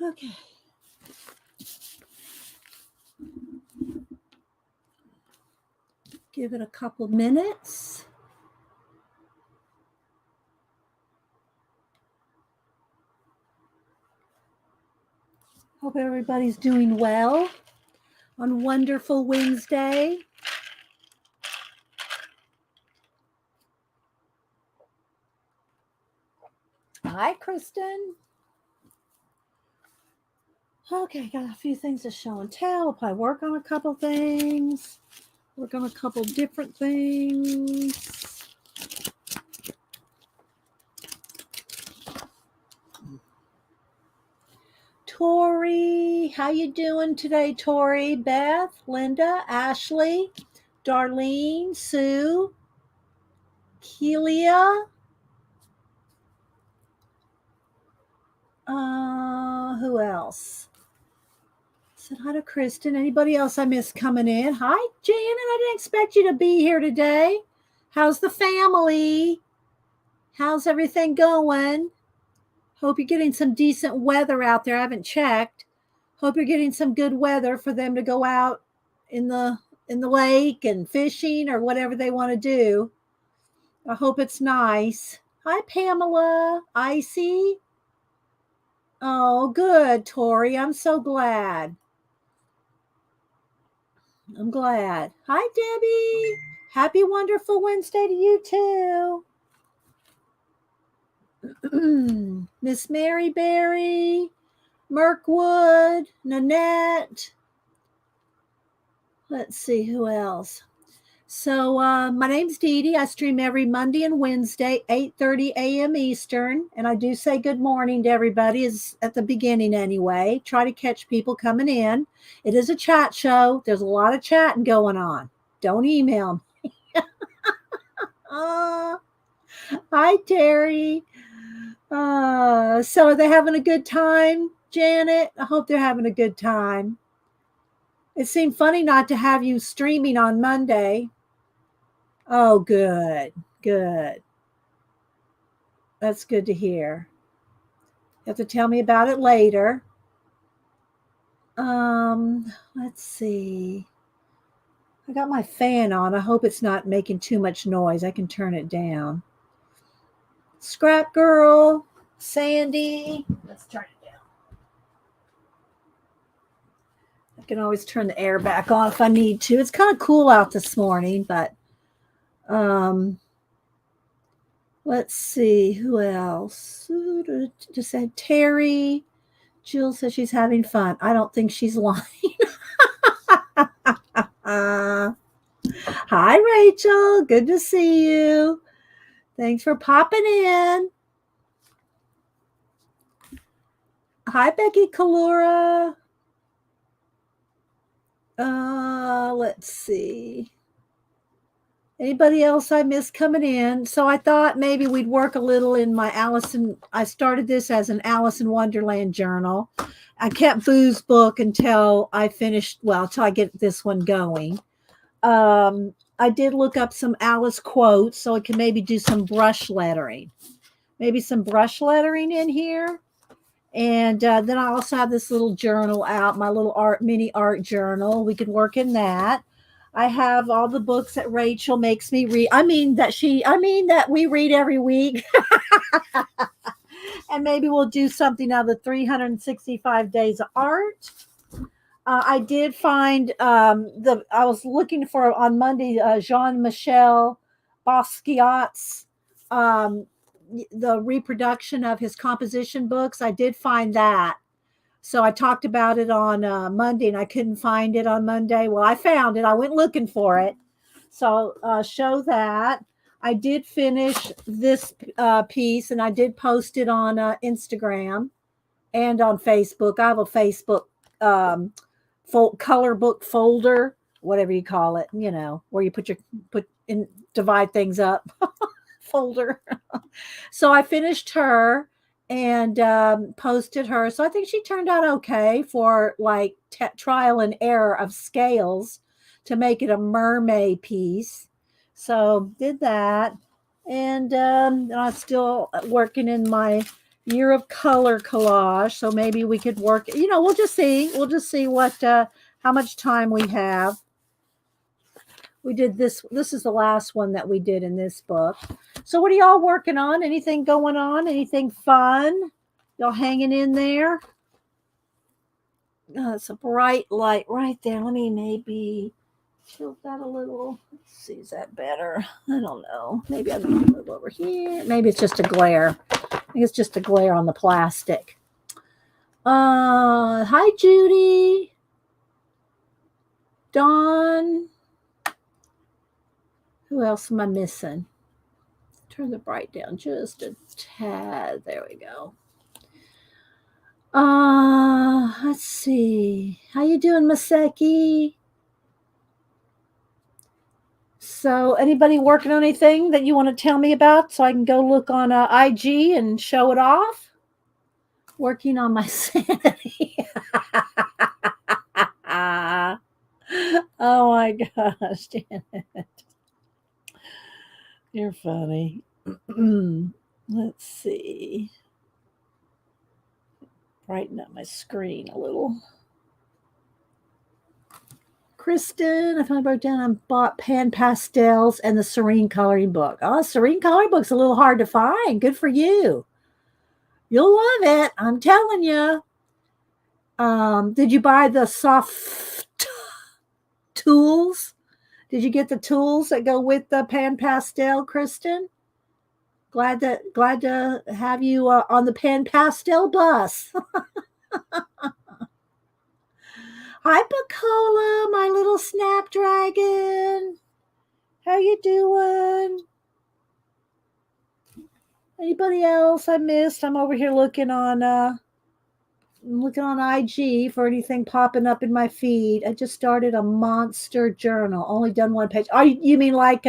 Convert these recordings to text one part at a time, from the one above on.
Okay. Give it a couple minutes. Hope everybody's doing well on Wonderful Wednesday. Hi, Kristen. Okay, got a few things to show and tell. We'll probably work on a couple things. Work on a couple different things. Tori, how you doing today, Tori? Beth, Linda, Ashley, Darlene, Sue, Kelia. Who else? Said hi to Kristen. Anybody else I missed coming in? Hi, Janet. I didn't expect you to be here today. How's the family? How's everything going? Hope you're getting some decent weather out there. I haven't checked. Hope you're getting some good weather for them to go out in the lake and fishing or whatever they want to do. I hope it's nice. Hi, Pamela. Icy. Oh, good, Tori. I'm so glad. I'm glad. Hi, Debbie. Happy wonderful Wednesday to you too. Miss Mary Berry, Mirkwood, Nanette. Let's see who else. So my name's Dee Dee. I stream every Monday and Wednesday, 8:30 a.m. Eastern, and I do say good morning to everybody is at the beginning anyway. Try to catch people coming in. It is a chat show. There's a lot of chatting going on. Don't email me. Hi, Terry. So are they having a good time, Janet? I hope they're having a good time. It seemed funny not to have you streaming on Monday. Oh, good. Good. That's good to hear. You have to tell me about it later. Let's see. I got my fan on. I hope it's not making too much noise. I can turn it down. Scrap Girl, Sandy. Let's turn it down. I can always turn the air back on if I need to. It's kind of cool out this morning, but let's see who else. Just said Terry. Jill says she's having fun. I don't think she's lying. Hi, Rachel. Good to see you. Thanks for popping in. Hi, Becky Kalura. Let's see. Anybody else I missed coming in? So I thought maybe we'd work a little in my I started this as an Alice in Wonderland journal. I kept Boo's book until I finished, until I get this one going. I did look up some Alice quotes so I can maybe do some brush lettering. Maybe some brush lettering in here. And then I also have this little journal out, my little mini art journal. We could work in that. I have all the books that Rachel makes me read. I mean that we read every week. And maybe we'll do something out of the 365 days of art. I did find I was looking for on Monday Jean-Michel Basquiat's the reproduction of his composition books. I did find that. So I talked about it on Monday and I couldn't find it on Monday. Well, I found it. I went looking for it. So show that. I did finish this piece and I did post it on Instagram and on Facebook. I have a Facebook color book folder, whatever you call it, where you divide things up. Folder. So I finished her and posted her. So I think she turned out okay for like trial and error of scales to make it a mermaid piece. So did that. And I'm still working in my Year of color collage. So maybe we could work, we'll just see. We'll just see what how much time we have. We did this. This is the last one that we did in this book. So what are y'all working on? Anything going on? Anything fun? Y'all hanging in there? Oh, it's a bright light right there. Let me maybe tilt that a little. Let's see, is that better? I don't know. Maybe I need to move over here. Maybe it's just a glare. I think it's just a glare on the plastic. Hi Judy. Dawn. Who else am I missing? Turn the bright down just a tad. There we go. Let's see. How you doing, Maseki? So, anybody working on anything that you want to tell me about so I can go look on IG and show it off? Working on my sanity. Oh my gosh, Janet. You're funny. Let's see. Brighten up my screen a little. Kristen, I finally broke down and bought Pan Pastels and the Serene Coloring Book. Oh, Serene Coloring Book's a little hard to find. Good for you. You'll love it. I'm telling you. Did you buy the soft tools? Did you get the tools that go with the Pan Pastel, Kristen? Glad to have you on the Pan Pastel bus. Hi, Bacola, my little snapdragon. How you doing? Anybody else I missed? I'm over here looking on IG for anything popping up in my feed. I just started a monster journal. Only done one page. Oh, you mean like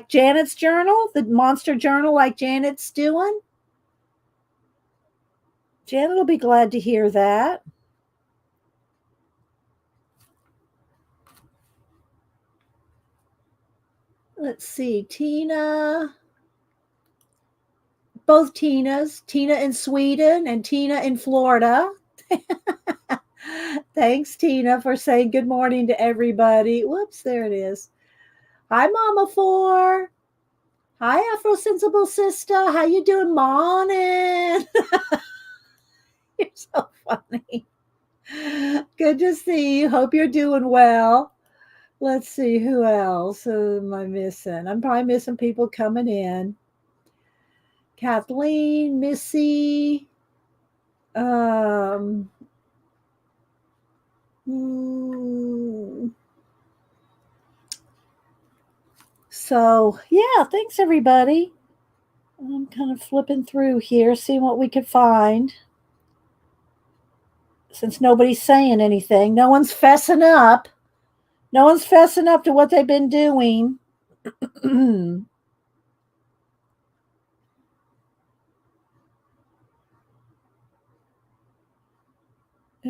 Janet's journal, the monster journal, like Janet's doing? Janet will be glad to hear that. Let's see, Tina. Both Tinas, Tina in Sweden and Tina in Florida. Thanks, Tina, for saying good morning to everybody. Whoops, there it is. Hi, Mama Four. Hi, Afro Sensible Sister. How you doing, morning? You're so funny. Good to see you. Hope you're doing well. Let's see, who else am I missing? I'm probably missing people coming in. Kathleen, Missy. So, yeah, thanks everybody. I'm kind of flipping through here, seeing what we could find. Since nobody's saying anything, no one's fessing up. No one's fessing up to what they've been doing.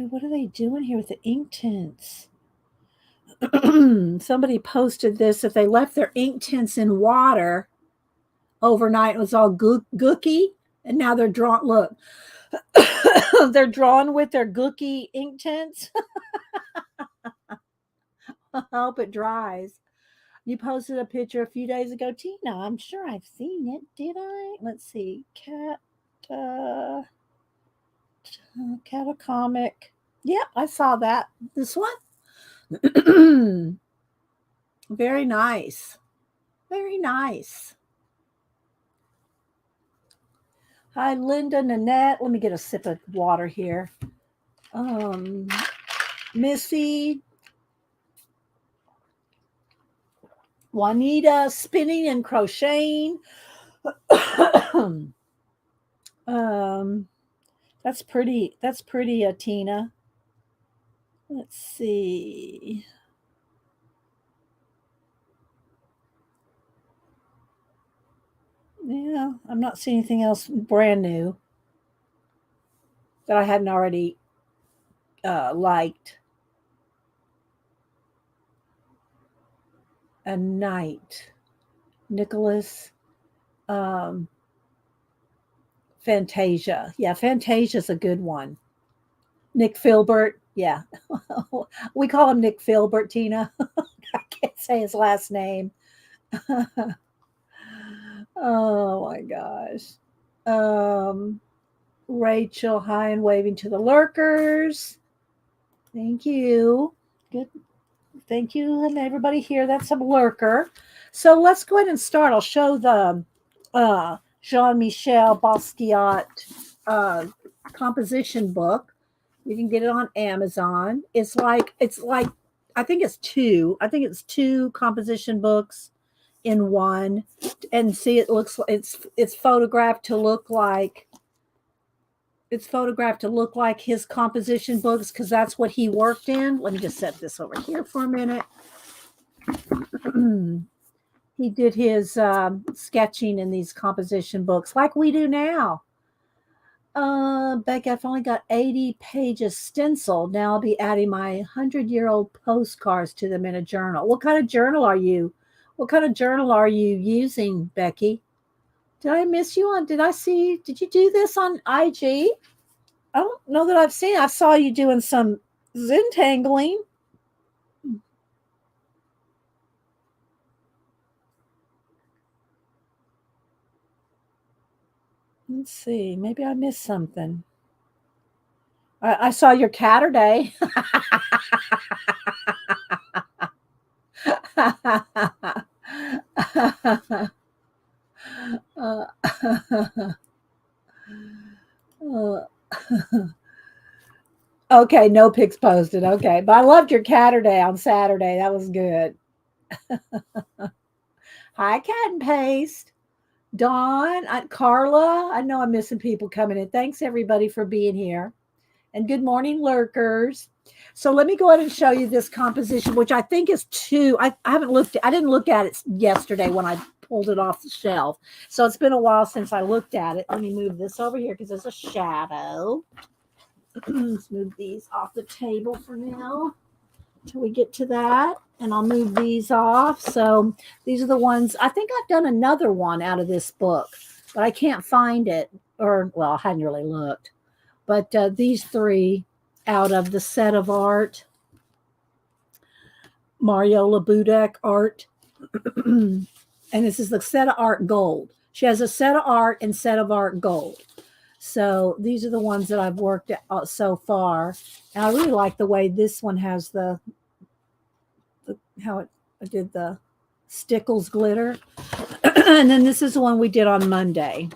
What are they doing here with the ink tints? Somebody posted this. If they left their ink tints in water overnight, it was all gooky, and now they're drawn. Look, they're drawn with their gooky ink tints. I hope it dries. You posted a picture a few days ago, Tina. I'm sure I've seen it. Did I? Let's see. Catacomic. Yep, I saw that. This one. Very nice. Very nice. Hi, Linda, Nanette. Let me get a sip of water here. Missy, Juanita, spinning and crocheting. That's pretty. That's pretty, Tina. Let's see. Yeah, I'm not seeing anything else brand new that I hadn't already liked. A night. Nicholas Fantasia. Yeah, Fantasia's a good one. Nick Filbert. Yeah. We call him Nick Filbert, Tina. I can't say his last name. Oh my gosh. Um, Rachel, hi and waving to the lurkers. Thank you. Good. Thank you and everybody here. That's a lurker. So let's go ahead and start. I'll show the Jean-Michel Basquiat uh, composition book. You can get it on Amazon. It's like I think it's two. I think it's two composition books in one. And see, it looks it's photographed to look like his composition books because that's what he worked in. Let me just set this over here for a minute. He did his sketching in these composition books like we do now. Becky, I've only got 80 pages stenciled. Now I'll be adding my 100-year-old postcards to them in a journal. What kind of journal are you? What kind of journal are you using, Becky? Did I miss you on? Did you do this on IG? I don't know that I've seen. I saw you doing some Zentangling. Let's see. Maybe I missed something. I saw your Catterday. Okay, no pics posted. Okay, but I loved your Catterday on Saturday. That was good. Hi, Cat and Paste. Dawn, Carla. I know I'm missing people coming in. Thanks everybody for being here. And good morning, lurkers. So let me go ahead and show you this composition, which I think is two. I didn't look at it yesterday when I pulled it off the shelf. So it's been a while since I looked at it. Let me move this over here because there's a shadow. Let's move these off the table for now until we get to that. And I'll move these off. So these are the ones. I think I've done another one out of this book, but I can't find it. Or, well, I hadn't really looked. But these three out of the set of art, Mariola Budek art. And this is the set of art gold. She has a set of art and set of art gold. So these are the ones that I've worked at so far. And I really like the way this one has I did the Stickles glitter. And then this is the one we did on Monday.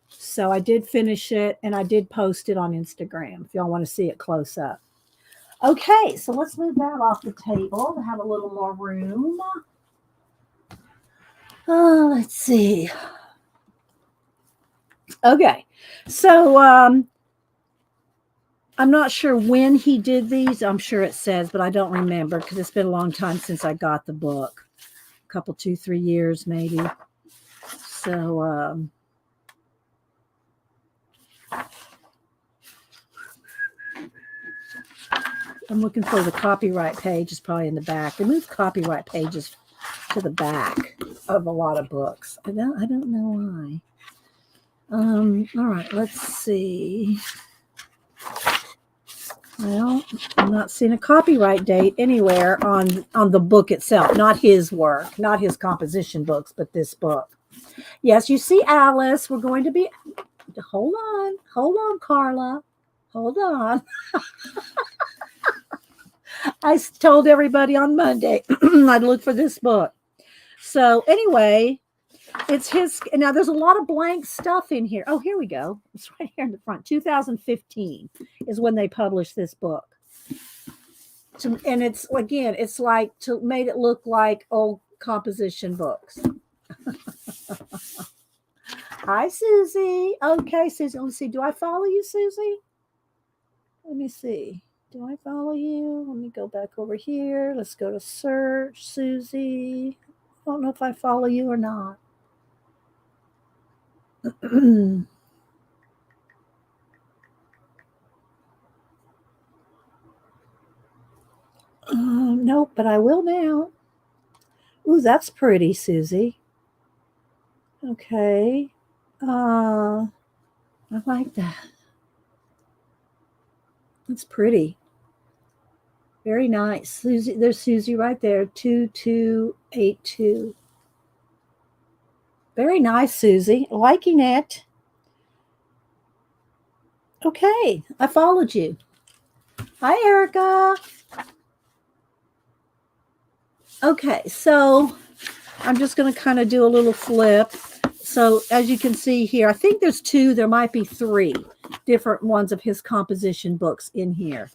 So I did finish it and I did post it on Instagram if y'all want to see it close up. Okay, so let's move that off the table to have a little more room. Let's see. Okay, so I'm not sure when he did these. I'm sure it says, but I don't remember because it's been a long time since I got the book. A couple, 2-3 years maybe. So I'm looking for the copyright page. It's probably in the back. They move copyright pages to the back of a lot of books. I don't know why. All right, let's see. Well, I'm not seeing a copyright date anywhere on the book itself. Not his work, not his composition books, but this book. Yes, you see, Alice. We're going to be. Hold on, Carla. Hold on. I told everybody on Monday I'd look for this book. So anyway, it's his. Now there's a lot of blank stuff in here. Oh, here we go. It's right here in the front. 2015 is when they published this book. And it's again, it's like made it look like old composition books. Hi, Susie. Okay, Susie. Let me see. Do I follow you, Susie? Let me see. Do I follow you? Let me go back over here. Let's go to search, Susie. I don't know if I follow you or not. Nope, but I will now. Ooh, that's pretty, Susie. Okay. I like that. That's pretty. Very nice. Susie, there's Susie right there. 2282. Very nice, Susie. Liking it. Okay, I followed you. Hi, Erica. Okay, so I'm just going to kind of do a little flip. So as you can see here, I think there's two, there might be three different ones of his composition books in here.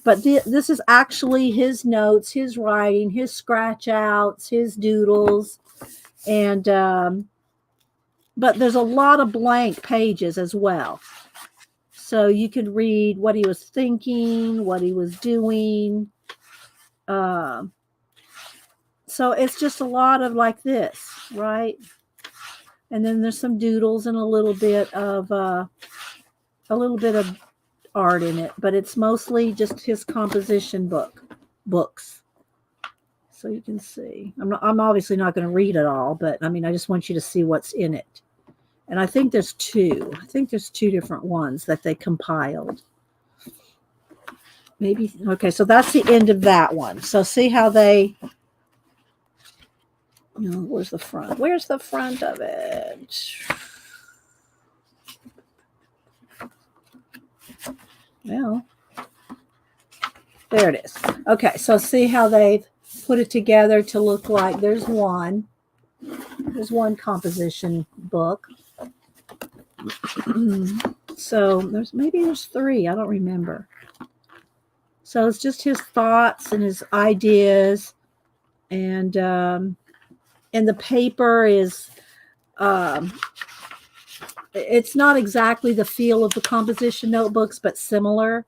But this is actually his notes, his writing, his scratch outs, his doodles. And, but there's a lot of blank pages as well. So you could read what he was thinking, what he was doing. So it's just a lot of like this, right? And then there's some doodles and a little bit of art in it, but it's mostly just his composition books. So you can see. I'm obviously not going to read it all, but I mean, I just want you to see what's in it. And I think there's two. I think there's two different ones that they compiled. Maybe. Okay, so that's the end of that one. So see how they. Where's the front? Where's the front of it? Well, there it is. Okay, so see how they've put it together to look like there's one. There's one composition book. So there's three. I don't remember. So it's just his thoughts and his ideas, and the paper is. It's not exactly the feel of the composition notebooks, but similar.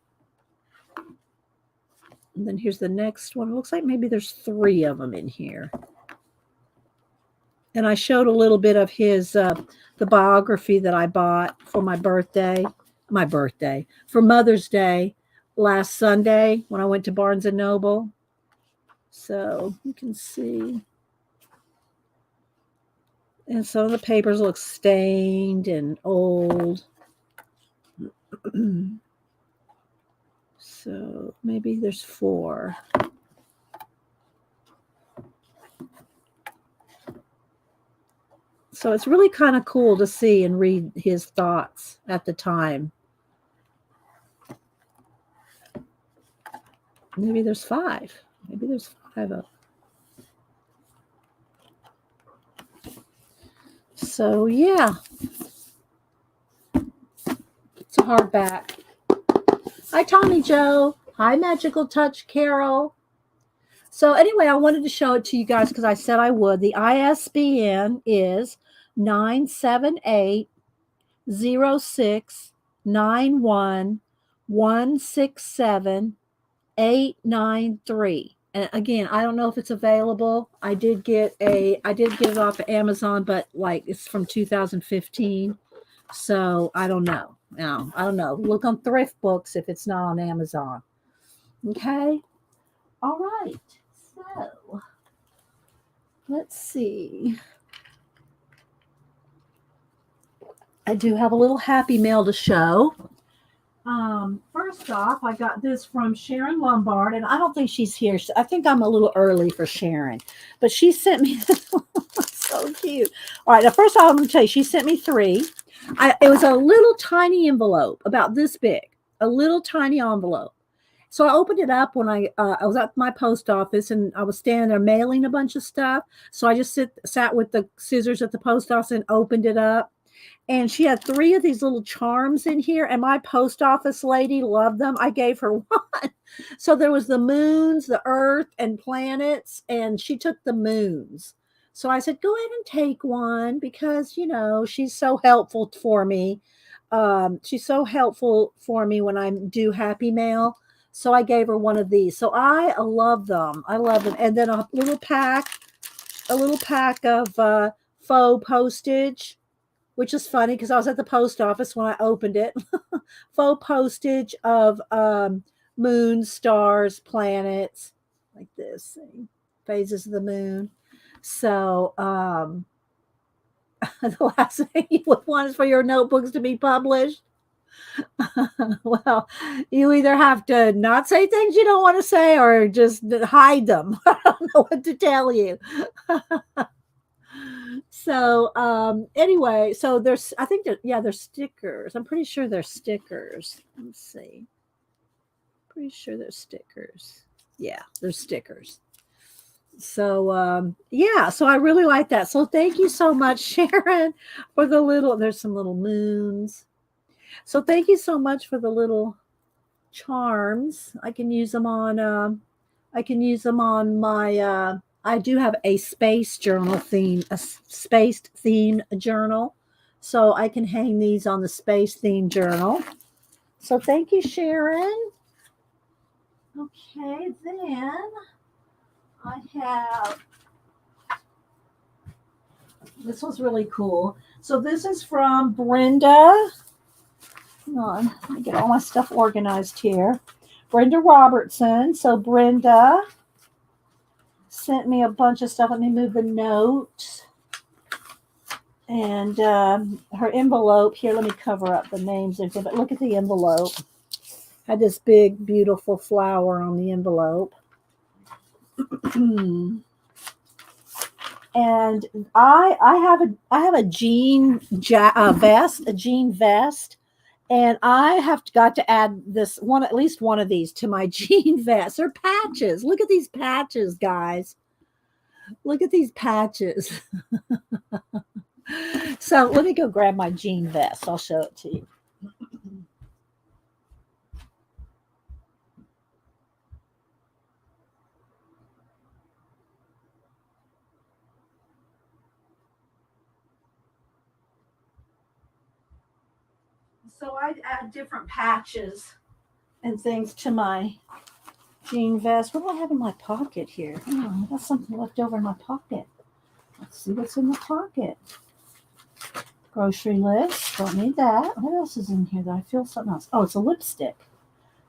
And then here's the next one. It looks like maybe there's three of them in here. And I showed a little bit of his, the biography that I bought for for Mother's Day last Sunday when I went to Barnes & Noble. So you can see. And some of the papers look stained and old. So maybe there's four. So it's really kind of cool to see and read his thoughts at the time. Maybe there's five. Maybe there's five of them. So yeah. It's a hardback. Hi, Tommy Joe. Hi, Magical Touch Carol. So anyway, I wanted to show it to you guys because I said I would. The ISBN is 978-0691-167-893. And again, I don't know if it's available. I did get it off of Amazon, but like it's from 2015. So I don't know. No, I don't know. Look on Thrift Books if it's not on Amazon. Okay. All right. So let's see. I do have a little happy mail to show. First off, I got this from Sharon Lombard, and I don't think she's here. I think I'm a little early for Sharon, but she sent me so cute. All right, now first off, I'm going to tell you, she sent me three. It was a little tiny envelope, about this big, a little tiny envelope. So I opened it up when I was at my post office, and I was standing there mailing a bunch of stuff. So I just sat with the scissors at the post office and opened it up. And she had three of these little charms in here, and my post office lady loved them. I gave her one. So there was the moons, the earth, and planets, and she took the moons. So I said, go ahead and take one because, she's so helpful for me. She's so helpful for me when I do Happy Mail. So I gave her one of these. So I love them. I love them. And then a little pack of faux postage, which is funny because I was at the post office when I opened it. Faux postage of moons, stars, planets, like this, phases of the moon. So The last thing you would want is for your notebooks to be published. Well, you either have to not say things you don't want to say or just hide them. I don't know what to tell you. So anyway, so there's I think that yeah, there's stickers. I'm pretty sure they're stickers. Let's see. Pretty sure they're stickers. Yeah, they're stickers. So yeah, so I really like that. So thank you so much, Sharon, for the little there's some little moons. So thank you so much for the little charms. I can use them on I can use them on my I do have a space journal theme, a spaced theme journal. So I can hang these on the space theme journal. So thank you, Sharon. Okay, then I have this was really cool. So this is from Brenda. Hang on, let me get all my stuff organized here. Brenda Robertson. So Brenda sent me a bunch of stuff. Let me move the note. And her envelope here. Let me cover up the names. But look at the envelope. Had this big, beautiful flower on the envelope. And I have a jean vest, a jean vest, and I have got to add this one, at least one of these, to my jean vest. They're patches. Look at these patches, guys. Look at these patches. So let me go grab my jean vest. I'll show it to you. So I add different patches and things to my jean vest. What do I have in my pocket here? Oh, I got something left over in my pocket. Let's see what's in the pocket. Grocery list. Don't need that. What else is in here that I feel something else? Oh, it's a lipstick.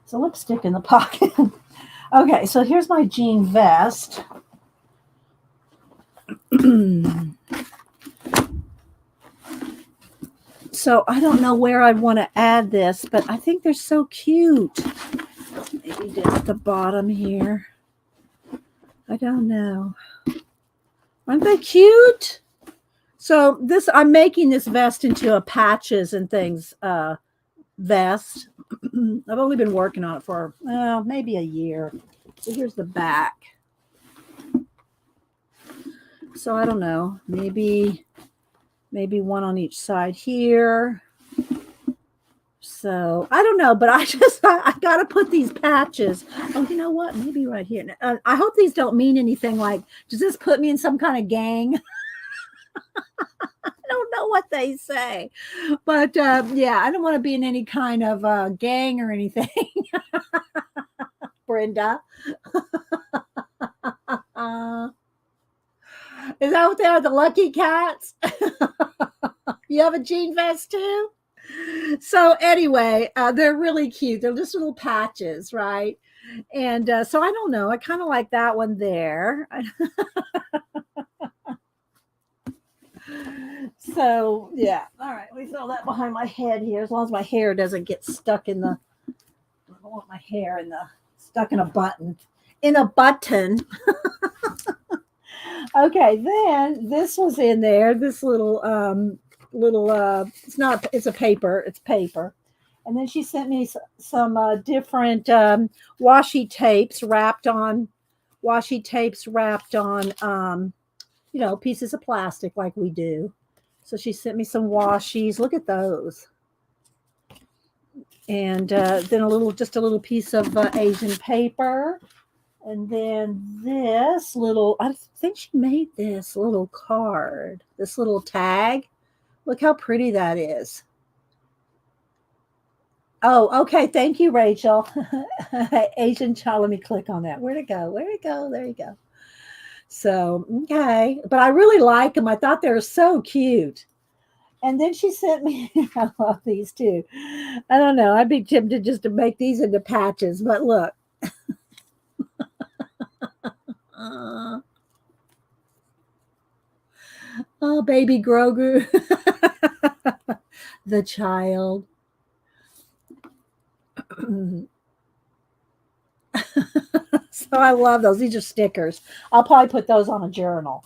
It's a lipstick in the pocket. Okay, so here's my jean vest. So I don't know where I want to add this, but I think they're so cute. Maybe down at the bottom here. I don't know. Aren't they cute? So this, I'm making this vest into a patches and things vest. I've only been working on it for maybe a year. So here's the back. So I don't know, maybe one on each side here. So I don't know, but I got to put these patches. Oh, you know what? Maybe right here. I hope these don't mean anything like, does this put me in some kind of gang? I don't know what they say, but yeah, I don't want to be in any kind of gang or anything. Brenda. Is that what they are? The lucky cats? You have a jean vest too? So anyway, they're really cute. They're just little patches, right? And so I don't know. I kind of like that one there. So yeah. All right. Let me throw that behind my head here, as long as my hair doesn't get stuck in the. I don't want my hair stuck in a button. In a button. Okay, then this was in there. This little it's a paper. It's paper. And then she sent me some different washi tapes wrapped on pieces of plastic like we do. So she sent me some washies. Look at those. And then just a little piece of Asian paper. And then this little, I think she made this little card, this little tag. Look how pretty that is. Oh, okay. Thank you, Rachel. Asian child. Let me click on that. Where'd it go? Where'd it go? There you go. So, okay. But I really like them. I thought they were so cute. And then she sent me, I love these too. I don't know. I'd be tempted just to make these into patches, but look. Oh, baby Grogu. The child. So I love those. These are stickers. I'll probably put those on a journal.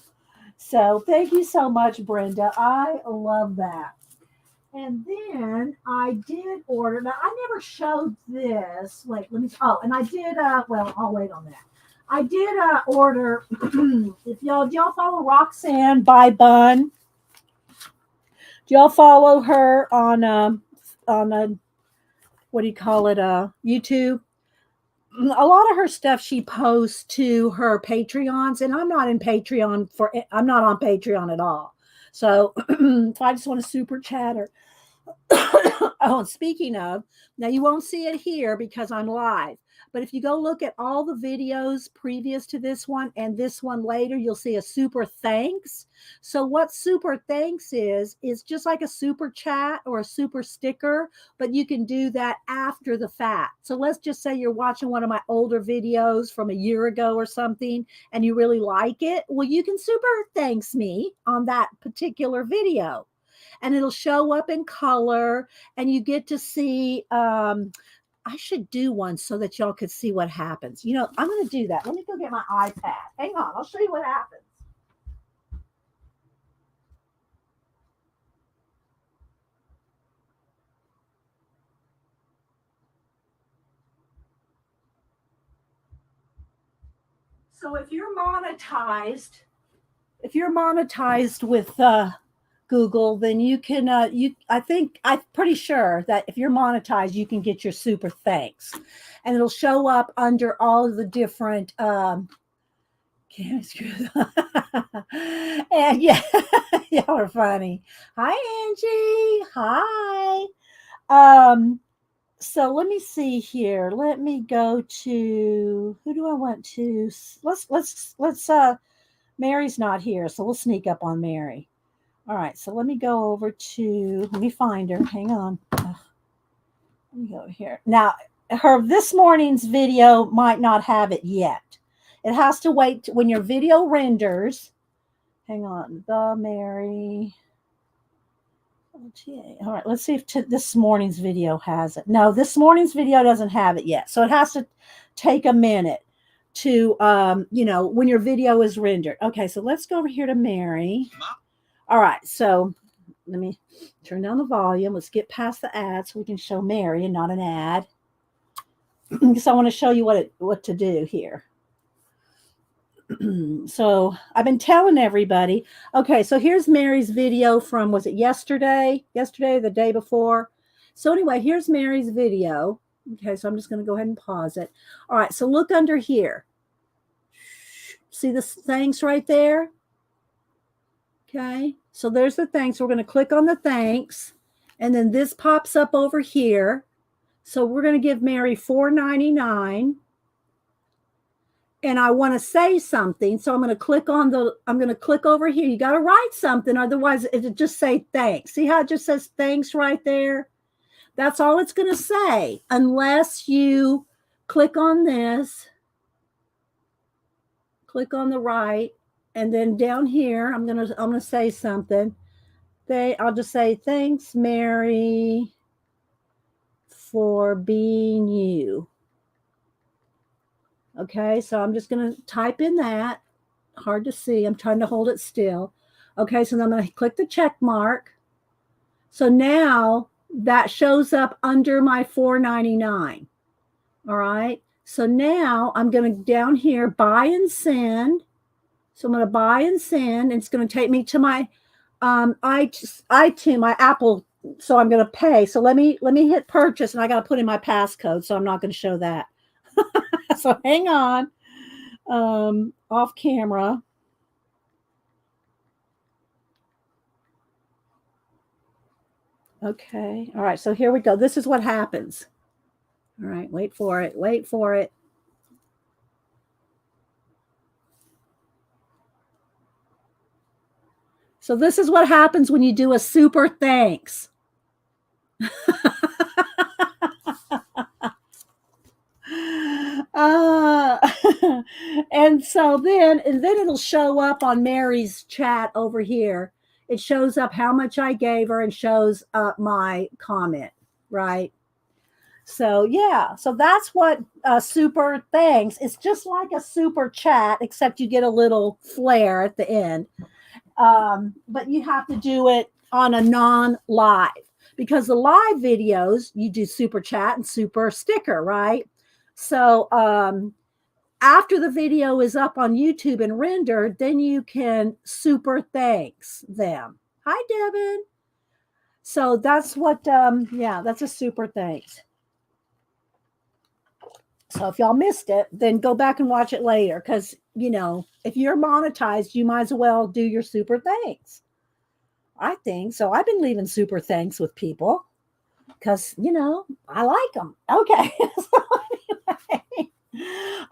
So thank you so much, Brenda. I love that. And then I did order. Now I never showed this. Wait, let me. Oh, and I did. Well, I'll wait on that. I did order. If y'all do y'all follow Roxanne by Bun? Do y'all follow her on a what do you call it? YouTube. A lot of her stuff she posts to her Patreons, and I'm not in Patreon for. I'm not on Patreon at all. So if I just want to super chat her. Oh, and speaking of, now you won't see it here because I'm live. But if you go look at all the videos previous to this one and this one later, you'll see a super thanks. So what super thanks is just like a super chat or a super sticker, but you can do that after the fact. So let's just say you're watching one of my older videos from a year ago or something, and you really like it. Well, you can super thanks me on that particular video, and it'll show up in color, and you get to see I should do one so that y'all could see what happens. You know, I'm going to do that. Let me go get my iPad. Hang on, I'll show you what happens. So if you're monetized with Google, then you can I'm pretty sure that if you're monetized, you can get your super thanks, and it'll show up under all of the different can't screw and yeah, y'all are funny. Hi Angie. Hi. So let me see here. Let me go to who do I want to let's Mary's not here, so we'll sneak up on Mary. All right, so let me go over to, let me find her. Hang on. Let me go over here. Now, this morning's video might not have it yet. It has to wait when your video renders. Hang on. The Mary. All right, let's see if this morning's video has it. No, this morning's video doesn't have it yet. So it has to take a minute to, when your video is rendered. Okay, so let's go over here to Mary. All right, so let me turn down the volume. Let's get past the ad so we can show Mary and not an ad. Because I want to show you what to do here. So I've been telling everybody. Okay, so here's Mary's video from, was it yesterday? Yesterday, the day before? So anyway, here's Mary's video. Okay, so I'm just going to go ahead and pause it. All right, so look under here. See the thanks right there? Okay, so there's the thanks. We're going to click on the thanks, and then this pops up over here. So we're going to give Mary $4.99, and I want to say something. So I'm going to click over here. You got to write something, otherwise it'll just say thanks. See how it just says thanks right there? That's all it's going to say, unless you click on this, click on the right. And then down here, I'm gonna say something. I'll just say thanks, Mary, for being you. Okay, so I'm just gonna type in that. Hard to see. I'm trying to hold it still. Okay, so then I'm gonna click the check mark. So now that shows up under my $4.99. All right. So now I'm gonna down here buy and send. So I'm going to buy and send, and it's going to take me to my iTunes, my Apple. So I'm going to pay. So let me hit purchase, and I got to put in my passcode. So I'm not going to show that. So hang on, off camera. Okay. All right. So here we go. This is what happens. All right. Wait for it. Wait for it. So this is what happens when you do a super thanks. And then it'll show up on Mary's chat over here. it shows up how much I gave her and shows up my comment, right? So yeah, so that's what super thanks. It's just like a super chat, except you get a little flair at the end. But you have to do it on a non-live, because the live videos you do super chat and super sticker, right? So after the video is up on YouTube and rendered, then you can super thanks them. Hi, Devin. So that's what, yeah, that's a super thanks. So if y'all missed it, then go back and watch it later. Because, you know, if you're monetized, you might as well do your super thanks. I think so. I've been leaving super thanks with people because, you know, I like them. Okay. So anyway.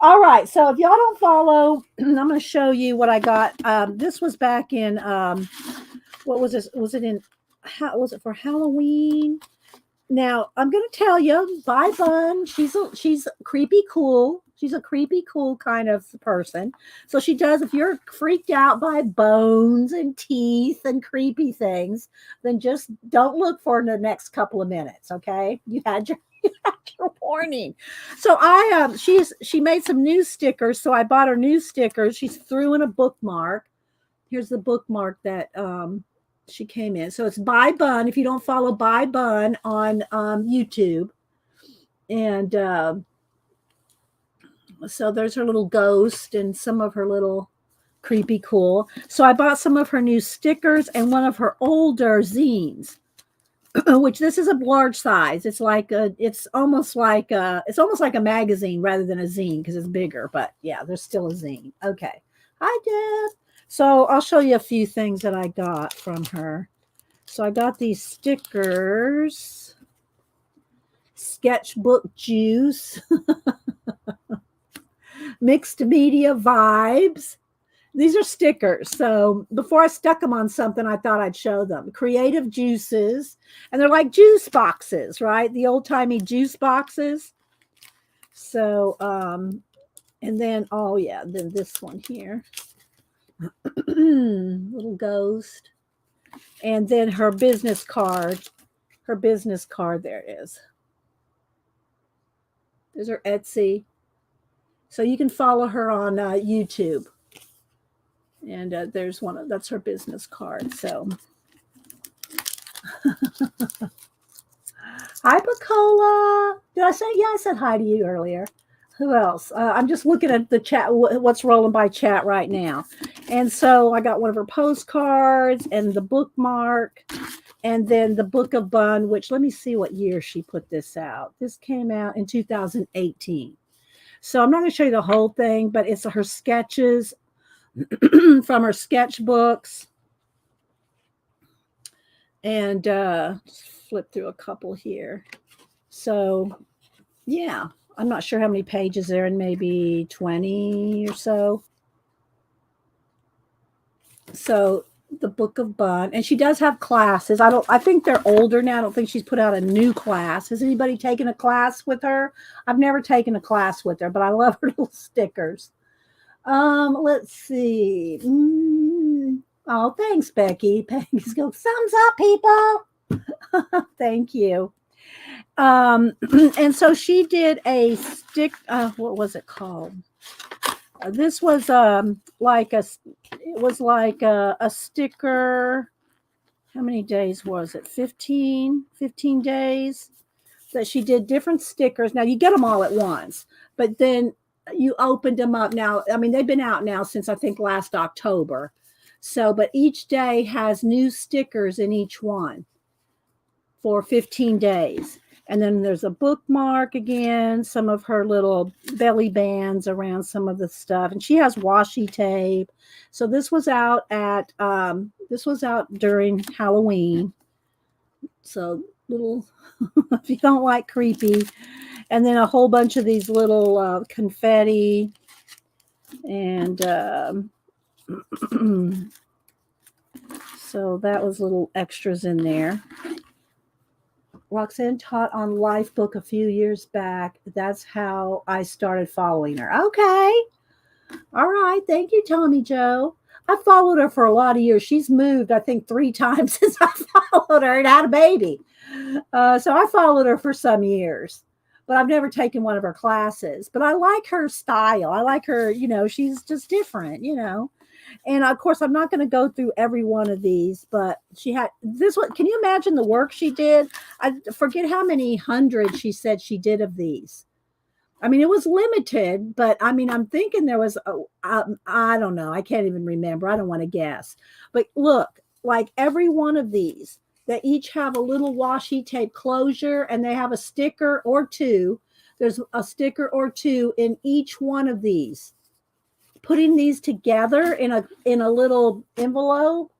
All right. So if y'all don't follow, I'm going to show you what I got. This was back in, what was this? Was it in, how was it for Halloween? Now I'm going to tell you, Bye Bun, she's creepy cool. She's a creepy cool kind of person. So she does, if you're freaked out by bones and teeth and creepy things, then just don't look for the next couple of minutes. Okay. You had your warning. So she made some new stickers. So I bought her new stickers. She threw in a bookmark. Here's the bookmark that, she came in. So it's Bye Bun. If you don't follow Bye Bun on YouTube. And so there's her little ghost and some of her little creepy cool. So I bought some of her new stickers and one of her older zines, which this is a large size. It's like it's almost like a magazine rather than a zine because it's bigger. But yeah, there's still a zine. Okay. Hi, Deb. So I'll show you a few things that I got from her. So I got these stickers, sketchbook juice, mixed media vibes. These are stickers. So before I stuck them on something, I thought I'd show them. Creative juices. And they're like juice boxes, right? The old timey juice boxes. So, and then, oh yeah, then this one here. Little ghost. And then her business card. Her business card, there it is. There's her Etsy. So you can follow her on YouTube. And there's that's her business card. So, hi, Bacola. Did I say? Yeah, I said hi to you earlier. Who else? I'm just looking at the chat, what's rolling by chat right now. And so I got one of her postcards and the bookmark and then the Book of Bun, which let me see what year she put this out. This came out in 2018. So I'm not going to show you the whole thing, but it's her sketches from her sketchbooks. And flip through a couple here. So, yeah. I'm not sure how many pages there, and maybe 20 or so. So the Book of Bun, and she does have classes. I think they're older now. I don't think she's put out a new class. Has anybody taken a class with her? I've never taken a class with her, but I love her little stickers. Let's see. Oh, thanks, Becky. Becky's go, thumbs up, people. Thank you. And so she did a what was it called? This was like a sticker. How many days was it? 15 days that she did different stickers. Now you get them all at once, but then you opened them up. Now, I mean, they've been out now since I think last October. So, but each day has new stickers in each one for 15 days. And then there's a bookmark again, some of her little belly bands around some of the stuff. And she has washi tape. So this was out during Halloween. So little, if you don't like creepy. And then a whole bunch of these little confetti. And so that was little extras in there. Roxanne taught on Lifebook a few years back. That's how I started following her. Okay. All right. Thank you, Tommy Joe. I followed her for a lot of years. She's moved, I think, 3 times since I followed her and had a baby. So I followed her for some years, but I've never taken one of her classes. But I like her style. I like her, she's just different, And of course, I'm not going to go through every one of these, but she had this one. Can you imagine the work she did? I forget how many hundreds she said she did of these. I mean, it was limited, but I mean, I'm thinking there was, I don't know. I can't even remember. I don't want to guess. But look, like every one of these, they each have a little washi tape closure and they have a sticker or two. There's a sticker or two in each one of these. Putting these together in a little envelope,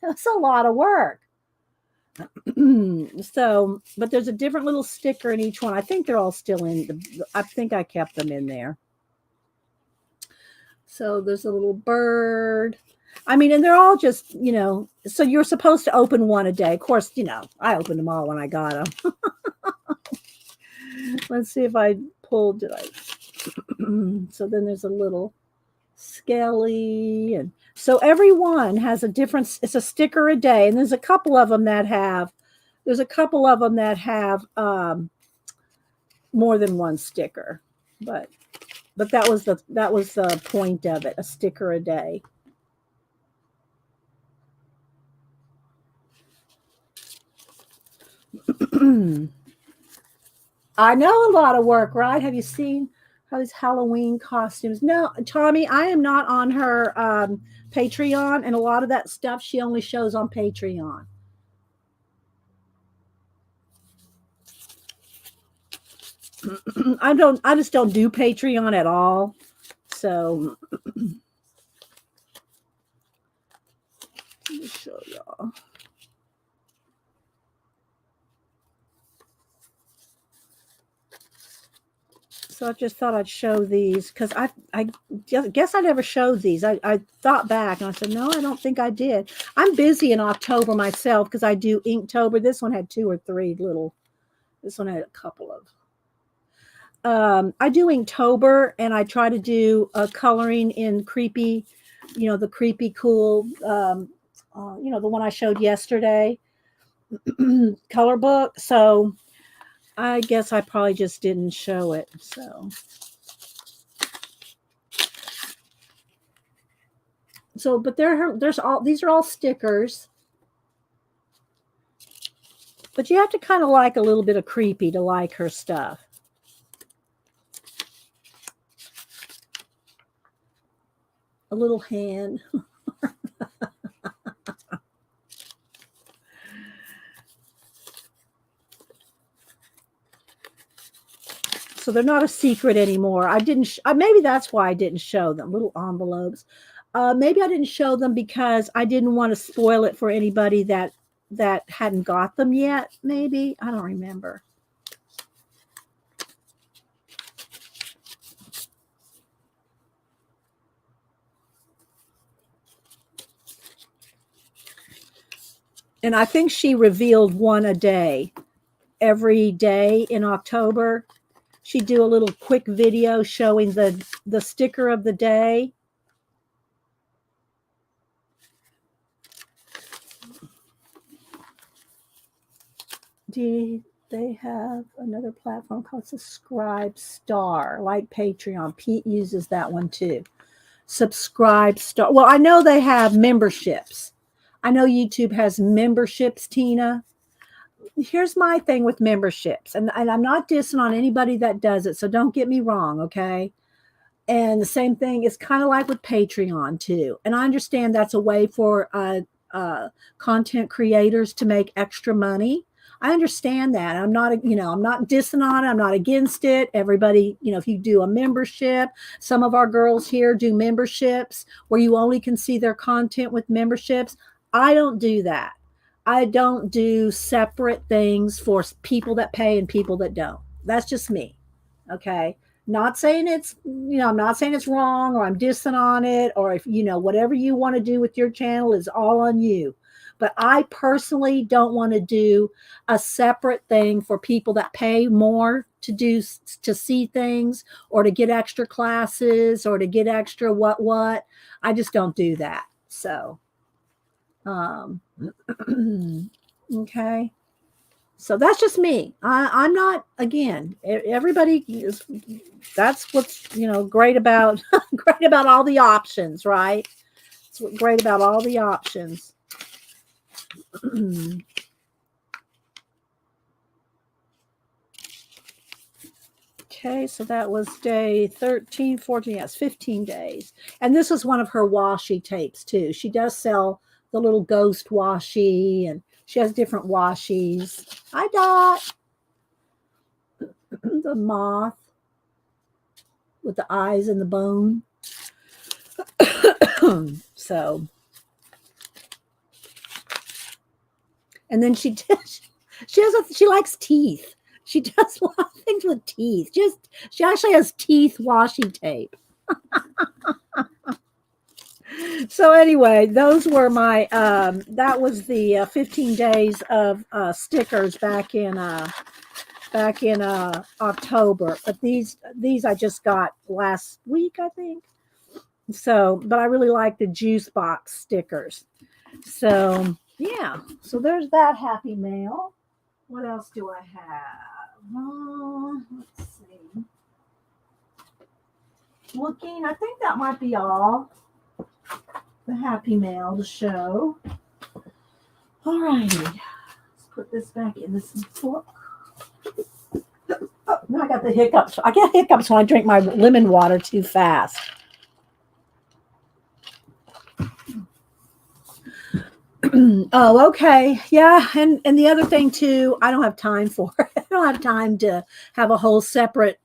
that's a lot of work. So, but there's a different little sticker in each one. I think they're all still I think I kept them in there. So there's a little bird. I mean, and they're all just, so you're supposed to open one a day. Of course, I opened them all when I got them. Let's see if I pulled, so then there's a little Skelly, and so every one has a different, it's a sticker a day, and there's a couple of them that have more than one sticker, but that was the point of it, a sticker a day. I know a lot of work, right? Have you seen those Halloween costumes? No, Tommy, I am not on her Patreon, and a lot of that stuff she only shows on Patreon. I just don't do Patreon at all. So let me show y'all. So I just thought I'd show these because I guess I never showed these. I thought back and I said, no, I don't think I did. I'm busy in October myself because I do Inktober. This one had 2 or 3 little. This one had a couple of. I do Inktober, and I try to do coloring in creepy, the creepy cool, the one I showed yesterday, color book. So I guess I probably just didn't show it. But these are all stickers. But you have to kind of like a little bit of creepy to like her stuff. A little hand. So they're not a secret anymore. I didn't. Maybe that's why I didn't show them. Little envelopes. Maybe I didn't show them because I didn't want to spoil it for anybody that hadn't got them yet. Maybe I don't remember. And I think she revealed one a day, every day in October. She'd do a little quick video showing the sticker of the day. Do they have another platform called Subscribe Star, like Patreon? Pete uses that one too. Subscribe Star. Well, I know they have memberships. I know YouTube has memberships, Tina. Here's my thing with memberships, and I'm not dissing on anybody that does it, so don't get me wrong, okay? And the same thing is kind of like with Patreon too. And I understand that's a way for content creators to make extra money. I understand that. I'm not dissing on it. I'm not against it. Everybody, if you do a membership, some of our girls here do memberships where you only can see their content with memberships. I don't do that. I don't do separate things for people that pay and people that don't. That's just me. Okay. Not saying it's, I'm not saying it's wrong or I'm dissing on it, or if, whatever you want to do with your channel is all on you. But I personally don't want to do a separate thing for people that pay more to see things or to get extra classes or to get extra what. I just don't do that. So, okay. So that's just me. I'm not, again, everybody is, that's what's, great about, great about all the options, right? It's great about all the options. Okay, so that was day 13, 14, yes, 15 days. And this was one of her washi tapes too. She does sell the little ghost washi, and she has different washies. Hi, Dot. The moth with the eyes and the bone. So, and then she likes teeth. She does a lot of things with teeth. She actually has teeth washi tape. So anyway, those were my that was the 15 days of stickers back in October. But these I just got last week, I think. So, but I really like the juice box stickers. So yeah, so there's that happy mail. What else do I have? Let's see. Looking, I think that might be all. The happy mail to show. All righty. Let's put this back in this book. Oh, now I got the hiccups. I get hiccups when I drink my lemon water too fast. Oh, okay. Yeah. And the other thing too, I don't have time for it. I don't have time to have a whole separate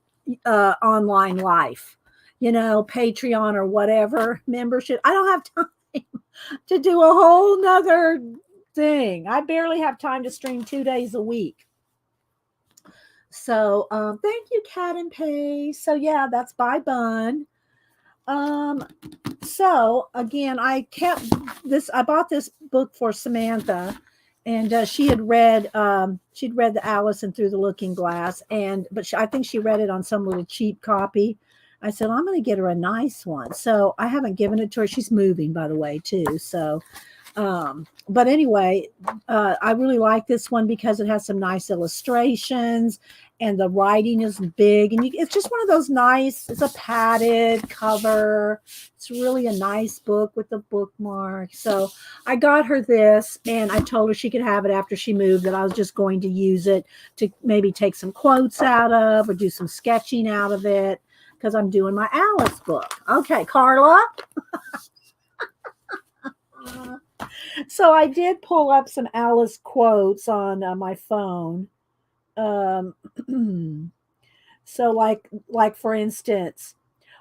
online life, Patreon or whatever membership. I don't have time to do a whole nother thing. I barely have time to stream 2 days a week. So thank you, Cat and Pay. So yeah, that's Bye Bun. So again, I bought this book for Samantha, and she'd read the Alice and Through the Looking Glass, but I think she read it on some little cheap copy. I said, I'm going to get her a nice one. So I haven't given it to her. She's moving, by the way, too. So, but anyway, I really like this one because it has some nice illustrations and the writing is big, and it's just one of those nice, it's a padded cover. It's really a nice book with the bookmark. So I got her this, and I told her she could have it after she moved, that I was just going to use it to maybe take some quotes out of or do some sketching out of it, because I'm doing my Alice book. Okay, Carla. So I did pull up some Alice quotes on my phone. So like for instance,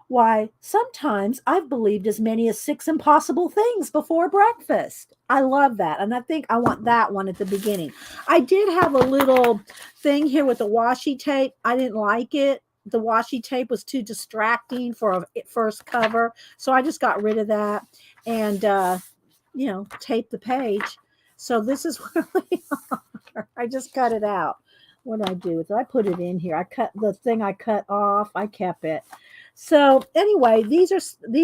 why sometimes I've believed as many as 6 impossible things before breakfast. I love that. And I think I want that one at the beginning. I did have a little thing here with the washi tape. I didn't like it. The washi tape was too distracting for a first cover. So I just got rid of that and, tape the page. So this is where we are. I just cut it out. What did I do with it? I put it in here. I cut the thing I cut off. I kept it. So anyway, these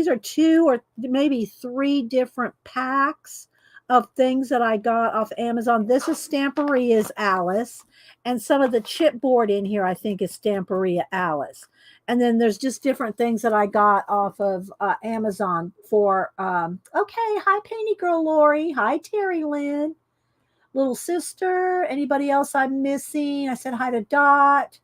are 2 or maybe 3 different packs of things that I got off Amazon. This is Stamperia's Alice, and some of the chipboard in here I think is Stamperia Alice. And then there's just different things that I got off of Amazon for. Okay, hi Painty Girl Lori. Hi Terry Lynn. Little sister. Anybody else I'm missing? I said hi to Dot.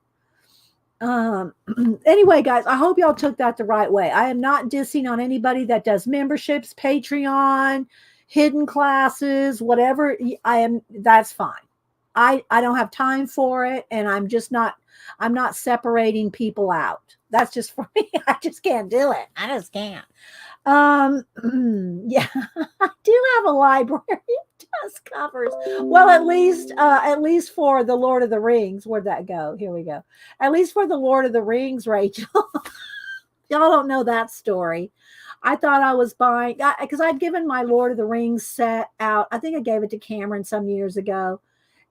Anyway, guys, I hope y'all took that the right way. I am not dissing on anybody that does memberships, Patreon, hidden classes, whatever. That's fine. I don't have time for it, and I'm not separating people out. That's just for me. I just can't do it. I just can't. Yeah, I do have a library. It does covers. Well, at least for the Lord of the Rings. Where'd that go? Here we go. At least for the Lord of the Rings, Rachel. Y'all don't know that story. I thought I was buying, because I'd given my Lord of the Rings set out. I think I gave it to Cameron some years ago.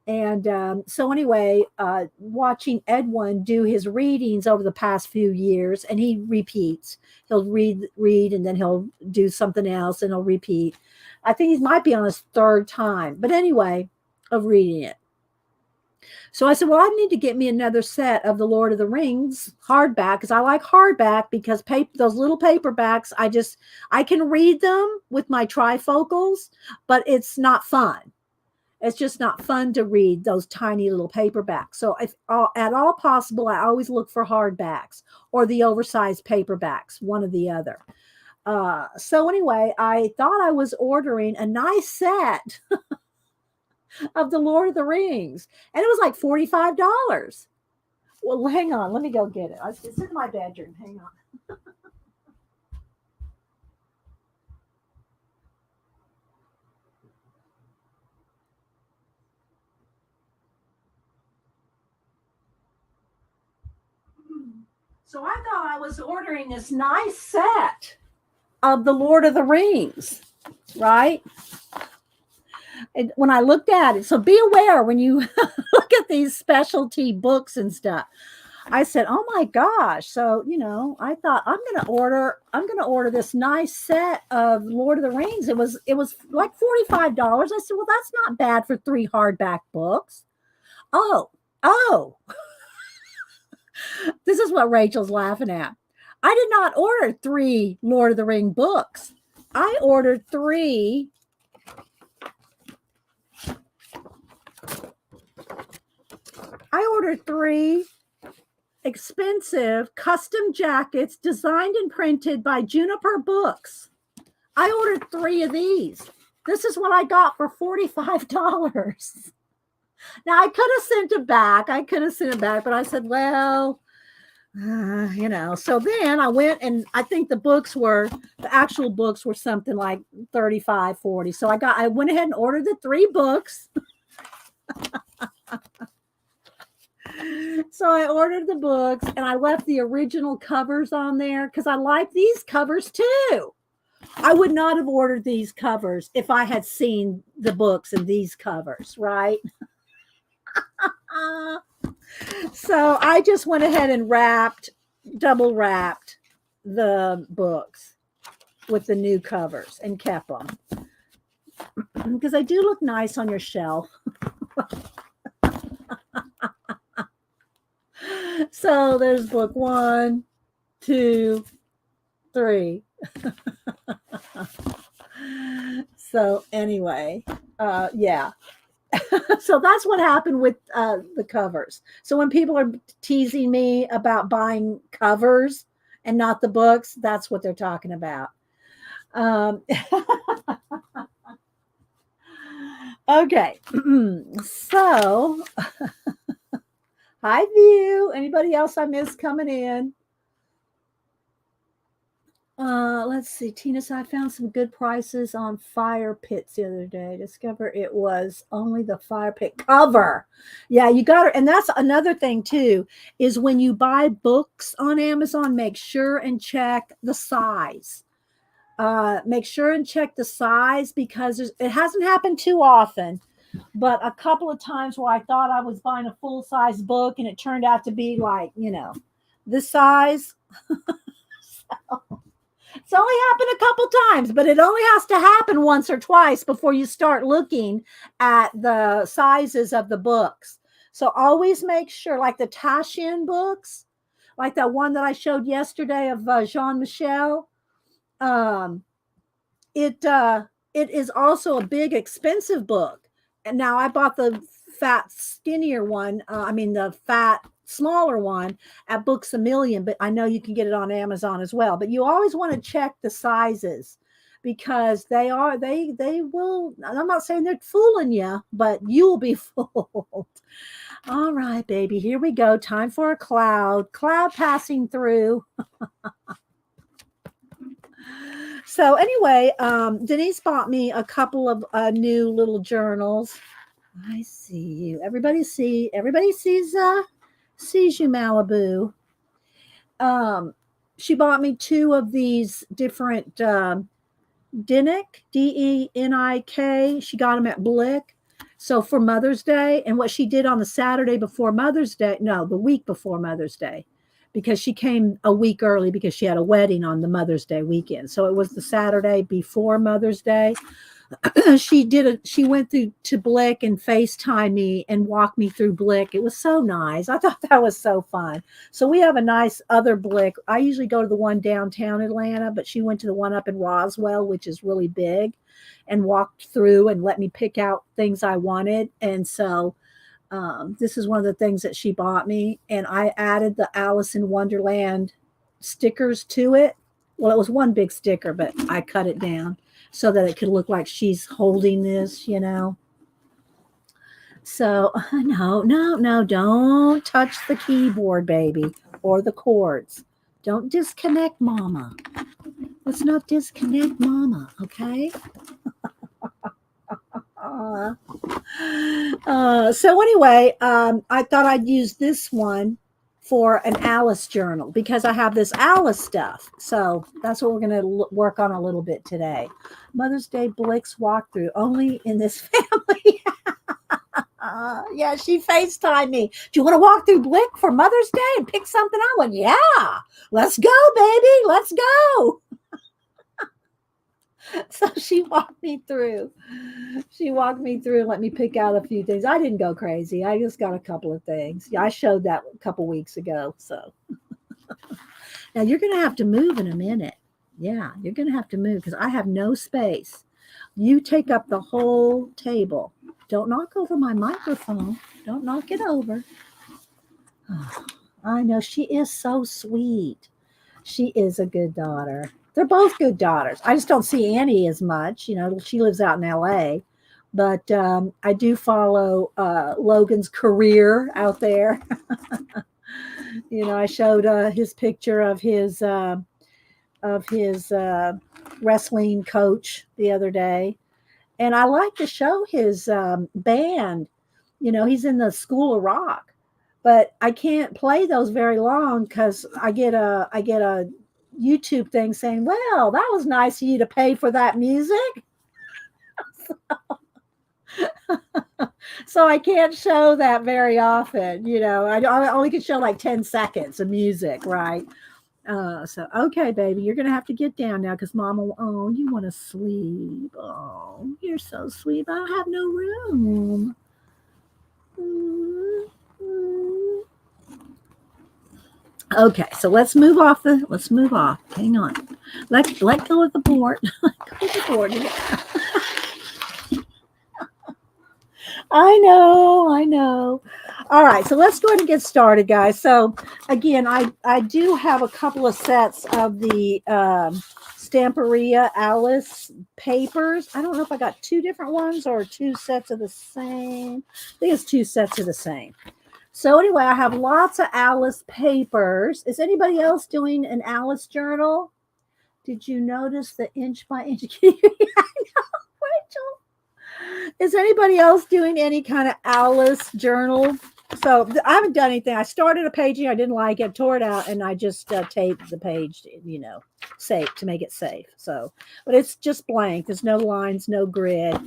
And so anyway, watching Edwin do his readings over the past few years, and he repeats. He'll read, and then he'll do something else, and he'll repeat. I think he might be on his third time, but anyway, of reading it. So I said, well, I need to get me another set of the Lord of the Rings hardback, because I like hardback, because those little paperbacks, I can read them with my trifocals, but it's not fun. It's just not fun to read those tiny little paperbacks. So if at all possible, I always look for hardbacks or the oversized paperbacks, one or the other. So anyway, I thought I was ordering a nice set of the Lord of the Rings, and it was like $45. Well, hang on, let me go get it. It's in my bedroom. Hang on. So I thought I was ordering this nice set of the Lord of the Rings, right? And when I looked at it, so be aware when you look at these specialty books and stuff. I said, "Oh my gosh!" So I thought I'm going to order this nice set of Lord of the Rings. It was like $45. I said, "Well, that's not bad for 3 hardback books." Oh, this is what Rachel's laughing at. I did not order 3 Lord of the Ring books. I ordered 3 expensive custom jackets designed and printed by Juniper Books. I ordered 3 of these. This is what I got for $45. Now, I could have sent it back. But I said, well, So then I went, and I think the actual books were something like 35, 40. So I went ahead and ordered the 3 books. So I ordered the books, and I left the original covers on there because I like these covers too. I would not have ordered these covers if I had seen the books and these covers, right? So I just went ahead and double wrapped the books with the new covers and kept them because they do look nice on your shelf. So there's book 1, 2, 3. So anyway, yeah. So that's what happened with the covers. So when people are teasing me about buying covers and not the books, that's what they're talking about. Okay. So hi, View. Anybody else I missed coming in? Let's see. Tina said, I found some good prices on fire pits the other day. Discover it was only the fire pit cover. Yeah, you got it. And that's another thing too, is when you buy books on Amazon, make sure and check the size. Make sure and check the size because it hasn't happened too often, but a couple of times where I thought I was buying a full size book and it turned out to be like, this size. So, it's only happened a couple times, but it only has to happen once or twice before you start looking at the sizes of the books. So always make sure, like the Taschen books, like that one that I showed yesterday of Jean-Michel. It is also a big, expensive book. And now I bought the fat, skinnier one. The fat, smaller one at Books A Million, but I know you can get it on Amazon as well. But you always want to check the sizes because they will. I'm not saying they're fooling you, but you'll be fooled. All right, baby, here we go. Time for a cloud passing through. So anyway, Denise bought me a couple of new little journals. I see you. Everybody sees you, Malibu. She bought me 2 of these different Denik, Denik. She got them at Blick. So for Mother's Day, and what she did on the Saturday before Mother's Day, no, the week before Mother's Day, because she came a week early because she had a wedding on the Mother's Day weekend. So it was the Saturday before Mother's Day. She went through to Blick and FaceTime me and walked me through Blick. It was so nice. I thought that was so fun. So we have a nice other Blick. I usually go to the one downtown Atlanta, but she went to the one up in Roswell, which is really big, and walked through and let me pick out things I wanted. And so this is one of the things that she bought me, and I added the Alice in Wonderland stickers to it. Well, it was one big sticker, but I cut it down so that it could look like she's holding this, you know. So, no, don't touch the keyboard, baby, or the cords. Don't disconnect Mama. Let's not disconnect Mama, okay? So anyway, I thought I'd use this one for an Alice journal because I have this Alice stuff. So that's what we're going to work on a little bit today. Mother's Day Blick's walkthrough, only in this family. Yeah, she FaceTimed me. Do you want to walk through Blick for Mother's Day and pick something out? I went, yeah, let's go, baby. Let's go. So she walked me through. She walked me through and let me pick out a few things. I didn't go crazy. I just got a couple of things. Yeah, I showed that a couple weeks ago. So now you're going to have to move in a minute. Yeah, you're going to have to move because I have no space. You take up the whole table. Don't knock over my microphone. Don't knock it over. Oh, I know. She is so sweet. She is a good daughter. They're both good daughters. I just don't see Annie as much. You know, she lives out in LA. But I do follow Logan's career out there. You know, I showed his picture of his wrestling coach the other day. And I like to show his band. You know, he's in the School of Rock. But I can't play those very long because I get a YouTube thing saying, well, that was nice of you to pay for that music. So I can't show that very often. You know, I only can show like 10 seconds of music, right? So, okay, baby, you're going to have to get down now because Mama, oh, you want to sleep. Oh, you're so sweet. I have no room. Okay, so let's move off. Hang on. Let go of the board. Let go of the board. I know. All right, so let's go ahead and get started, guys. So again, I do have a couple of sets of the Stamperia Alice papers. I don't know if I got two different ones or two sets of the same. I think it's two sets of the same. So anyway, I have lots of Alice papers. Is anybody else doing an Alice journal? Did you notice the inch by inch? I know, Rachel. Is anybody else doing any kind of Alice journal? So I haven't done anything. I started a paging. I didn't like it, tore it out, and I just taped the page, you know, safe to make it safe. So, but it's just blank. There's no lines, no grid.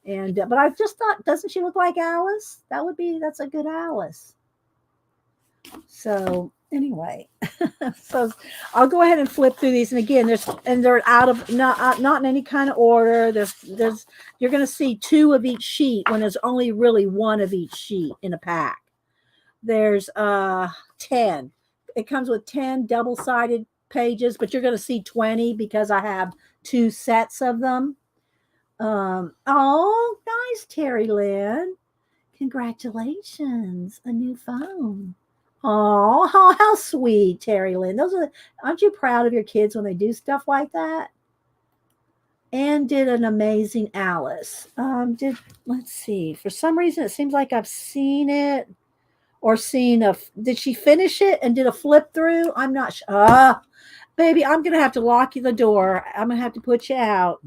And but I just thought, doesn't she look like Alice? That's a good Alice. So anyway, so I'll go ahead and flip through these. And again, they're out of not in any kind of order. There's you're going to see two of each sheet when there's only really one of each sheet in a pack. There's 10. It comes with 10 double-sided pages, but you're going to see 20 because I have two sets of them. Oh, nice, Terry Lynn. Congratulations, a new phone. Oh, how sweet, Terry Lynn. Aren't you proud of your kids when they do stuff like that? And did an amazing Alice. Let's see. For some reason, it seems like I've seen it or did she finish it and did a flip through? I'm not sure. Baby, I'm going to have to lock you the door. I'm going to have to put you out.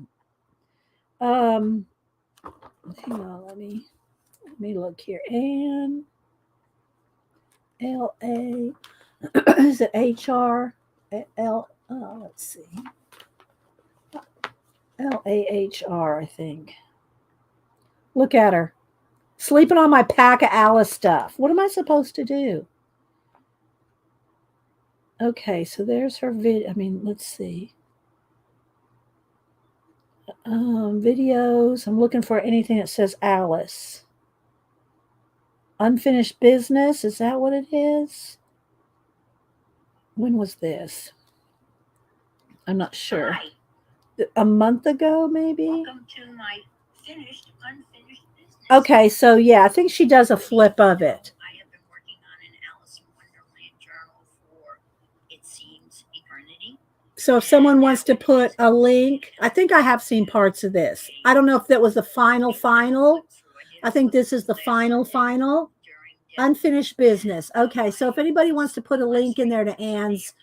Hang on, let me look here. And LA is it HR L let's see. LAHR, I think. Look at her. Sleeping on my pack of Alice stuff. What am I supposed to do? Okay, so there's her video. I mean, let's see. Videos. I'm looking for anything that says Alice. Unfinished business. Is that what it is? When was this? I'm not sure. Hi. A month ago, maybe? Welcome to my unfinished business. Okay, so yeah, I think she does a flip of it. I have been working on an Alice in Wonderland journal for, it seems, eternity. So if someone wants to put a link, I think I have seen parts of this. I don't know if that was the final. I think this is the final. Unfinished business. Okay, so if anybody wants to put a link in there to Anne's,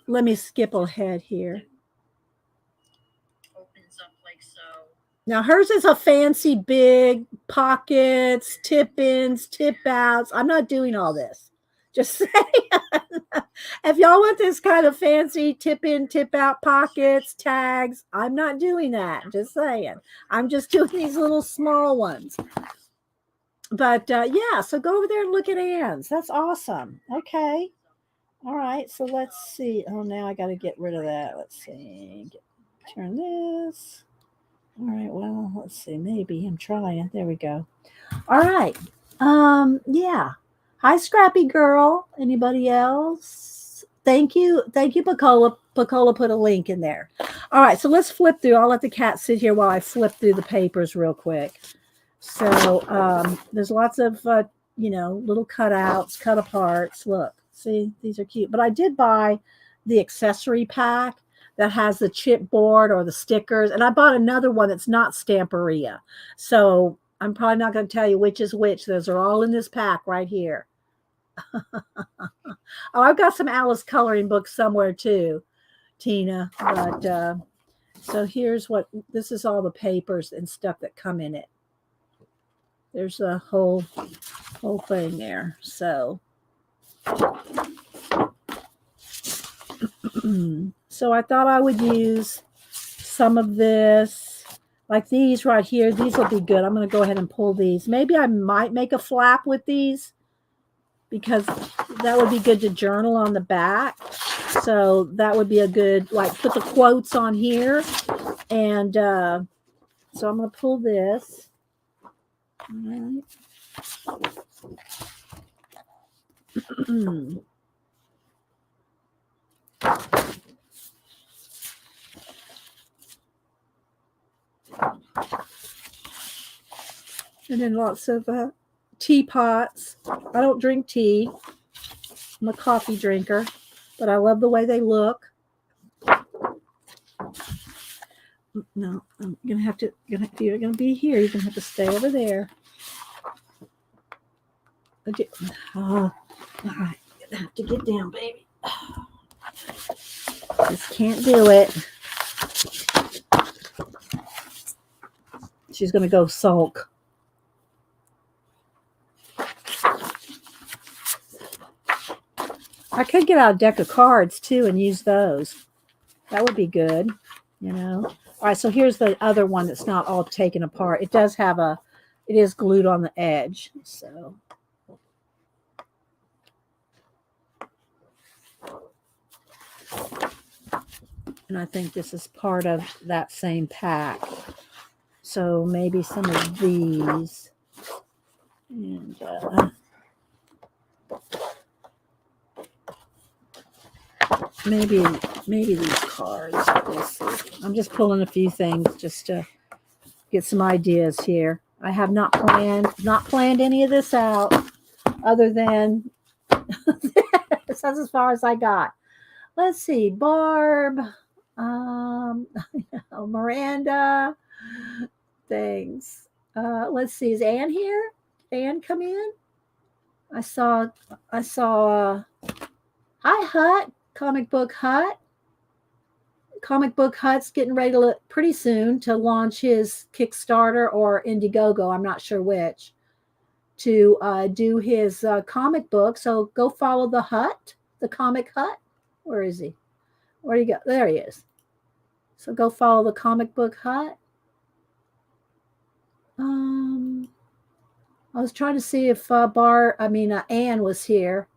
let me skip ahead here. Opens up like so. Now hers is a fancy big pockets, tip-ins, tip-outs. I'm not doing all this. Just saying. If y'all want this kind of fancy tip-in, tip-out pockets, tags, I'm not doing that. Just saying. I'm just doing these little small ones. But yeah, so go over there and look at Anne's. That's awesome. Okay. All right, so let's see. Oh, now I got to get rid of that. Let's see. Turn this. All right, well, let's see. Maybe I'm trying. There we go. All right. Yeah. Hi, Scrappy Girl. Anybody else? Thank you. Thank you, Pacola. Pacola put a link in there. All right, so let's flip through. I'll let the cat sit here while I flip through the papers real quick. So there's lots of, little cutouts, cut aparts. Look. See, these are cute. But I did buy the accessory pack that has the chipboard or the stickers. And I bought another one that's not Stamperia. So I'm probably not going to tell you which is which. Those are all in this pack right here. Oh, I've got some Alice coloring books somewhere too, Tina. But so here's what, this is all the papers and stuff that come in it. There's a whole thing there. So so I thought I would use some of this, like these right here. These will be good. I'm going to go ahead and pull these. Maybe I might make a flap with these because that would be good to journal on the back. So that would be a good, like, put the quotes on here. And so I'm going to pull this. All right. And then lots of teapots. I don't drink tea. I'm a coffee drinker, but I love the way they look. No, I'm gonna have to. You're gonna be here. You're gonna have to stay over there. All right, you're gonna have to get down, baby. Just can't do it. She's gonna go sulk. I could get out a deck of cards too and use those. That would be good, All right, so here's the other one that's not all taken apart. It does have it is glued on the edge. So. And I think this is part of that same pack. So maybe some of these. And maybe these cards. Let's see. I'm just pulling a few things just to get some ideas here. I have not planned any of this out other than that's as far as I got. Let's see, Barb, Miranda, things. Let's see, is Anne here? Did Anne come in? I saw. Hi, Hut. Comic Book Hut. Comic Book Hut's getting ready to pretty soon to launch his Kickstarter or Indiegogo. I'm not sure which. To do his comic book. So go follow the Hut, the Comic Hut. Where is he? Where do you go? There he is. So go follow the Comic Book Hut. I was trying to see if Ann was here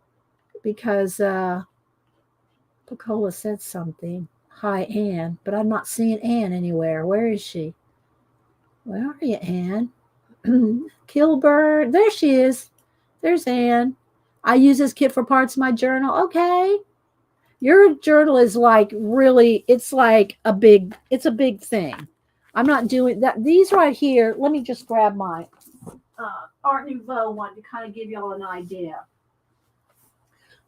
because Pacola said something. Hi, Ann, but I'm not seeing Ann anywhere. Where is she? Where are you, Ann? Kilbird. There she is. There's Ann. I use this kit for parts of my journal. Okay. Your journal is like really, it's like it's a big thing. I'm not doing that. These right here, let me just grab my Art Nouveau one to kind of give y'all an idea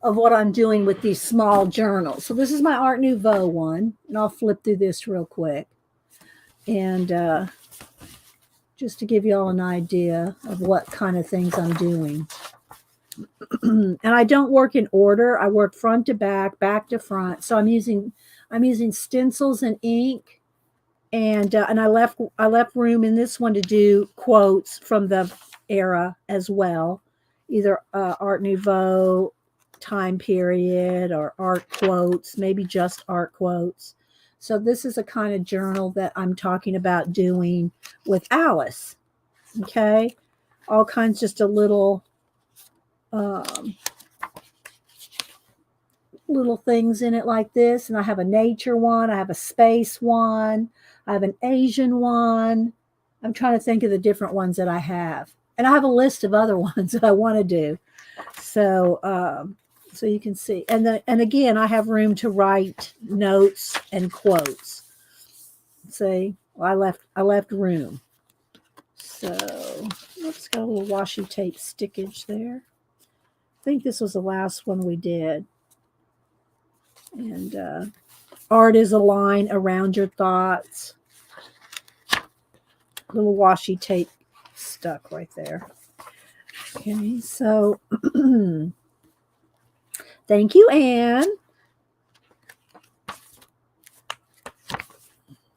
of what I'm doing with these small journals. So this is my Art Nouveau one, and I'll flip through this real quick. And just to give y'all an idea of what kind of things I'm doing. And I don't work in order. I work front to back to front. So I'm using stencils and ink, and I left room in this one to do quotes from the era as well, either Art Nouveau time period or art quotes, maybe just art quotes. So this is a kind of journal that I'm talking about doing with Alice. Okay, all kinds, just a little little things in it like this. And I have a nature one, I have a space one, I have an Asian one. I'm trying to think of the different ones that I have, and I have a list of other ones that I want to do. So you can see, and again, I have room to write notes and quotes. See, well, I left room. So let's got a little washi tape stickage there. I think this was the last one we did. And art is a line around your thoughts. Little washi tape stuck right there. Okay, so thank you, Anne.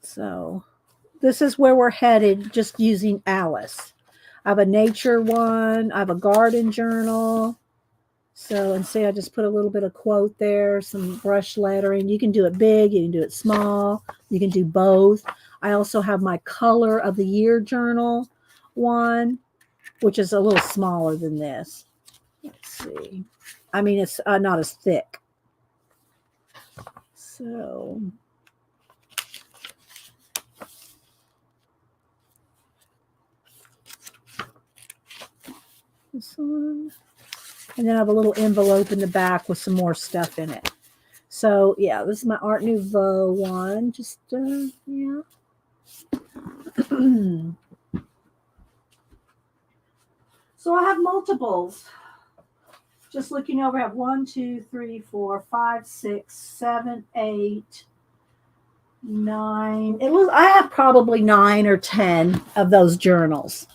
So this is where we're headed, just using Alice. I have a nature one. I have a garden journal. So, and see, I just put a little bit of quote there, some brush lettering. You can do it big, you can do it small, you can do both. I also have my color of the year journal one, which is a little smaller than this. Let's see. I mean, it's not as thick. So this one. And then I have a little envelope in the back with some more stuff in it. So yeah, this is my Art Nouveau one. Just yeah. So I have multiples. Just looking over, I have 1, 2, 3, 4, 5, 6, 7, 8, 9. I have probably 9 or 10 of those journals.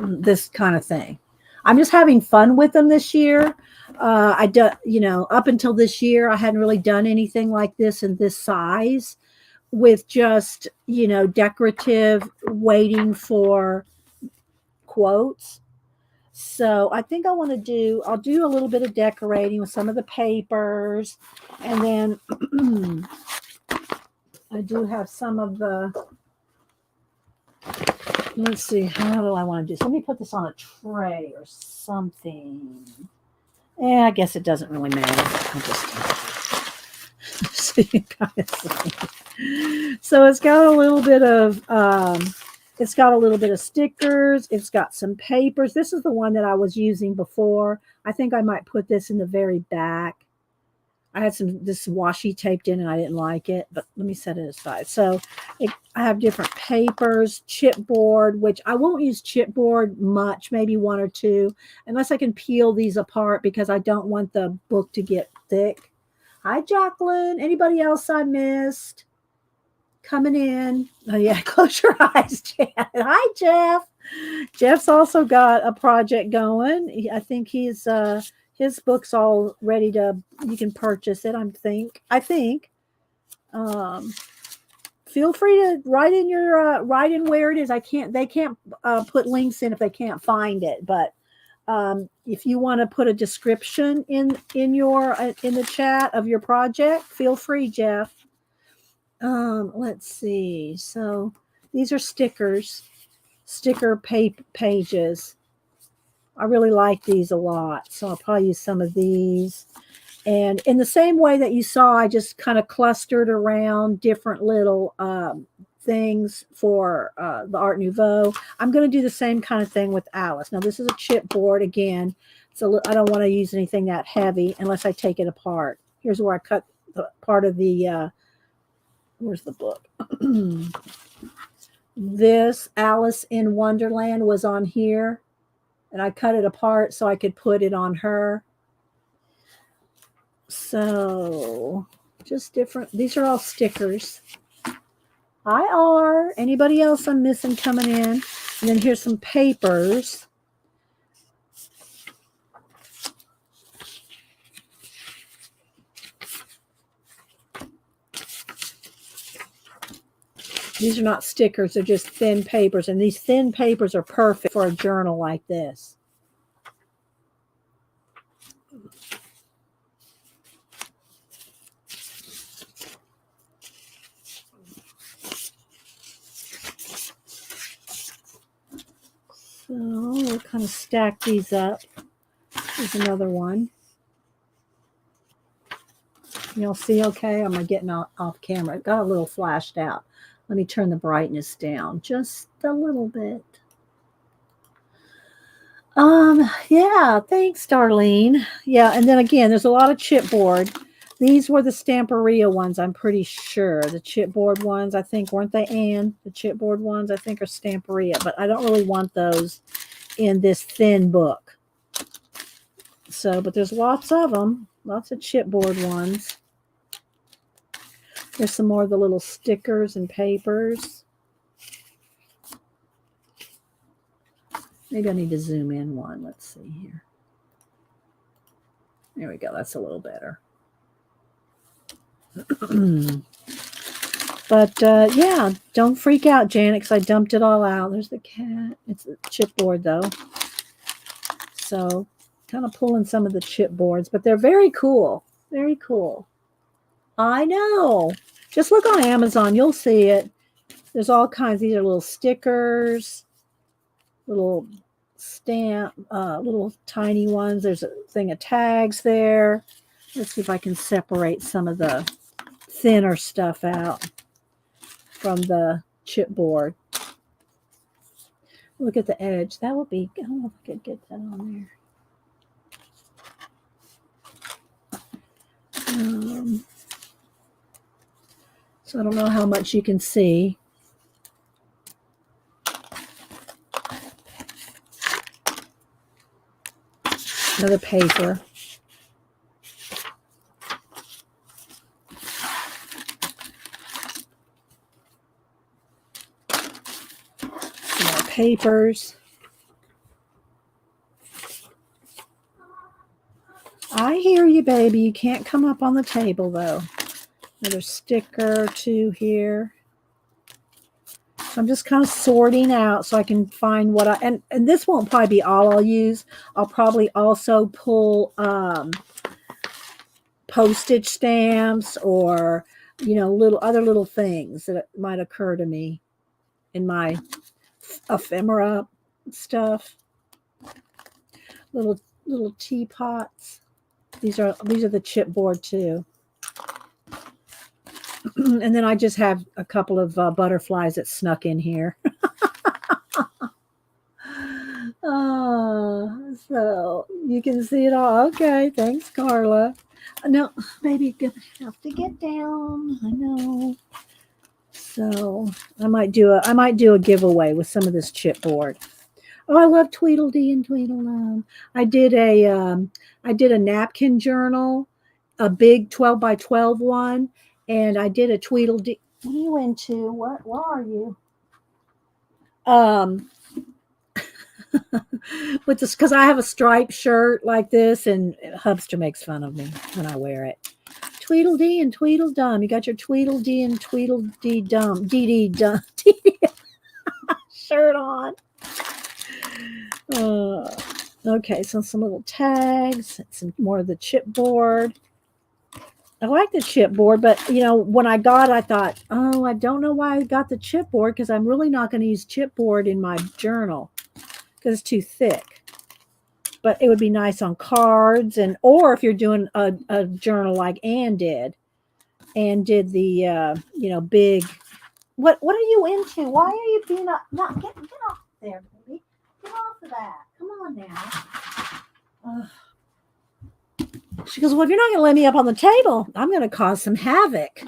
This kind of thing. I'm just having fun with them this year. Up until this year, I hadn't really done anything like this in this size, with just, decorative, waiting for quotes. So I think I'll do a little bit of decorating with some of the papers. And then I do have some of the, let's see, how do I want to do this? Let me put this on a tray or something. I guess it doesn't really matter. I'll just so you guys see. So it's got a little bit of stickers. It's got some papers. This is the one that I was using before. I think I might put this in the very back. I had this washi taped in and I didn't like it, but let me set it aside. So I have different papers, chipboard, which I won't use chipboard much, maybe 1 or 2, unless I can peel these apart because I don't want the book to get thick. Hi, Jacqueline. Anybody else I missed? Coming in. Oh, yeah. Close your eyes, Jeff. Hi, Jeff. Jeff's also got a project going. I think his book's all ready you can purchase it. I think. Feel free to write in where it is. They can't put links in if they can't find it. But if you want to put a description in the chat of your project, feel free, Jeff. Let's see. So these are stickers. sticker pages. I really like these a lot, so I'll probably use some of these. And in the same way that you saw, I just kind of clustered around different little things for the Art Nouveau. I'm going to do the same kind of thing with Alice. Now, this is a chipboard again, so I don't want to use anything that heavy unless I take it apart. Here's where I cut the part of the, where's the book? This Alice in Wonderland was on here, and I cut it apart so I could put it on her. So just different. These are all stickers. Hi, R. Anybody else I'm missing coming in? And then here's some papers. These are not stickers. They're just thin papers. And these thin papers are perfect for a journal like this. So we'll kind of stack these up. Here's another one. You'll see okay? Am I getting off camera? It got a little flashed out. Let me turn the brightness down just a little bit. Yeah, thanks, Darlene. Yeah, and then again, there's a lot of chipboard. These were the Stamperia ones, I'm pretty sure. The chipboard ones, I think, weren't they, Anne? The chipboard ones, I think, are Stamperia, but I don't really want those in this thin book. So, but there's lots of them, lots of chipboard ones. There's some more of the little stickers and papers. Maybe I need to zoom in one. Let's see here. There we go. That's a little better. But yeah, don't freak out, Janet, because I dumped it all out. There's the cat. It's a chipboard, though. So kind of pulling some of the chipboards, but they're very cool. Very cool. I know. Just look on Amazon. You'll see it. There's all kinds. These are little stickers, little stamp, little tiny ones. There's a thing of tags there. Let's see if I can separate some of the thinner stuff out from the chipboard. Look at the edge. That would be, I don't know if I could get that on there. So I don't know how much you can see. Another paper. Some more papers. I hear you, baby. You can't come up on the table, though. Another sticker or two here. So I'm just kind of sorting out so I can find what and this won't probably be all I'll use. I'll probably also pull postage stamps or, you know, other little things that might occur to me in my ephemera stuff. Little teapots. These are the chipboard too. And then I just have a couple of butterflies that snuck in here. So you can see it all. Okay, thanks, Carla. No, baby, gonna have to get down. I know. So I might do a giveaway with some of this chipboard. Oh, I love Tweedledee and Tweedledum. I did a napkin journal, a big 12 by 12 one. And I did a Tweedledee. What are you into? Where are you? With this, because I have a striped shirt like this, and Hubster makes fun of me when I wear it. Tweedledee and Tweedledum. You got your Tweedledee and Tweedledee-dum, Dee-dee-dum, shirt on. Okay, so some little tags, some more of the chipboard. I like the chipboard, but when I got it, I thought, oh, I don't know why I got the chipboard because I'm really not going to use chipboard in my journal because it's too thick. But it would be nice on cards or if you're doing a journal like Anne did. Anne did the big. What are you into? Why are you being not get off there, baby? Get off of that. Come on now. She goes, well, if you're not going to let me up on the table, I'm going to cause some havoc.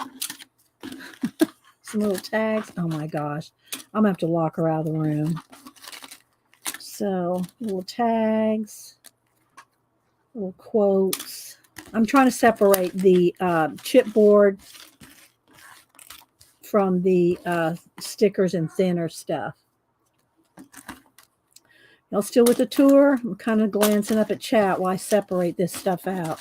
Some little tags. Oh my gosh. I'm going to have to lock her out of the room. So, little tags, little quotes. I'm trying to separate the chipboard from the stickers and thinner stuff. Y'all still with the tour? I'm kind of glancing up at chat while I separate this stuff out.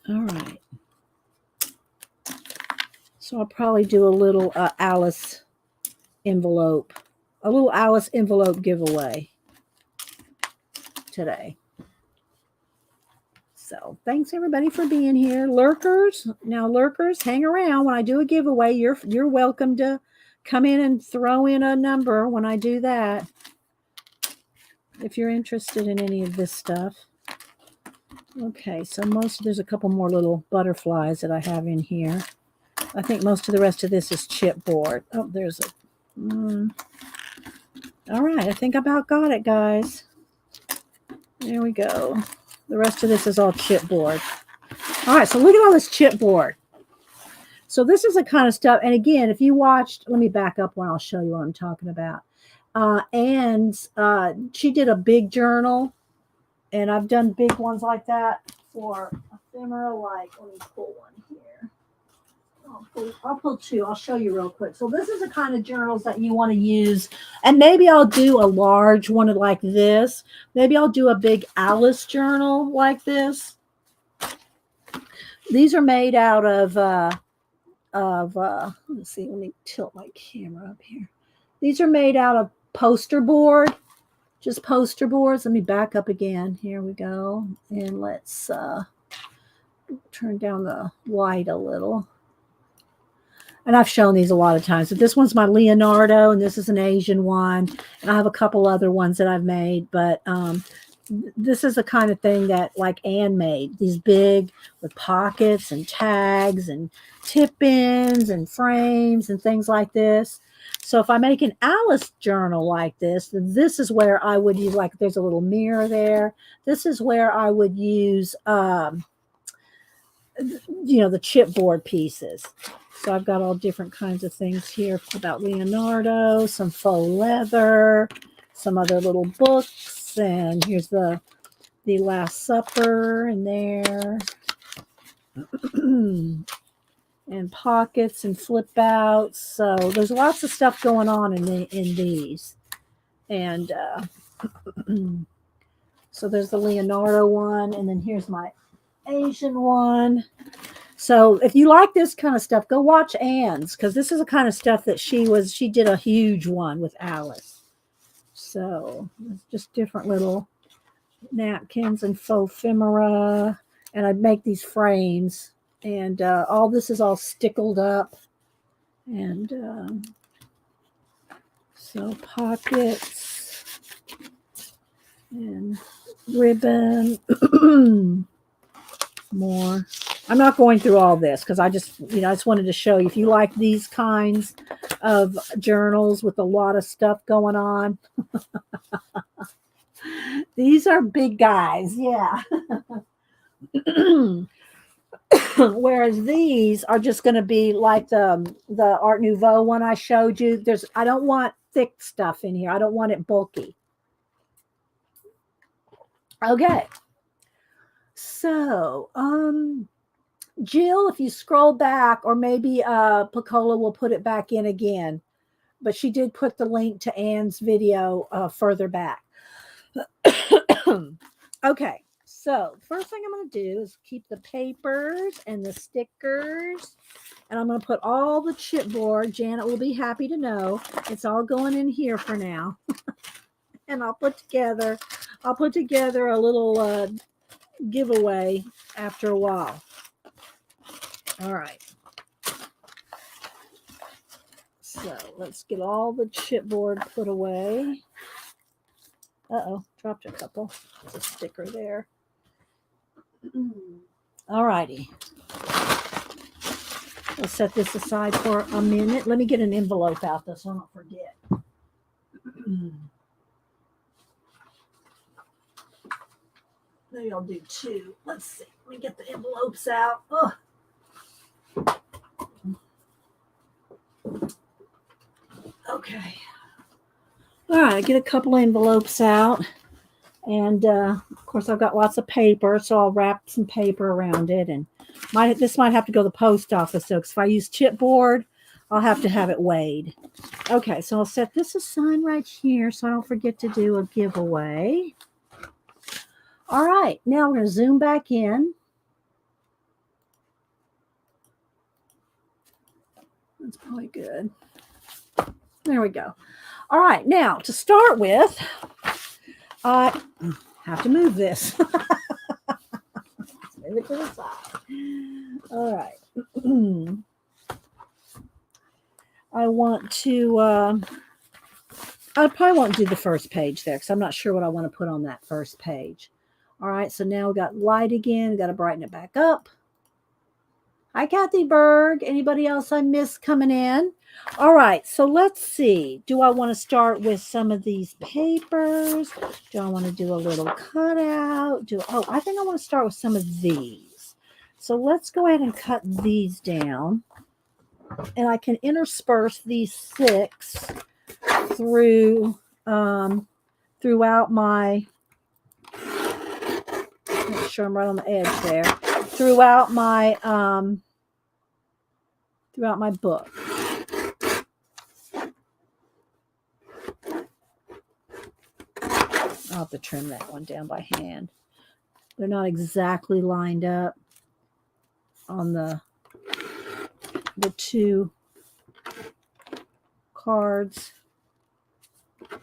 All right. So I'll probably do a little Alice envelope giveaway today. So thanks everybody for being here. Lurkers, hang around. When I do a giveaway, you're welcome to come in and throw in a number when I do that. If you're interested in any of this stuff. Okay, so there's a couple more little butterflies that I have in here. I think most of the rest of this is chipboard. Oh, there's all right, I think I about got it, guys. There we go. The rest of this is all chipboard. All right, so look at all this chipboard. So this is the kind of stuff, and again, if you watched, let me back up one, I'll show you what I'm talking about. And she did a big journal, and I've done big ones like that for ephemera, like, let me pull one here. I'll pull two. I'll show you real quick. So this is the kind of journals that you want to use. And maybe I'll do a large one like this. Maybe I'll do a big Alice journal like this. These are made out of let's see, let me tilt my camera up here. These are made out of poster board, just poster boards. Let me back up again. Here we go. And let's turn down the light a little. And I've shown these a lot of times. But this one's my Leonardo, and this is an Asian one. And I have a couple other ones that I've made. But this is the kind of thing that like Anne made. These big with pockets and tags and tip-ins and frames and things like this. So if I make an Alice journal like this, then this is where I would use, like there's a little mirror there. This is where I would use, the chipboard pieces. So I've got all different kinds of things here about Leonardo, some faux leather, some other little books, and here's the Last Supper in there, and pockets and flip outs. So there's lots of stuff going on in these, and so there's the Leonardo one, and then here's my Asian one. So if you like this kind of stuff, go watch Anne's, because this is the kind of stuff that she did a huge one with Alice. So it's just different little napkins and faux ephemera, and I'd make these frames, and all this is all stickled up, and so pockets and ribbon. More. I'm not going through all this because I just wanted to show you, if you like these kinds of journals with a lot of stuff going on. These are big guys, yeah. Whereas these are just going to be like the Art Nouveau one I showed you. I don't want thick stuff in here. I don't want it bulky. Okay. So, Jill, if you scroll back, or maybe Pacola will put it back in again, but she did put the link to Anne's video further back. Okay, so first thing I'm going to do is keep the papers and the stickers, and I'm going to put all the chipboard. Janet will be happy to know it's all going in here for now. and I'll put together a little giveaway after a while. All right. So let's get all the chipboard put away. Uh-oh, dropped a couple. There's a sticker there. All righty. We'll set this aside for a minute. Let me get an envelope out though so I don't forget. Maybe I'll do two. Let's see. Let me get the envelopes out. Oh. Okay. All right, I get a couple envelopes out. And of course, I've got lots of paper, so I'll wrap some paper around it. And this might have to go to the post office, though, because if I use chipboard, I'll have to have it weighed. Okay, so I'll set this aside right here so I don't forget to do a giveaway. All right, now we're going to zoom back in. That's probably good. There we go. All right, now to start with, I have to move this. Let's move it to the side. All right. I want to, I probably won't do the first page there because I'm not sure what I want to put on that first page. All right, so now we got light again. We got to brighten it back up. Hi, Kathy Berg. Anybody else I missed coming in? All right, so let's see. Do I want to start with some of these papers? Do I want to do a little cutout? I think I want to start with some of these. So let's go ahead and cut these down. And I can intersperse these 6 through throughout my, make sure I'm right on the edge there, throughout my book. I'll have to trim that one down by hand. They're not exactly lined up on the 2 cards. All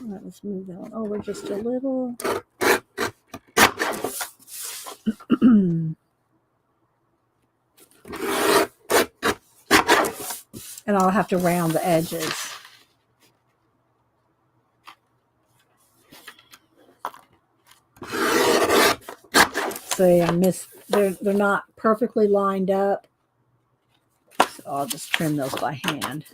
right, let's move that one over just a little. And I'll have to round the edges. See, they're not perfectly lined up. So I'll just trim those by hand.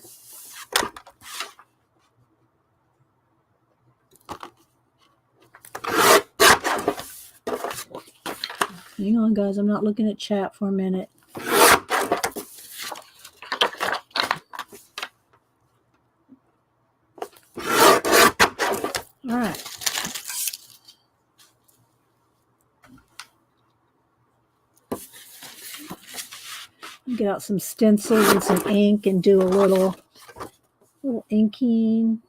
Hang on, guys. I'm not looking at chat for a minute. All right. Get out some stencils and some ink and do a little inking.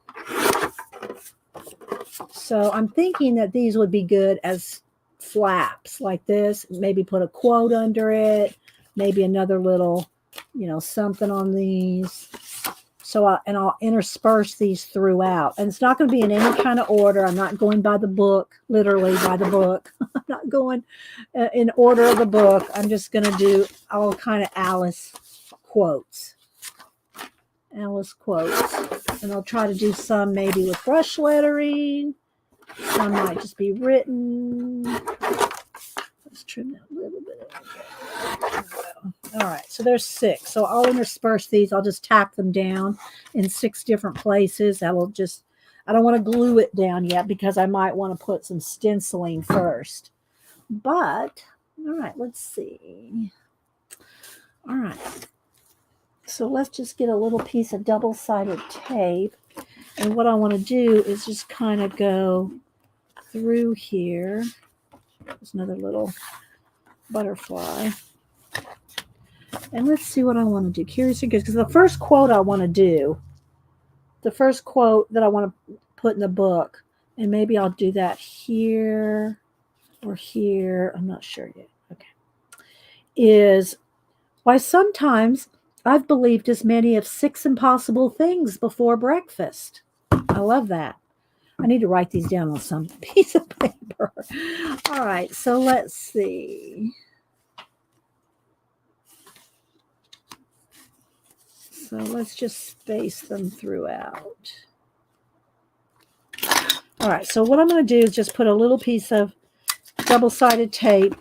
So I'm thinking that these would be good as flaps like this. Maybe put a quote under it. Maybe another little, something on these. So I'll intersperse these throughout. And it's not going to be in any kind of order. I'm not going by the book, literally by the book. I'm not going in order of the book. I'm just going to do all kind of Alice quotes. Alice quotes. And I'll try to do some maybe with brush lettering. Some might just be written. Let's trim that a little bit. All right, so there's 6. So I'll intersperse these. I'll just tack them down in 6 different places. I don't want to glue it down yet because I might want to put some stenciling first. But, all right, let's see. All right. So let's just get a little piece of double-sided tape. And what I want to do is just kind of go through here. There's another little butterfly. And let's see what I want to do. Curious because the first quote I want to do, the first quote that I want to put in the book, and maybe I'll do that here or here. I'm not sure yet. Okay. Is why sometimes I've believed as many of 6 impossible things before breakfast. I love that. I need to write these down on some piece of paper. All right, so let's see. So let's just space them throughout. All right, so what I'm going to do is just put a little piece of double-sided tape.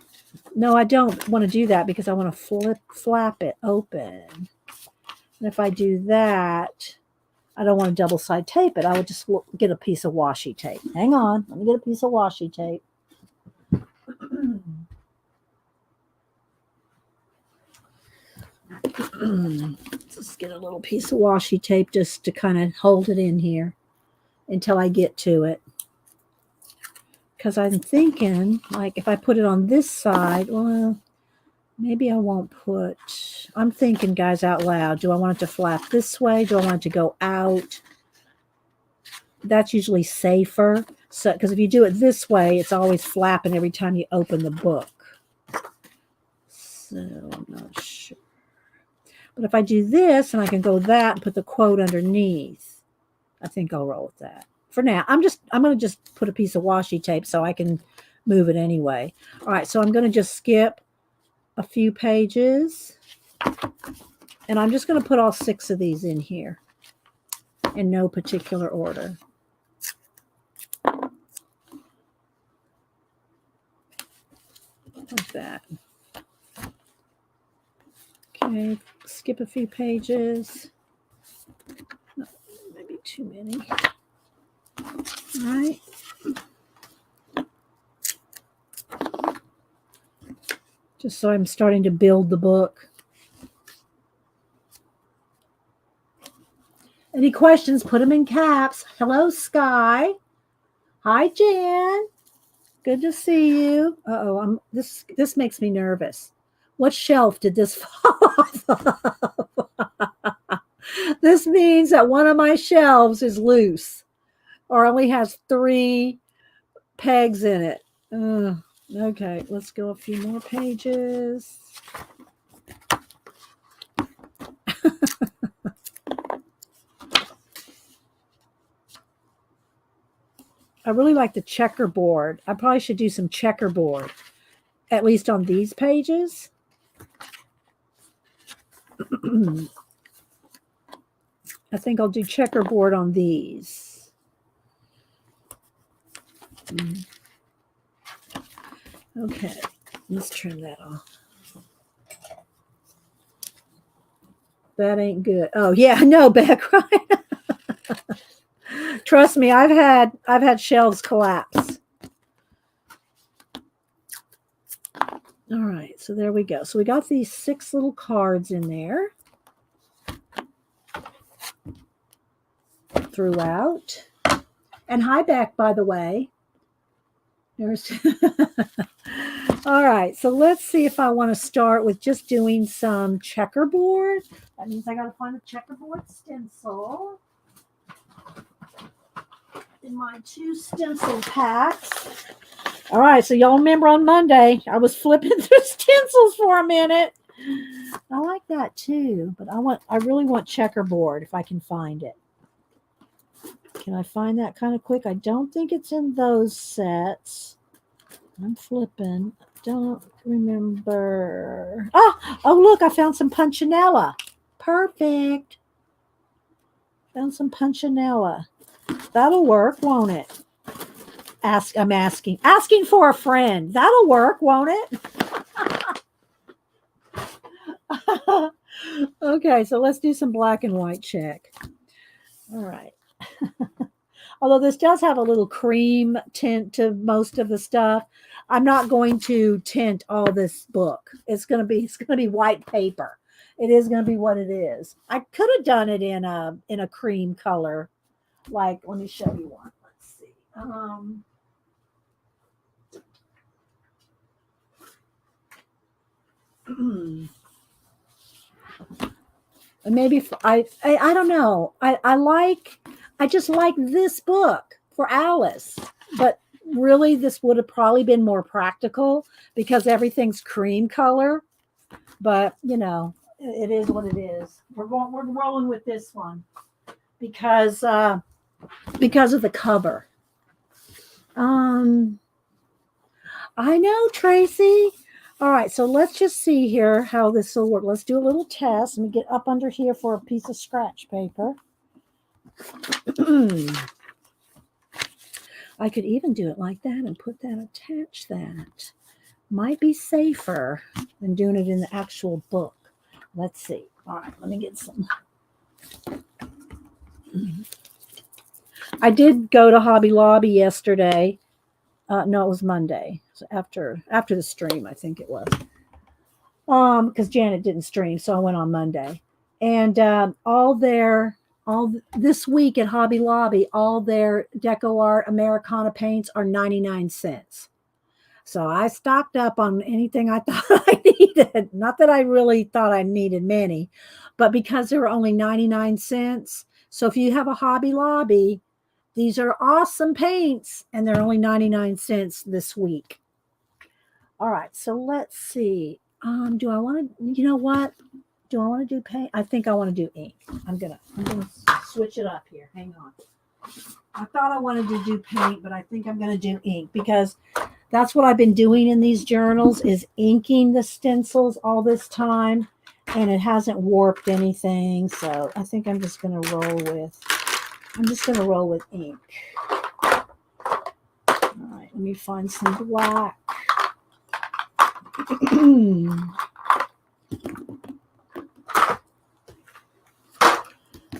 No, I don't want to do that because I want to flap it open. And if I do that, I don't want to double-side tape it. I would just get a piece of washi tape. Hang on, let me get a piece of washi tape. Just get a little piece of washi tape just to kind of hold it in here until I get to it. Because I'm thinking, like, if I put it on this side, well, maybe I won't put, I'm thinking, guys, out loud. Do I want it to flap this way? Do I want it to go out? That's usually safer. So, because if you do it this way, it's always flapping every time you open the book. So I'm not sure. But if I do this and I can go that and put the quote underneath, I think I'll roll with that. For now, I'm going to just put a piece of washi tape so I can move it anyway. All right, so I'm going to just skip a few pages. And I'm just going to put all 6 of these in here in no particular order. Like that. Okay, skip a few pages. No, maybe too many. All right. Just so I'm starting to build the book. Any questions? Put them in caps. Hello, Sky. Hi, Jan. Good to see you. Uh-oh, this makes me nervous. What shelf did this fall off of? This means that one of my shelves is loose or only has 3 pegs in it. Okay, let's go a few more pages. I really like the checkerboard. I probably should do some checkerboard, at least on these pages. I think I'll do checkerboard on these. Okay, let's trim that off. That ain't good. Oh yeah, no, Beck, right? Trust me, I've had shelves collapse. All right, so there we go. So we got these 6 little cards in there throughout. And hi, Beck, by the way. All right, so let's see if I want to start with just doing some checkerboard. That means I got to find a checkerboard stencil in my 2 stencil packs. All right, so y'all remember on Monday, I was flipping through stencils for a minute. I like that too, but I really want checkerboard if I can find it. Can I find that kind of quick? I don't think it's in those sets. I'm flipping. Don't remember. Oh, look, I found some Punchinella. Perfect. Found some Punchinella. That'll work, won't it? I'm asking for a friend. That'll work, won't it? Okay, so let's do some black and white check. All right. Although this does have a little cream tint to most of the stuff, I'm not going to tint all this book. It's going to be white paper. It is going to be what it is. I could have done it in a cream color. Like, let me show you one. Let's see. Maybe I don't know. I just like this book for Alice, but really this would have probably been more practical because everything's cream color. But it is what it is. We're rolling with this one because of the cover. I know, Tracy. All right, so let's just see here how this will work. Let's do a little test. Let me get up under here for a piece of scratch paper. I could even do it like that and put that, attach that. Might be safer than doing it in the actual book. Let's see. All right, let me get some. I did go to Hobby Lobby yesterday. No, it was Monday. So after the stream, I think it was. Because Janet didn't stream, so I went on Monday. And all this week at Hobby Lobby, all their Deco Art Americana paints are 99 cents. So I stocked up on anything I thought I needed. Not that I really thought I needed many, but because they were only 99 cents. So if you have a Hobby Lobby, these are awesome paints, and they're only 99 cents this week. All right, so let's see. Do I want to, you know what? Do I want to do paint? I think I want to do ink. I'm gonna switch it up here. Hang on. I thought I wanted to do paint, but I think I'm gonna do ink because that's what I've been doing in these journals is inking the stencils all this time, and it hasn't warped anything. So I think I'm just gonna roll with ink. All right, let me find some black.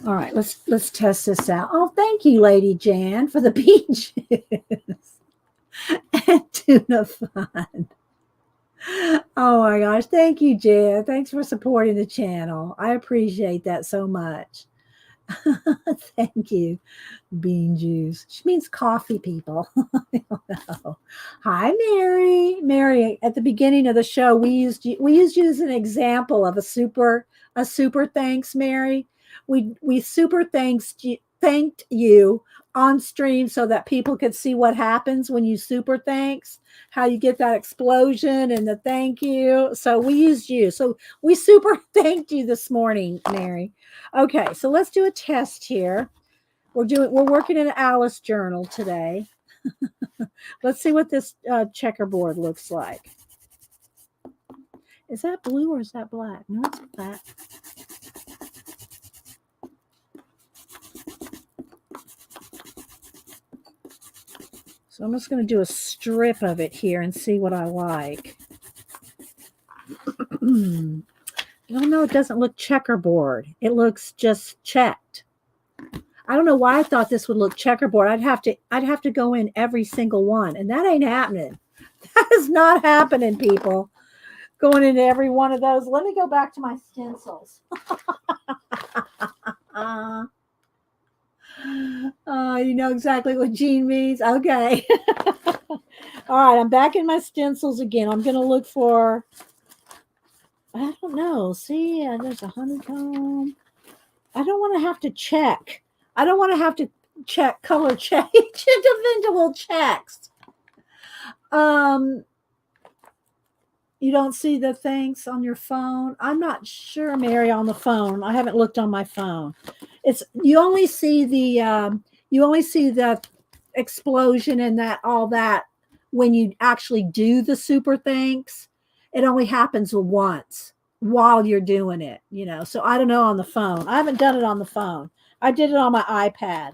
All right, let's test this out. Oh, thank you, Lady Jan, for the peaches and tuna fun. Oh my gosh, thank you, Jan. Thanks for supporting the channel. I appreciate that so much. Thank you, Bean Juice. She means coffee, people. I don't know. Hi, Mary. Mary, at the beginning of the show, we used you as an example of a super thanks, Mary. We super thanked you on stream so that people could see what happens when you super thanks, how you get that explosion and the thank you. So we used you. So we super thanked you this morning, Mary. Okay, so let's do a test here. We're working in an Alice journal today. Let's see what this checkerboard looks like. Is that blue or is that black? No, it's black. So I'm just going to do a strip of it here and see what I like. Oh no, it doesn't look checkerboard. It looks just checked. I don't know why I thought this would look checkerboard. I'd have to go in every single one, and that ain't happening. That is not happening, people. Going into every one of those. Let me go back to my stencils. You know exactly what Jean means. Okay. All right, I'm back in my stencils again. I'm going to look for, I don't know. See, there's a honeycomb. I don't want to have to check. I don't want to have to check color change individual checks. You don't see the things on your phone? I'm not sure, Mary, on the phone. I haven't looked on my phone. You only see the explosion and all that when you actually do the super thanks. It only happens once while you're doing it, you know. So I don't know on the phone. I haven't done it on the phone. I did it on my iPad.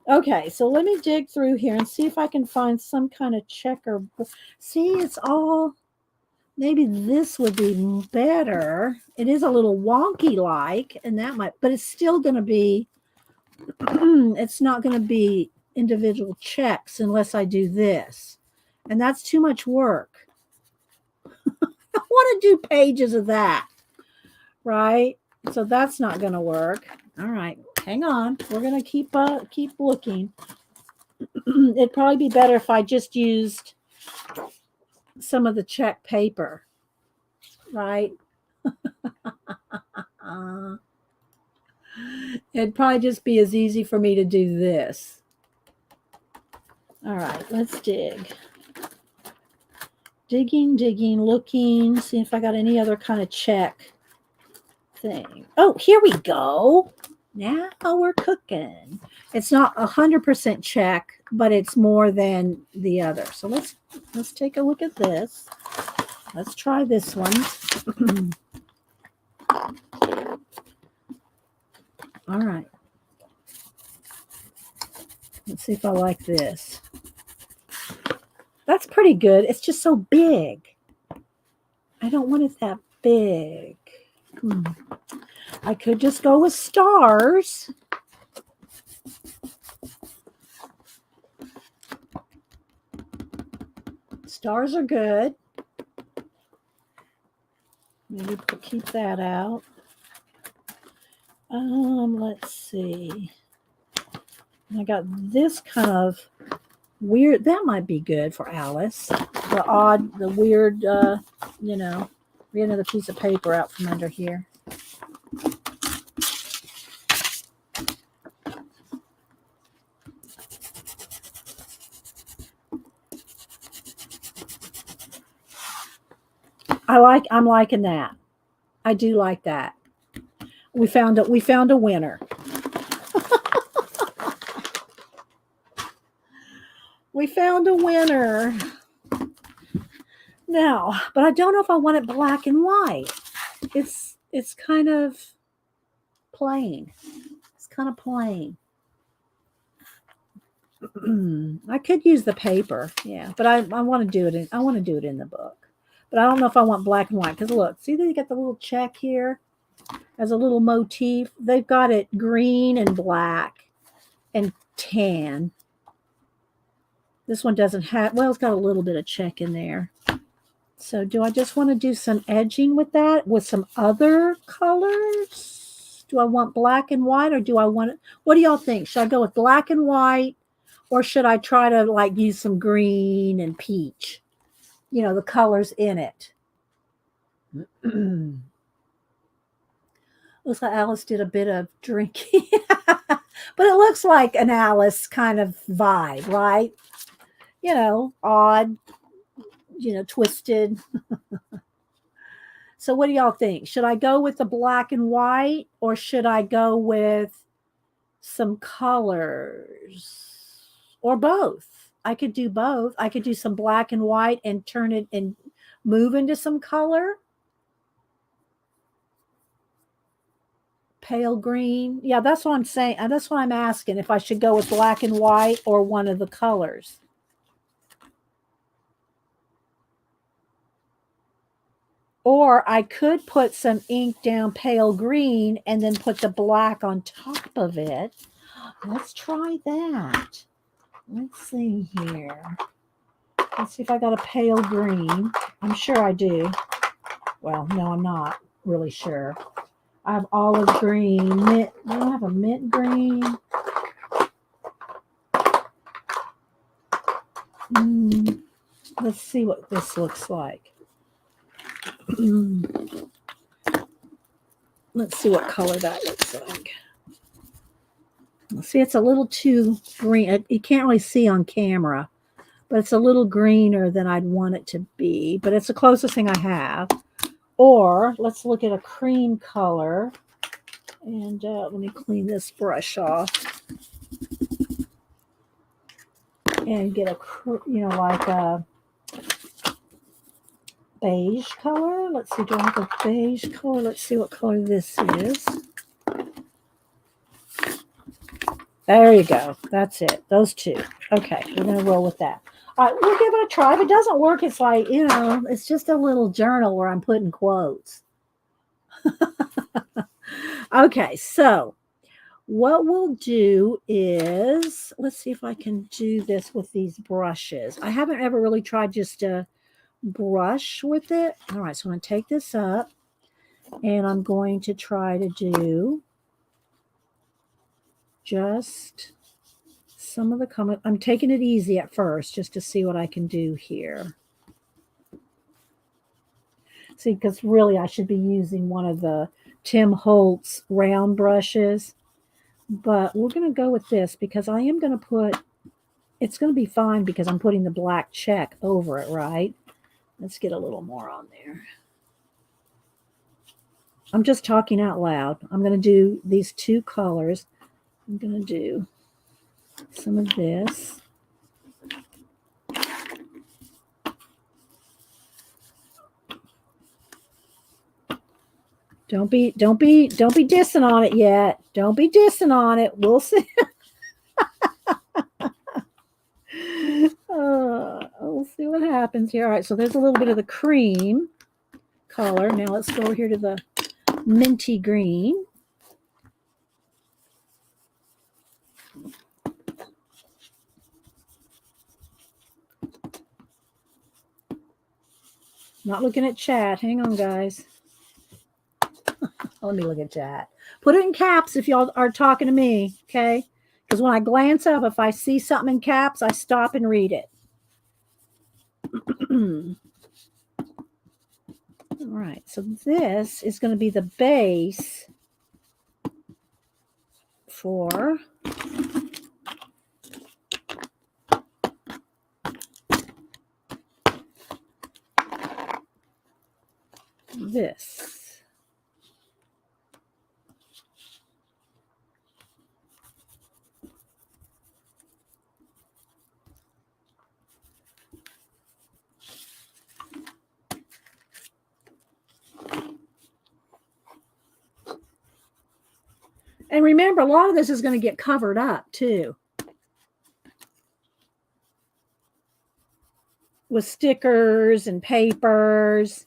Okay, so let me dig through here and see if I can find some kind of checker. See, it's all, maybe this would be better. It is a little wonky like, and that might, but it's still going to be, it's not going to be individual checks unless I do this. And that's too much work. I want to do pages of that, right? So that's not going to work. All right, hang on. We're going to keep looking. It'd probably be better if I just used some of the check paper, right? It'd probably just be as easy for me to do this. All right, let's dig. Digging, looking, see if I got any other kind of check. thing. Oh, here we go. Now we're cooking. It's not 100% check, but it's more than the other. So let's take a look at this. Let's try this one. All right. Let's see if I like this. That's pretty good. It's just so big. I don't want it that big. I could just go with stars. Stars are good. Maybe keep that out. Let's see. I got this kind of weird. That might be good for Alice. The weird, you know, get another piece of paper out from under here. I'm liking that. I do like that. We found a winner. We found a winner. Now, but I don't know if I want it black and white. It's kind of plain. It's kind of plain. I could use the paper, yeah, but I want to do it in the book. But I don't know if I want black and white because look, see they got the little check here as a little motif. They've got it green and black and tan. This one doesn't have, well, it's got a little bit of check in there. So do I just want to do some edging with that with some other colors? Do I want black and white or do I want it? What do y'all think? Should I go with black and white or should I try to like use some green and peach? You know, the colors in it. Looks like Alice did a bit of drinking. But it looks like an Alice kind of vibe, right? You know, odd, you know, twisted. So what do y'all think? Should I go with the black and white or should I go with some colors or both? I could do both. I could do some black and white and turn it and move into some color. Pale green. Yeah, that's what I'm saying. That's what I'm asking, if I should go with black and white or one of the colors. Or I could put some ink down pale green and then put the black on top of it. Let's try that. Let's see here. Let's see if I got a pale green. I'm sure I do. Well, no, I'm not really sure. I have olive green. Mint. Do I have a mint green? Let's see what this looks like. Let's see what color that looks like. See, it's a little too green. You can't really see on camera, but it's a little greener than I'd want it to be. But it's the closest thing I have. Or let's look at a cream color. And let me clean this brush off. And get a, you know, like a beige color. Let's see, do I have a beige color? Let's see what color this is. There you go. That's it. Those two. Okay, we're going to roll with that. All right, we'll give it a try. If it doesn't work, it's like, you know, it's just a little journal where I'm putting quotes. Okay, so what we'll do is, let's see if I can do this with these brushes. I haven't ever really tried just to brush with it. All right, so I'm going to take this up and I'm going to try to do just some of the comment. I'm taking it easy at first just to see what I can do here. See, because really I should be using one of the Tim Holtz round brushes, but we're going to go with this because I am going to put, it's going to be fine because I'm putting the black check over it, right? Let's get a little more on there. I'm just talking out loud. I'm going to do these two colors. I'm going to do some of this. Don't be dissing on it yet. Don't be dissing on it. We'll see. We'll see what happens here. All right, so there's a little bit of the cream color. Now let's go over here to the minty green. Not looking at chat. Hang on, guys. Let me look at chat. Put it in caps if y'all are talking to me, okay? Because when I glance up, if I see something in caps, I stop and read it. All right, so this is going to be the base for this. And remember, a lot of this is going to get covered up too, with stickers and papers,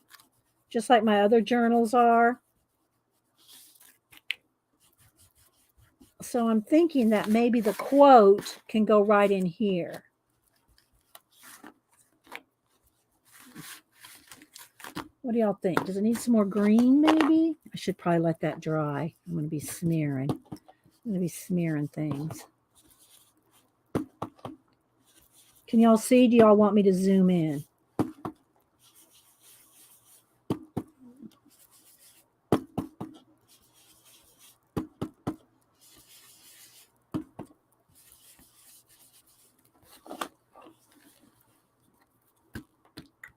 just like my other journals are. So I'm thinking that maybe the quote can go right in here. What do y'all think? Does it need some more green maybe? I should probably let that dry. I'm going to be smearing. I'm going to be smearing things. Can y'all see? Do y'all want me to zoom in?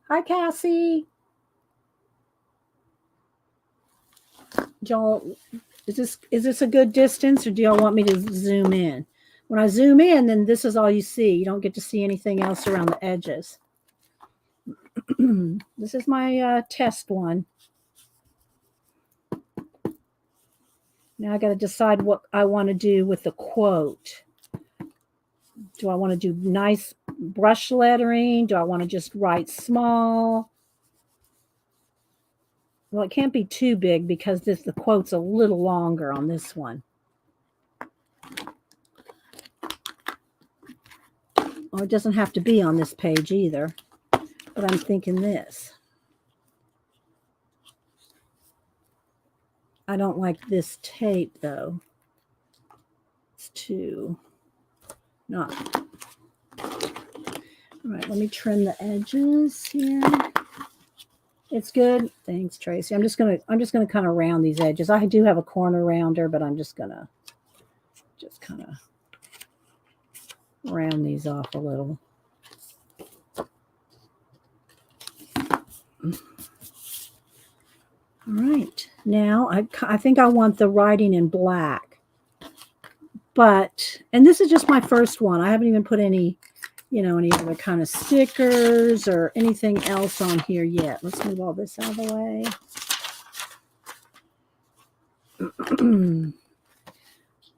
Hi, Cassie. Y'all, is this a good distance, or do y'all want me to zoom in? When I zoom in, then this is all you see. You don't get to see anything else around the edges. This is my test one. Now I got to decide what I want to do with the quote. Do I want to do nice brush lettering? Do I want to just write small? Well, it can't be too big because the quote's a little longer on this one. Well, it doesn't have to be on this page either, but I'm thinking this. I don't like this tape though. It's too not. All right, let me trim the edges here. It's good. Thanks, Tracy. I'm just gonna kind of round these edges. I do have a corner rounder, but I'm just gonna kind of round these off a little. All right. Now I think I want the writing in black. But, and this is just my first one. I haven't even put any, any other kind of stickers or anything else on here yet. Let's move all this out of the way.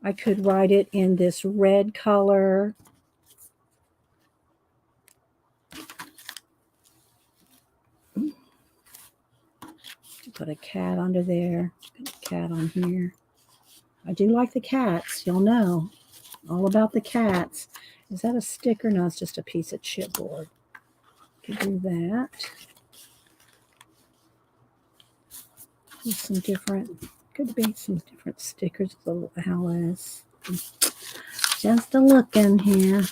I could write it in this red color. Put a cat under there. Put a cat on here. I do like the cats. Y'all know all about the cats. Is that a sticker? No, it's just a piece of chipboard. Could do that. With some different, could be some different stickers. Little Alice. Just a look in here.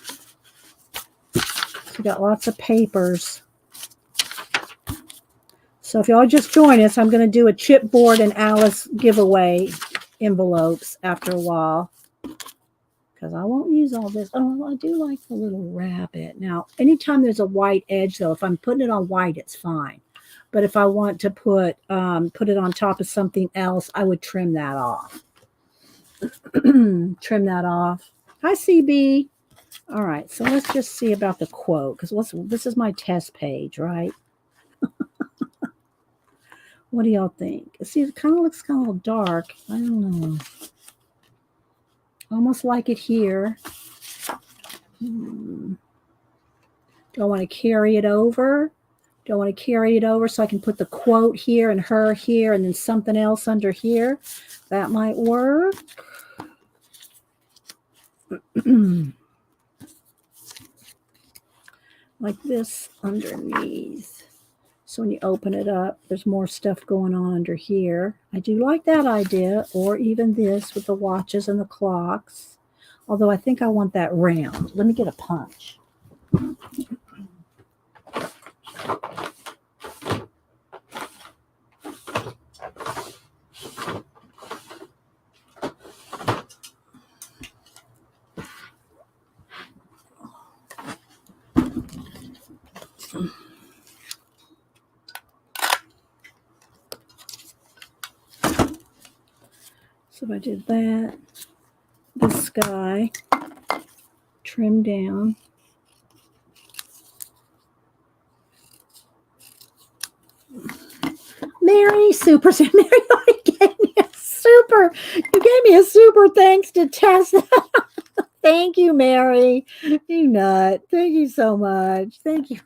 We got lots of papers. So if y'all just join us, I'm going to do a chipboard and Alice giveaway envelopes after a while, because I won't use all this. Oh, I do like the little rabbit. Now, anytime there's a white edge, though, if I'm putting it on white, it's fine. But if I want to put it on top of something else, I would trim that off. Trim that off. Hi, CB. All right, so let's just see about the quote, because this is my test page, right? What do y'all think? See, it kind of looks kind of dark. I don't know. Almost like it here. Do I want to carry it over? Do I want to carry it over so I can put the quote here and her here and then something else under here? That might work. Like this underneath. So when you open it up, there's more stuff going on under here. I do like that idea, or even this with the watches and the clocks. Although I think I want that round. Let me get a punch. So if I did that, this guy, trim down. Mary, super. Mary already gave me a super. You gave me a super thanks to Tessa. Thank you, Mary. You nut. Thank you so much. Thank you.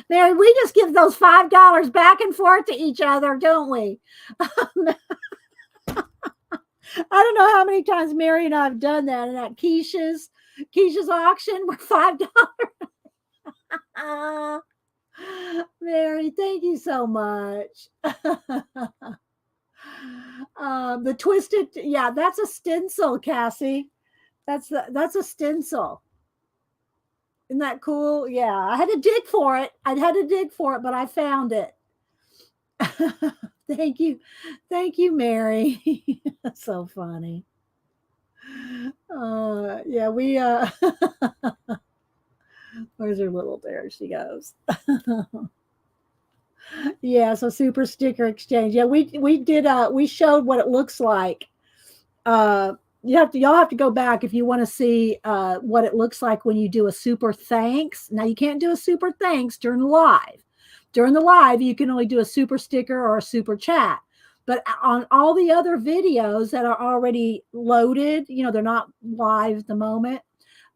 Mary, we just give those $5 back and forth to each other, don't we? I don't know how many times Mary and I have done that in that Keisha's auction for $5. Mary, thank you so much. The twisted, yeah, that's a stencil, Cassie. That's a stencil. Isn't that cool? Yeah, I had to dig for it. But I found it. Thank you, Mary. That's so funny. Yeah, we where's her little, there she goes. Yeah, so super sticker exchange. Yeah, we did we showed what it looks like. Y'all have to go back if you want to see what it looks like when you do a super thanks. Now you can't do a super thanks during the live. During the live, you can only do a super sticker or a super chat. But on all the other videos that are already loaded, they're not live at the moment.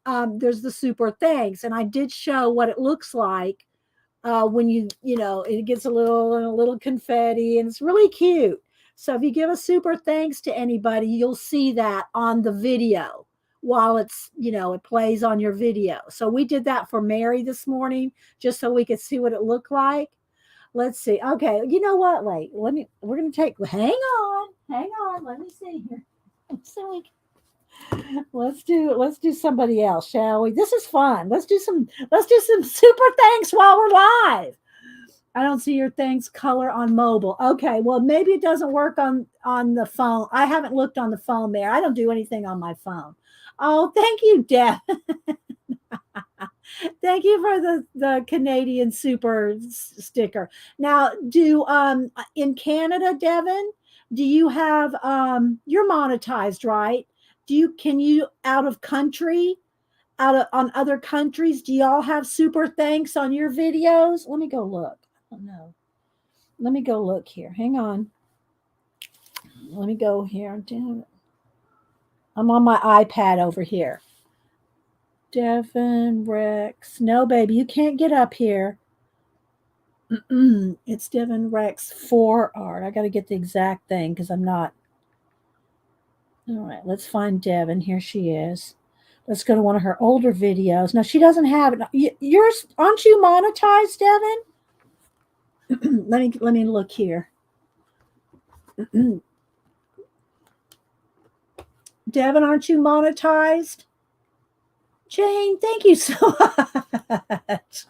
There's the super thanks, and I did show what it looks like when it gets a little confetti, and it's really cute. So if you give a super thanks to anybody, you'll see that on the video while it's, it plays on your video. So we did that for Mary this morning, just so we could see what it looked like. Let's see. Okay. You know what? Wait, we're going to hang on. Let me see here. Let's do somebody else, shall we? This is fun. Let's do some super thanks while we're live. I don't see your thanks color on mobile. Okay, well, maybe it doesn't work on the phone. I haven't looked on the phone there. I don't do anything on my phone. Oh, thank you, Deb. Thank you for the Canadian super sticker. Now, in Canada, Devin, do you have you're monetized, right? Can you out of country, on other countries, do y'all have super thanks on your videos? Let me go look. Oh no. Let me go look here. Hang on. Let me go here. Damn it. I'm on my iPad over here. Devin Rex. No, baby, you can't get up here. It's Devin Rex 4 art. I got to get the exact thing because I'm not. All right, let's find Devin. Here she is. Let's go to one of her older videos. Now, she doesn't have it. Yours, aren't you monetized, Devin? Let me look here. Devin, aren't you monetized? Jane, thank you so much.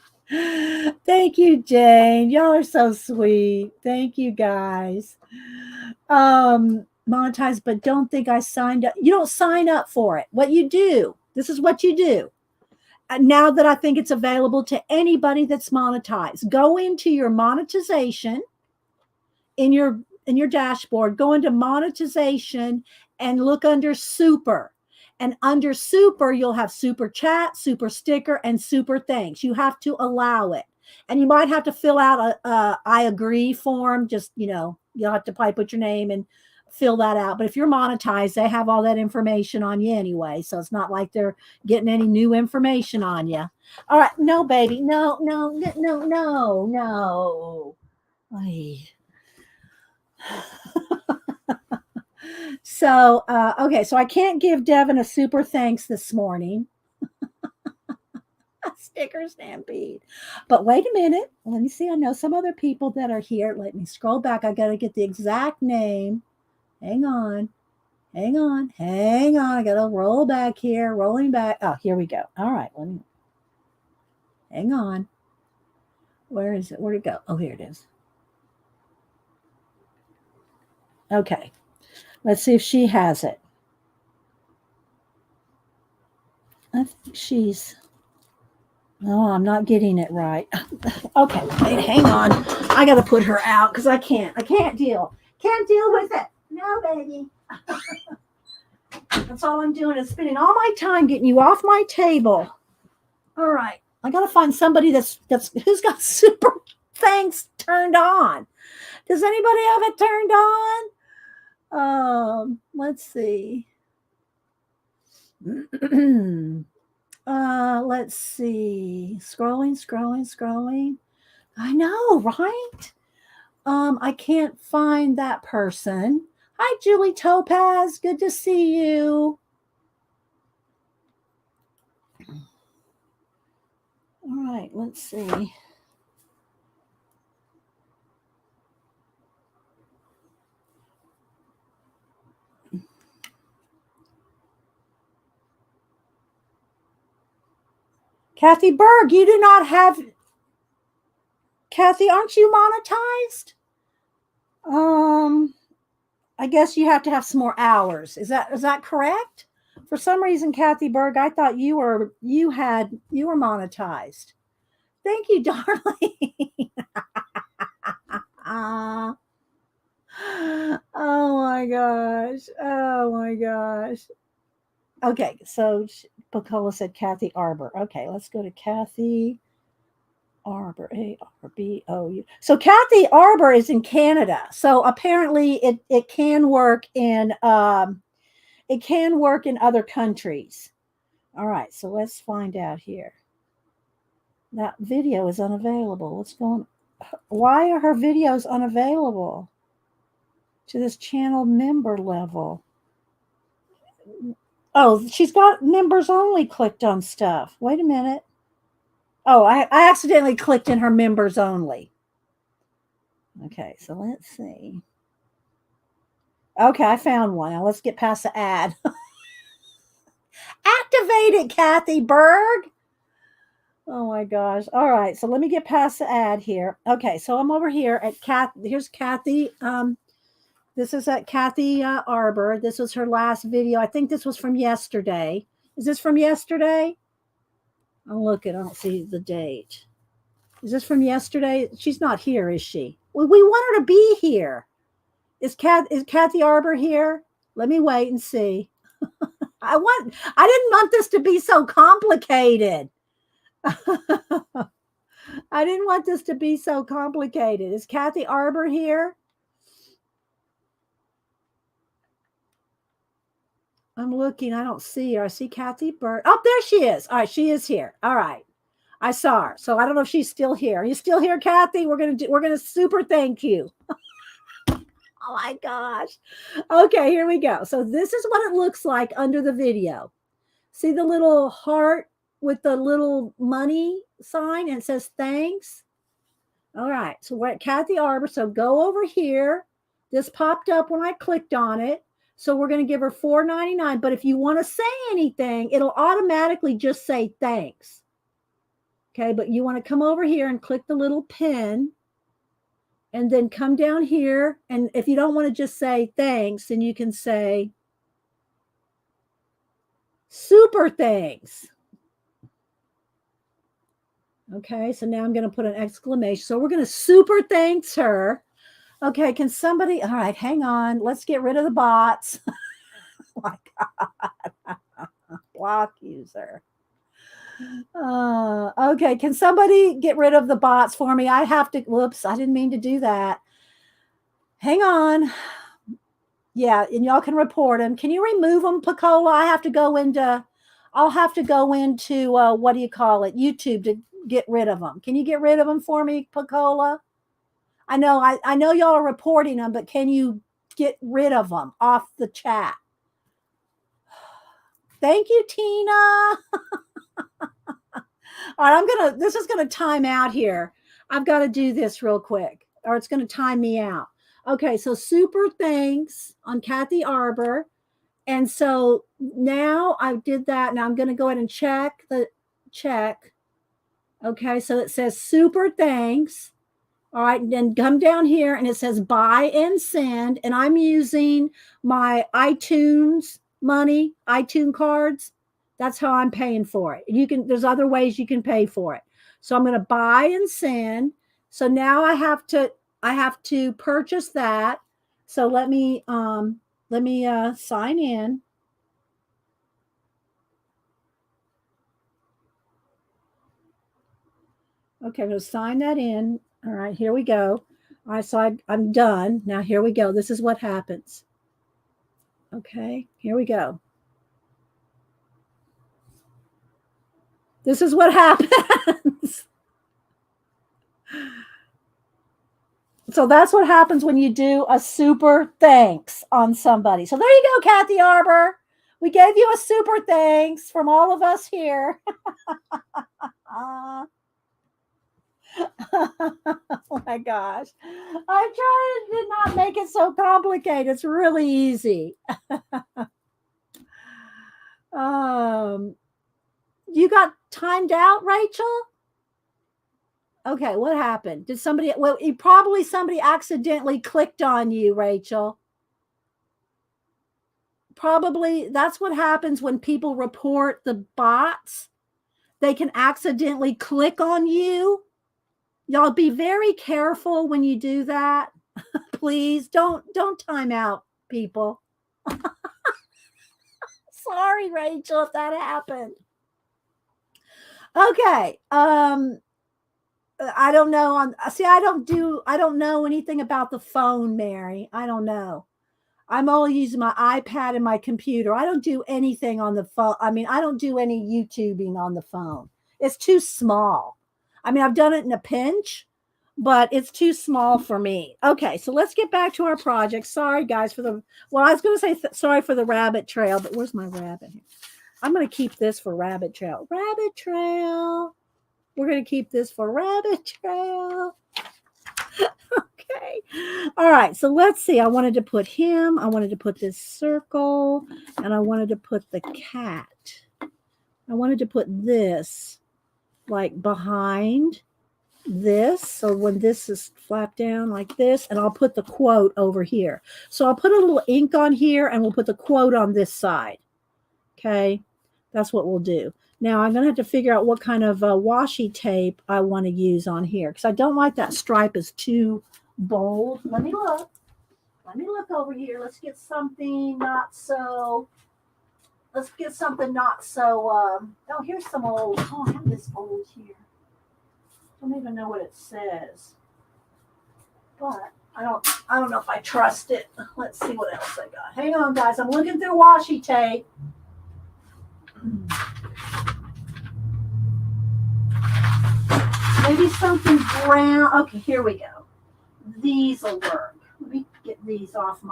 Thank you, Jane. Y'all are so sweet. Thank you, guys. Monetized, but don't think I signed up. You don't sign up for it. What you do, this is what you do. now that I think it's available to anybody that's monetized. Go into your monetization in your dashboard, go into monetization and look under super. And under super, you'll have super chat, super sticker, and super thanks. You have to allow it. And you might have to fill out a I agree form. Just, you'll have to probably put your name and fill that out. But if you're monetized, they have all that information on you anyway. So it's not like they're getting any new information on you. All right. No, baby. No, no, no, no, no, no. Ay. So, okay. So I can't give Devin a super thanks this morning. Sticker stampede. But wait a minute. Let me see. I know some other people that are here. Let me scroll back. I got to get the exact name. Hang on. Hang on. Hang on. I got to roll back here. Rolling back. Oh, here we go. All right. Let me. Hang on. Where is it? Where'd it go? Oh, here it is. Okay. Let's see if she has it. I think she's. No, I'm not getting it right. Okay, wait, hang on. I got to put her out because I can't deal. Can't deal with it. No, baby. That's all I'm doing is spending all my time getting you off my table. All right. I got to find somebody that's who's got super thanks turned on. Does anybody have it turned on? Let's see. Let's see. Scrolling. I know, right? I can't find that person. Hi, Julie Topaz. Good to see you. All right, let's see. Kathy Berg, you do not have. Kathy, aren't you monetized? I guess you have to have some more hours. Is that correct? For some reason, Kathy Berg, I thought you were monetized. Thank you, darling. Oh my gosh. Oh my gosh. Okay, so Bacola said Kathy Arbor. Okay, let's go to Kathy Arbor. ARBOU. So Kathy Arbor is in Canada. So apparently it can work in other countries. All right, so let's find out here. That video is unavailable. What's going on? Why are her videos unavailable to this channel member level? Oh, she's got members only clicked on stuff. Wait a minute. Oh, I accidentally clicked in her members only. Okay, so let's see. Okay, I found one. Now let's get past the ad. Activate it, Kathy Berg. Oh my gosh. All right, so let me get past the ad here. Okay, so I'm over here at here's Kathy. This is at Kathy Arbor. This was her last video. I think this was from yesterday. Is this from yesterday? I'm looking. I don't see the date. Is this from yesterday? She's not here, is she? Well, we want her to be here. Is Kathy Arbor here? Let me wait and see. I didn't want this to be so complicated. I didn't want this to be so complicated. Is Kathy Arbor here? I'm looking. I don't see her. I see Kathy Bird. Oh, there she is. All right, she is here. All right. I saw her. So I don't know if she's still here. Are you still here, Kathy? We're gonna super thank you. Oh my gosh. Okay, here we go. So this is what it looks like under the video. See the little heart with the little money sign and it says thanks. All right. So we're at Kathy Arbor. So go over here. This popped up when I clicked on it. So we're going to give her $4.99. But if you want to say anything, it'll automatically just say thanks. Okay. But you want to come over here and click the little pin. And then come down here. And if you don't want to just say thanks, then you can say super thanks. Okay, so now I'm going to put an exclamation. So we're going to super thanks her. Okay, can somebody, all right, hang on. Let's get rid of the bots. Oh my God. Block user. Okay, can somebody get rid of the bots for me? I have to, whoops, I didn't mean to do that. Hang on. Yeah, and y'all can report them. Can you remove them, Picola? I'll have to go into, what do you call it? YouTube to get rid of them. Can you get rid of them for me, Picola? I know y'all are reporting them, but can you get rid of them off the chat? Thank you, Tina. All right, this is gonna time out here. I've got to do this real quick, or it's gonna time me out. Okay, so super thanks on Kathy Arbor. And so now I did that. Now I'm gonna go ahead and check. Okay, so it says super thanks. All right, and then come down here and it says buy and send. And I'm using my iTunes money, iTunes cards. That's how I'm paying for it. There's other ways you can pay for it. So I'm going to buy and send. So now I have to purchase that. So let me sign in. Okay, I'm going to sign that in. All right, here we go. All right, so I'm done. Now here we go. This is what happens. Okay, here we go. This is what happens. So that's what happens when you do a super thanks on somebody. So there you go, Kathy Arbor. We gave you a super thanks from all of us here. Oh my gosh. I did not make it so complicated. It's really easy. You got timed out, Rachel? Okay, what happened? Somebody accidentally clicked on you, Rachel. Probably that's what happens when people report the bots. They can accidentally click on you. Y'all be very careful when you do that. Please don't time out people. Sorry, Rachel, if that happened. Okay. I don't know. I don't know anything about the phone, Mary. I don't know. I'm only using my iPad and my computer. I don't do anything on the phone. I mean, I don't do any YouTubing on the phone. It's too small. I mean, I've done it in a pinch, but it's too small for me. Okay, so let's get back to our project. Sorry, guys, I was going to say sorry for the rabbit trail, but where's my rabbit here? I'm going to keep this for rabbit trail. Rabbit trail. We're going to keep this for rabbit trail. Okay. All right. So let's see. I wanted to put him. I wanted to put this circle. And I wanted to put the cat. I wanted to put this like behind this. So when this is flapped down like this, and I'll put the quote over here. So I'll put a little ink on here and we'll put the quote on this side. Okay. That's what we'll do. Now I'm going to have to figure out what kind of washi tape I want to use on here because I don't like that stripe is too bold. Let me look over here. Let's get something not so, oh, here's some old, I have this old here. I don't even know what it says, but I don't know if I trust it. Let's see what else I got. Hang on, guys. I'm looking through washi tape. Maybe something brown. Okay, here we go. These will work. Let me get these off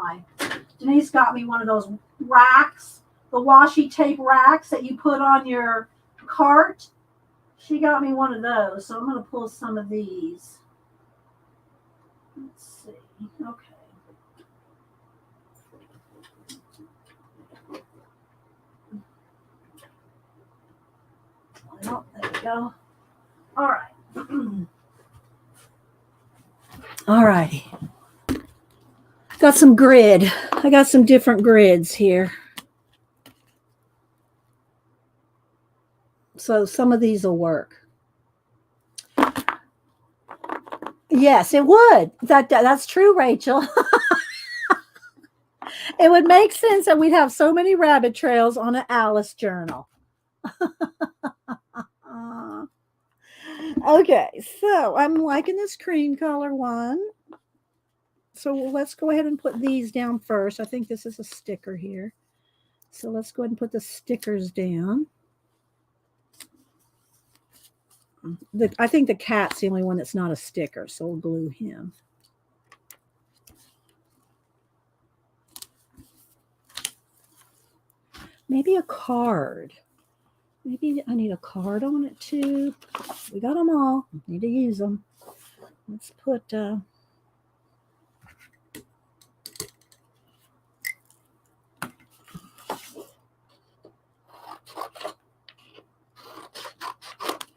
Denise got me one of those racks, the washi tape racks that you put on your cart. She got me one of those, so I'm going to pull some of these. Let's see. Okay. Well, there we go. All right. All righty. Got some grid. I got some different grids here. So some of these will work. Yes, it would. That's true, Rachel. It would make sense that we'd have so many rabbit trails on an Alice journal. Uh, okay, so I'm liking this cream color one. So let's go ahead and put these down first. I think this is a sticker here. So let's go ahead and put the stickers down. I think the cat's the only one that's not a sticker, so we'll glue him. Maybe a card. Maybe I need a card on it too. We got them all. Need to use them. Let's put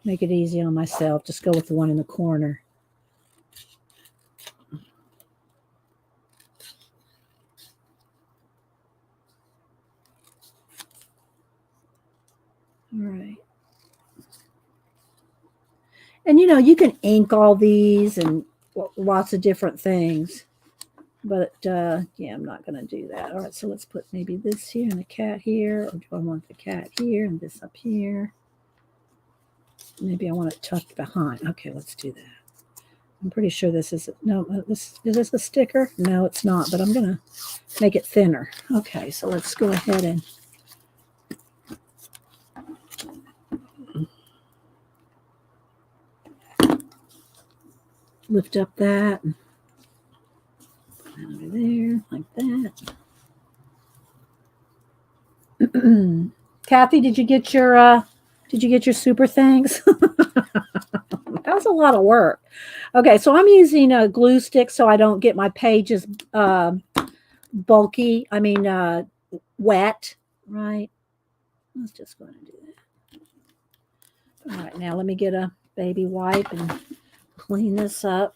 make it easy on myself. Just go with the one in the corner. All right. And you know, you can ink all these and lots of different things. But yeah, I'm not going to do that. All right, so let's put maybe this here and the cat here. Or do I want the cat here and this up here? Maybe I want it tucked behind. Okay, let's do that. I'm pretty sure this is, no, is this a sticker? No, it's not, but I'm going to make it thinner. Okay, so let's go ahead and lift up that. Put that over there, like that. Kathy, did you get your super things? That was a lot of work. Okay, so I'm using a glue stick so I don't get my pages bulky. I mean, wet, right? Let's just go ahead and do that. All right, now let me get a baby wipe and clean this up.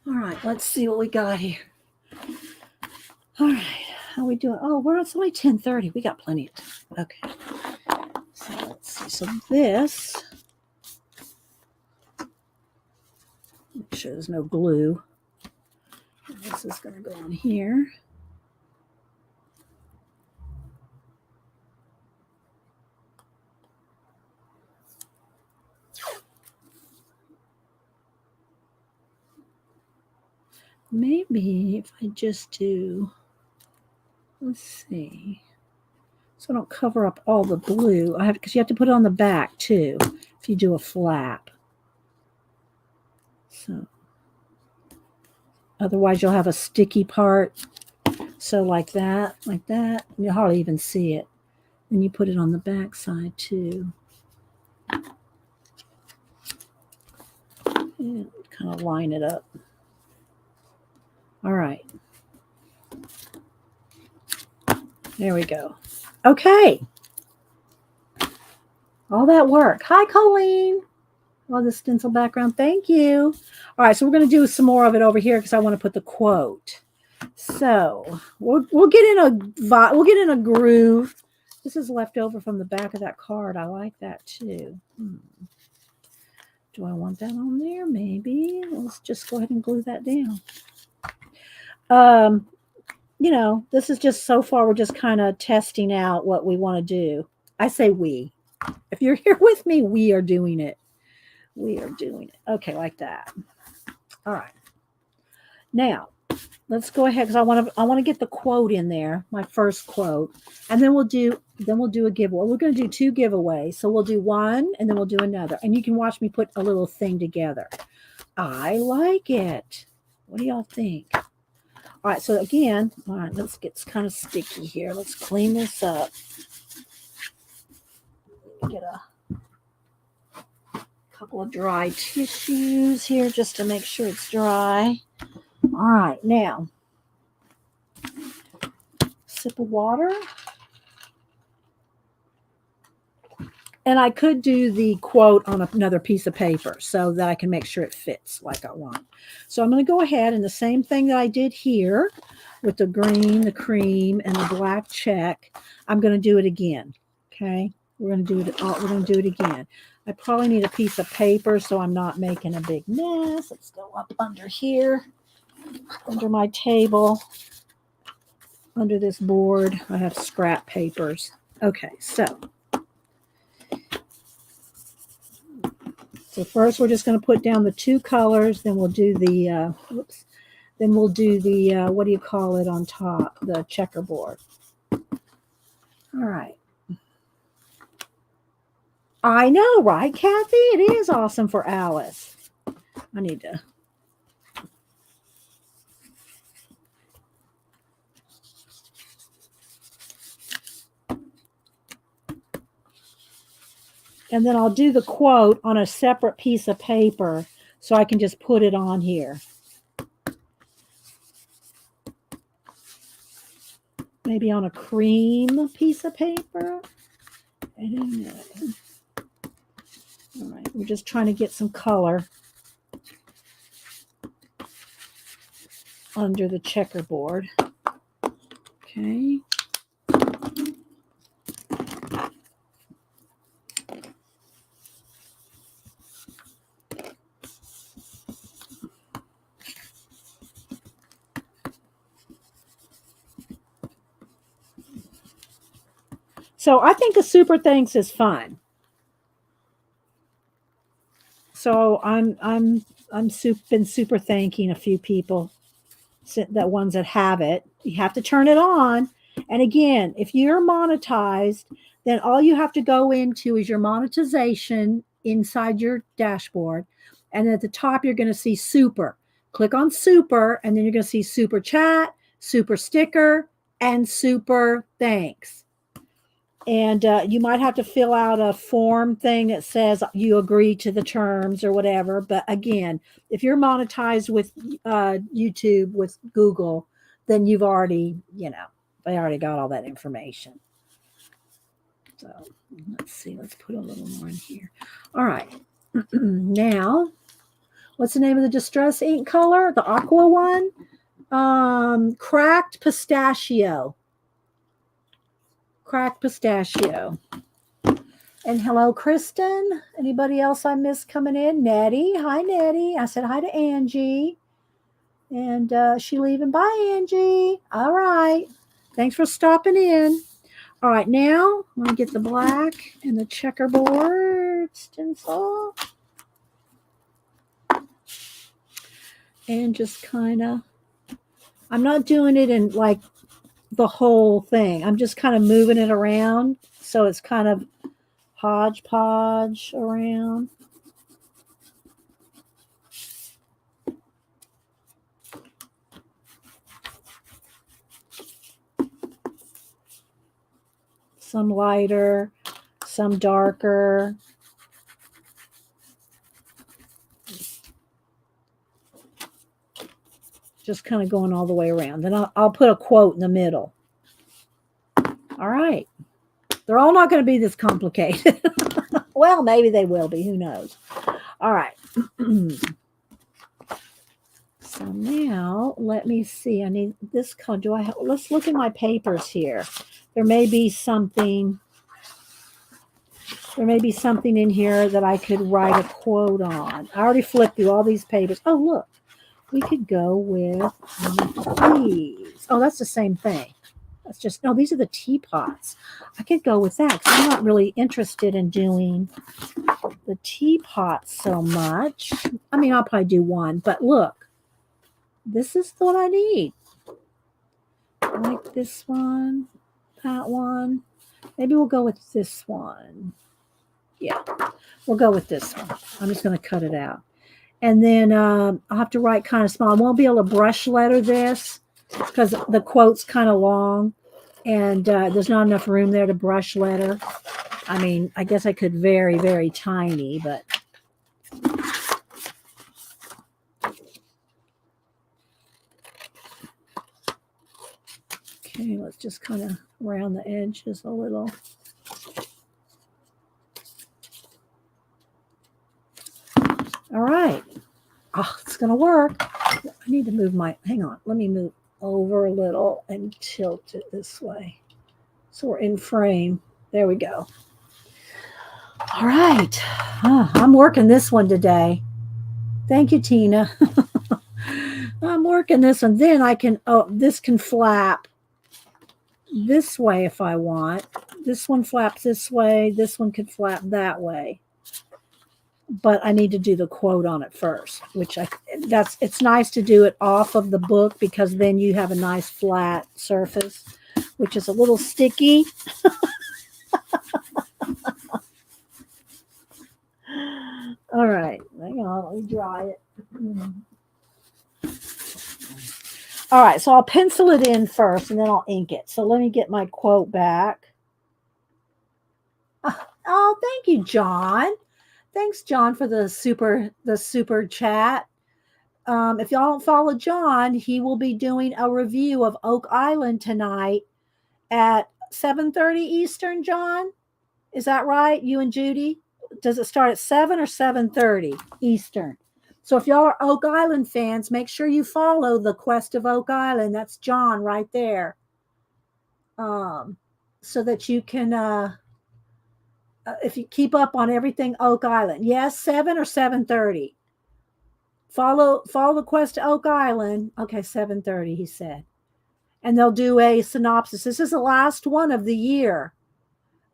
All right, let's see what we got here. All right, how are we doing? Oh, it's only 10:30. We got plenty of time. Okay. So let's see. So this, make sure there's no glue. This is going to go on here. Maybe if I just do, let's see, so I don't cover up all the glue. Because you have to put it on the back too if you do a flap. So otherwise you'll have a sticky part. So like that, you'll hardly even see it. And you put it on the back side too. And kind of line it up. All right. There we go. Okay. All that work. Hi, Colleen. Well, the stencil background. Thank you. All right, so we're going to do some more of it over here because I want to put the quote. So we'll get in a groove. This is left over from the back of that card. I like that too. Do I want that on there? Maybe. Let's just go ahead and glue that down. You know, this is just so far, we're just kind of testing out what we want to do. I say we. If you're here with me, we are doing it. We are doing it. Okay, like that. All right. Now, let's go ahead because I want to get the quote in there, my first quote, and then we'll do a giveaway. We're going to do 2 giveaways. So we'll do one and then we'll do another. And you can watch me put a little thing together. I like it. What do y'all think? All right, so again, all right, let's get, it's kind of sticky here. Let's clean this up. Get a couple of dry tissues here just to make sure it's dry. All right, now, sip of water. And I could do the quote on another piece of paper so that I can make sure it fits like I want. So I'm going to go ahead and the same thing that I did here with the green, the cream, and the black check, I'm going to do it again. Okay. We're going to do it. We're going to do it again. I probably need a piece of paper so I'm not making a big mess. Let's go up under here, under my table, under this board. I have scrap papers. Okay, so first we're just going to put down the two colors. Then we'll do the then we'll do the what do you call it on top? The checkerboard. All right. I know, right, Kathy? It is awesome for Alice. I need to. And then I'll do the quote on a separate piece of paper so I can just put it on here. Maybe on a cream piece of paper. I don't know. All right, we're just trying to get some color under the checkerboard. Okay. So I think a super thanks is fun. So been super thanking a few people, that ones that have it. You have to turn it on. And again, if you're monetized, then all you have to go into is your monetization inside your dashboard. And at the top, you're going to see super. Click on super, and then you're going to see super chat, super sticker, and super thanks. And you might have to fill out a form thing that says you agree to the terms or whatever. But again, if you're monetized with YouTube, with Google, then you've already, they already got all that information. So let's see, let's put a little more in here. All right. Now, what's the name of the Distress ink color? The aqua one? Cracked pistachio. Cracked pistachio. And hello, Kristen. Anybody else I missed coming in? Nettie. Hi, Nettie. I said hi to Angie. And she leaving. Bye, Angie. All right. Thanks for stopping in. All right, now I'm going to get the black and the checkerboard stencil. And just kind of, I'm not doing it in like the whole thing. I'm just kind of moving it around. So it's kind of hodgepodge around. Some lighter, some darker. Just kind of going all the way around. Then I'll put a quote in the middle. All right. They're all not going to be this complicated. Well, maybe they will be. Who knows? All right. So now let me see. I need this color. Let's look at my papers here. There may be something in here that I could write a quote on. I already flipped through all these papers. Oh, look. We could go with these. Oh, that's the same thing. That's just, no, these are the teapots. I could go with that because I'm not really interested in doing the teapots so much. I mean, I'll probably do one, but look, this is what I need. I like this one, that one. Maybe we'll go with this one. Yeah, we'll go with this one. I'm just going to cut it out. And then I'll have to write kind of small. I won't be able to brush letter this because the quote's kind of long. And there's not enough room there to brush letter. I mean, I guess I could very, very tiny, but. Okay, let's just kind of round the edges a little. All right. Oh, it's going to work. I need to move hang on. Let me move over a little and tilt it this way. So we're in frame. There we go. All right. I'm working this one today. Thank you, Tina. I'm working this one. Then I can, this can flap this way if I want. This one flaps this way. This one could flap that way. But I need to do the quote on it first, which it's nice to do it off of the book because then you have a nice flat surface, which is a little sticky. All right, hang on, let me dry it. All right, so I'll pencil it in first and then I'll ink it. So let me get my quote back. Oh, thank you, John. Thanks, John, for the super chat. If y'all don't follow John, he will be doing a review of Oak Island tonight at 7:30 Eastern. John, is that right? You and Judy? Does it start at 7 or 7:30 Eastern? So if y'all are Oak Island fans, make sure you follow the Quest of Oak Island. That's John right there. So that you can, if you keep up on everything Oak Island. Yes, 7 or 7:30. Follow the Quest of Oak Island. Okay, 7:30, he said. And they'll do a synopsis. This is the last one of the year.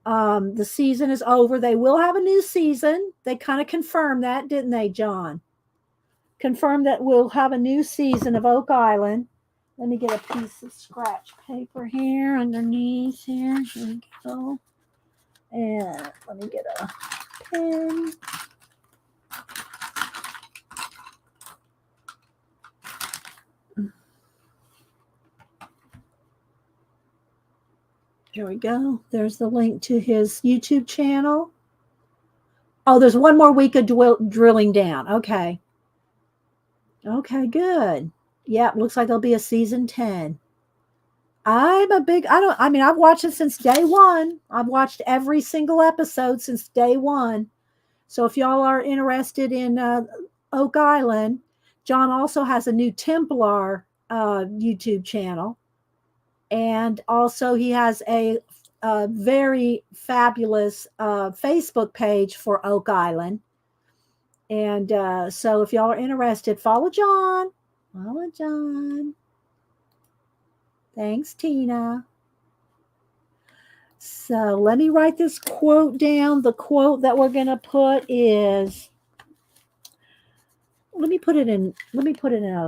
The season is over. They will have a new season. They kind of confirmed that, didn't they, John? Confirmed that we'll have a new season of Oak Island. Let me get a piece of scratch paper here underneath here. Here we go. And let me get a pen. Here we go. There's the link to his YouTube channel. Oh, there's one more week of drilling down. Okay. Okay, good. Yeah, looks like there'll be a season 10. I've watched it since day one. I've watched every single episode since day one. So if y'all are interested in Oak Island, John also has a new Templar YouTube channel. And also he has a very fabulous Facebook page for Oak Island. And so if y'all are interested, follow John. Follow John. Thanks, Tina. So let me write this quote down. The quote that we're going to put is, let me put it in a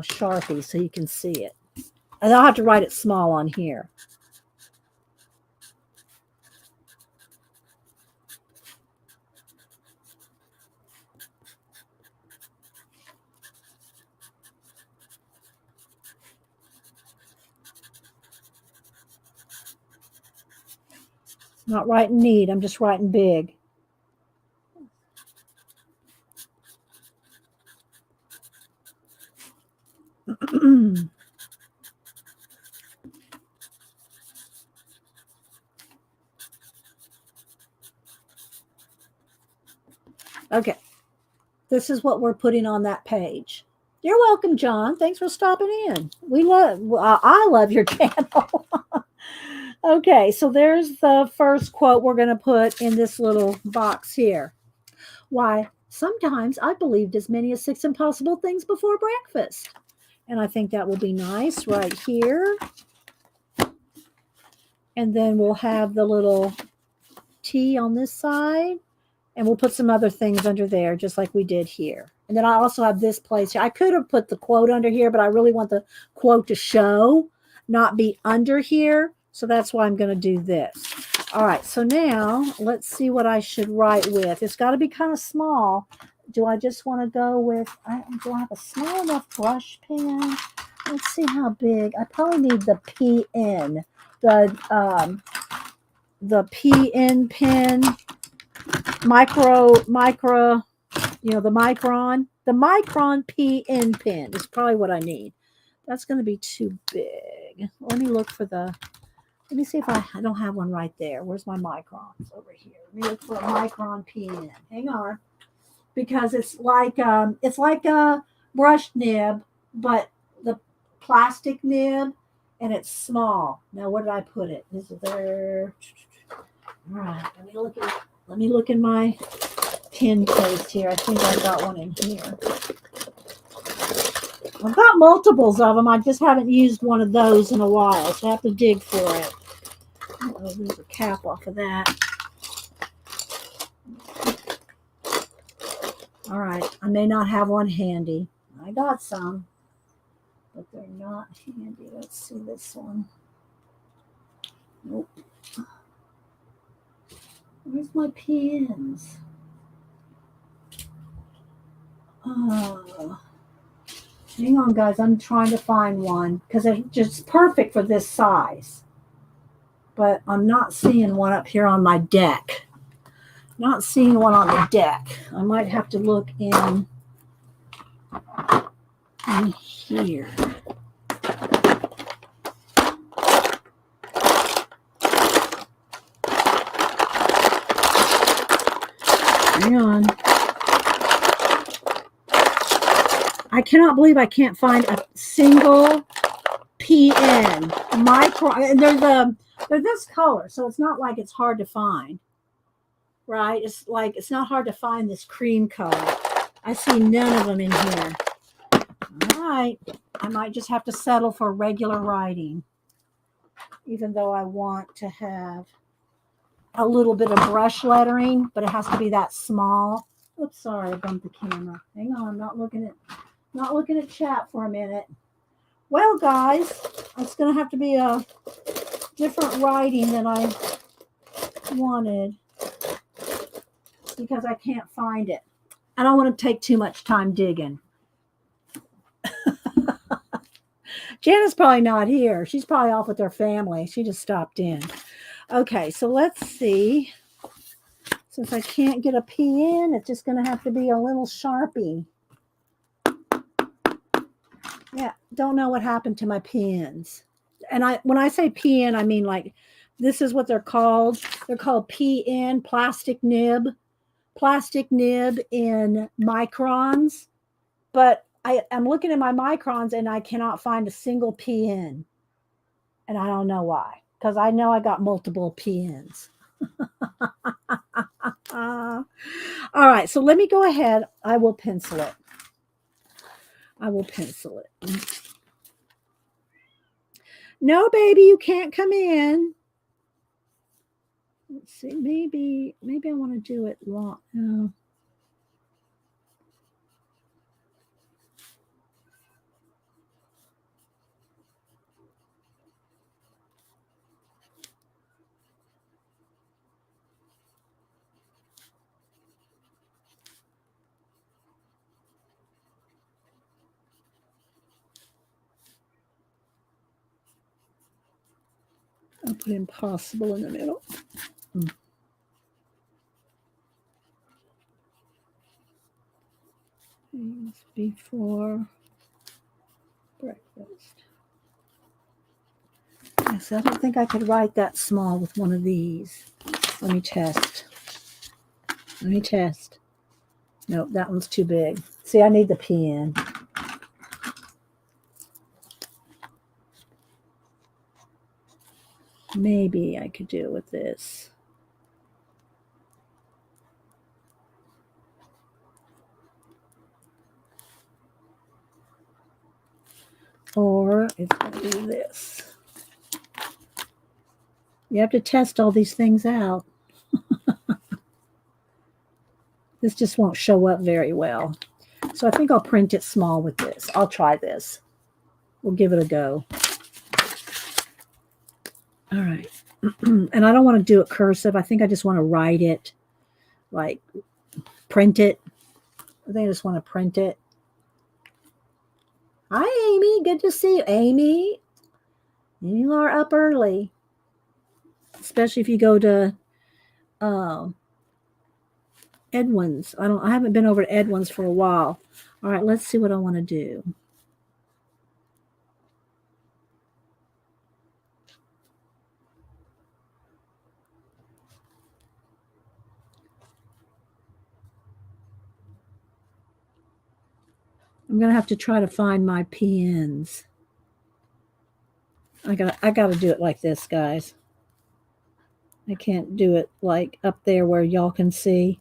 Sharpie so you can see it. And I'll have to write it small on here. Not writing neat, I'm just writing big. Okay, this is what we're putting on that page. You're welcome, John. Thanks for stopping in. I love your channel. Okay, so there's the first quote we're going to put in this little box here. Why, sometimes I believed as many as 6 impossible things before breakfast. And I think that will be nice right here. And then we'll have the little T on this side. And we'll put some other things under there, just like we did here. And then I also have this place here. I could have put the quote under here, but I really want the quote to show, not be under here. So that's why I'm going to do this. All right, so now let's see what I should write with. It's got to be kind of small. Do I just want to go with, do I have a small enough brush pen? Let's see how big. I probably need the PN, the PN pen, micro, the micron. The micron PN pen is probably what I need. That's going to be too big. Let me look for let me see if I don't have one right there. Where's my microns? Over here. Let me look for a micron pen. Hang on. because it's like a brush nib, but the plastic nib, and it's small. Now, where did I put it? Is it there? All right, let me look in my pin case here. I think I got one in here. I've got multiples of them. I just haven't used one of those in a while, so I have to dig for it. Oh, there's a cap off of that. All right, I may not have one handy. I got some, but they're not handy. Let's see this one. Nope. Where's my pins? Oh. Hang on, guys. I'm trying to find one because it's just perfect for this size. But I'm not seeing one up here on my deck. Not seeing one on the deck. I might have to look in here. Hang on. I cannot believe I can't find a single PN micron. And they're this color, so it's not like it's hard to find, right? It's not hard to find this cream color. I see none of them in here. All right, I might just have to settle for regular writing, even though I want to have a little bit of brush lettering, but it has to be that small. Oops, sorry, I bumped the camera. Hang on, I'm not looking at chat for a minute. Well, guys, it's going to have to be a different writing than I wanted because I can't find it. I don't want to take too much time digging. Jana's probably not here. She's probably off with her family. She just stopped in. Okay, so let's see. Since I can't get a PN, it's just going to have to be a little Sharpie. Yeah, don't know what happened to my pins. And when I say PN, I mean like this is what they're called. They're called PN, plastic nib in microns. But I'm looking at my microns and I cannot find a single PN. And I don't know why, because I know I got multiple PNs. All right, so let me go ahead. I will pencil it. No, baby, you can't come in. Let's see. Maybe I want to do it long. No. I'll put impossible in the middle. Things before breakfast. Yes, I don't think I could write that small with one of these. Let me test. Nope, that one's too big. See, I need the pen. Maybe I could do it with this. Or it's going to be this. You have to test all these things out. This just won't show up very well. So I think I'll print it small with this. I'll try this. We'll give it a go. All right. And I don't want to do it cursive. I think I just want to write it, like print it. I think I just want to print it. Hi, Amy. Good to see you, Amy. You are up early, especially if you go to Edwin's. I haven't been over to Edwin's for a while. All right, let's see what I want to do. I'm gonna have to try to find my pins. I gotta do it like this, guys. I can't do it like up there where y'all can see.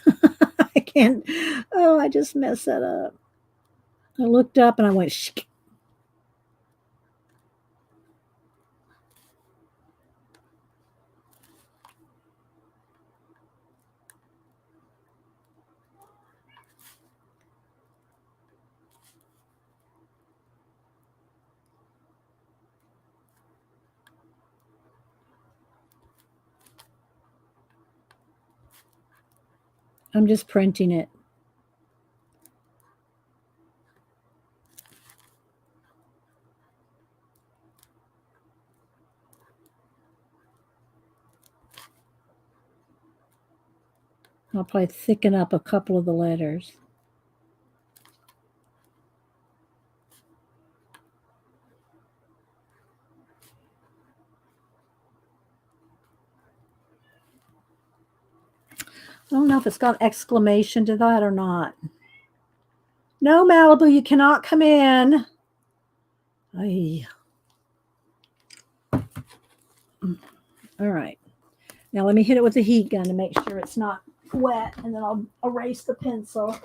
I can't. Oh, I just messed that up. I looked up and I went, shh. I'm just printing it. I'll probably thicken up a couple of the letters. I don't know if it's got exclamation to that or not. No, Malibu, you cannot come in. Ay. All right. Now let me hit it with the heat gun to make sure it's not wet, and then I'll erase the pencil.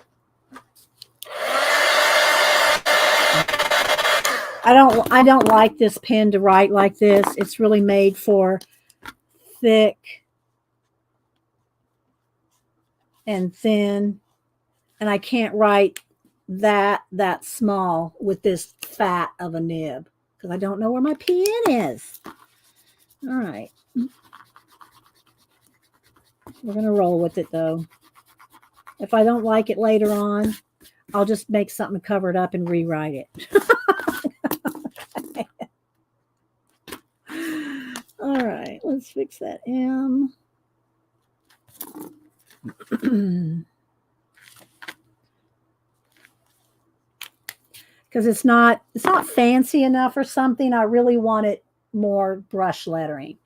I don't like this pen to write like this. It's really made for thick and thin, and I can't write that small with this fat of a nib because I don't know where my pen is. All right. We're going to roll with it though. If I don't like it later on, I'll just make something to cover it up and rewrite it. All right, let's fix that M. Because it's not fancy enough or something. I really want it more brush lettering.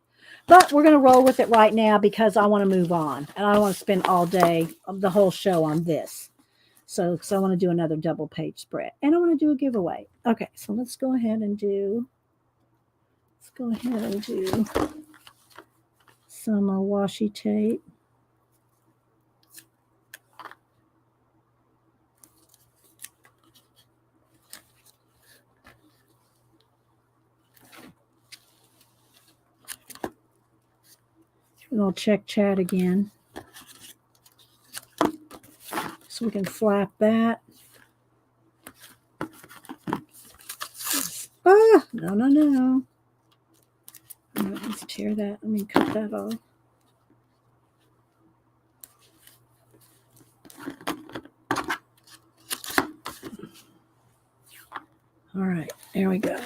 But we're going to roll with it right now because I want to move on. And I don't want to spend all day, the whole show on this. So, because I want to do another double page spread. And I want to do a giveaway. Okay, so let's go ahead and do some washi tape. And I'll check chat again. So we can flap that. Ah, no. All right, let's tear that. Let me cut that off. All right, there we go.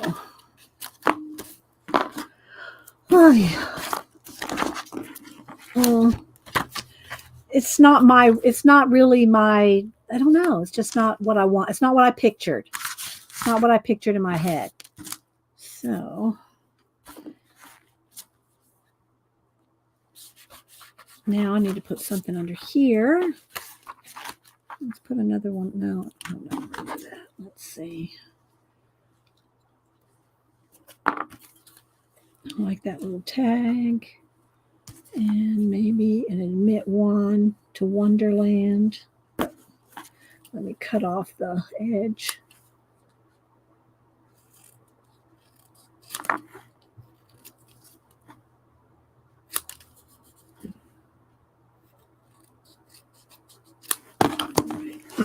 Oh, yeah. Well, it's not really my, I don't know. It's just not what I want. It's not what I pictured. It's not what I pictured in my head. So now I need to put something under here. Let's put another one. No, let's see. I like that little tag. And maybe an admit one to Wonderland. Let me cut off the edge.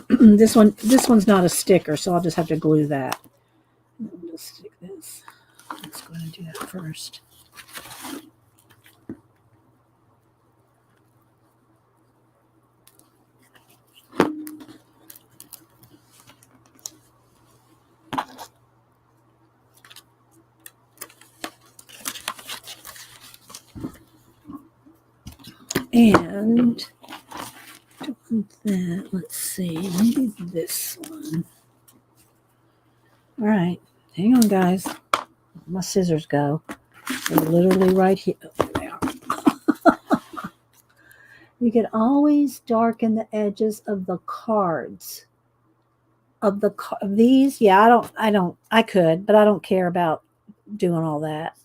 This one's not a sticker, so I'll just have to glue that. I'll just stick this. Let's go ahead and do that first. And that, let's see, maybe this one. All right, hang on, guys. My scissors go. They're literally right here. Oh, they are. You can always darken the edges of the cards of these, yeah, I could, but I don't care about doing all that.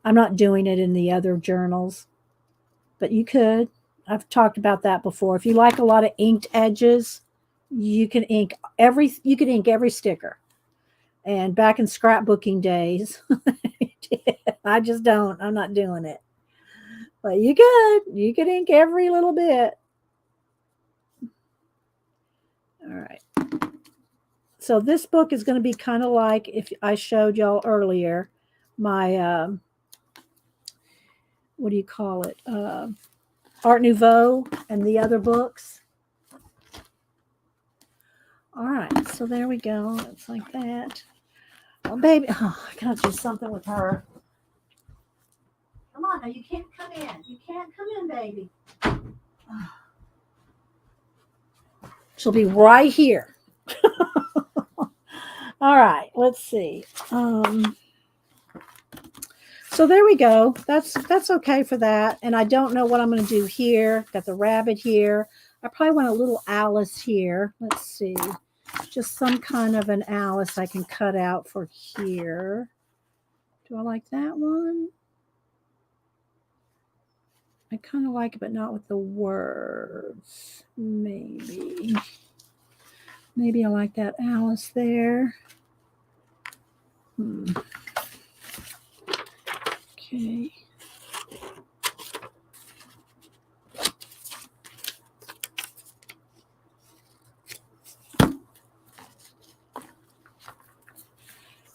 I'm not doing it in the other journals, but you could. I've talked about that before. If you like a lot of inked edges, you can ink every sticker. And back in scrapbooking days, I just don't. I'm not doing it. But you could. You could ink every little bit. All right. So this book is going to be kind of like if I showed y'all earlier my what do you call it? Art Nouveau and the other books. All right, so there we go. It's like that. Oh, baby, oh, I gotta do something with her. Come on, now you can't come in. You can't come in, baby. She'll be right here. All right, let's see. So there we go. That's okay for that. And I don't know what I'm going to do here. Got the rabbit here. I probably want a little Alice here. Let's see. Just some kind of an Alice I can cut out for here. Do I like that one? I kind of like it, but not with the words. Maybe I like that Alice there. Okay.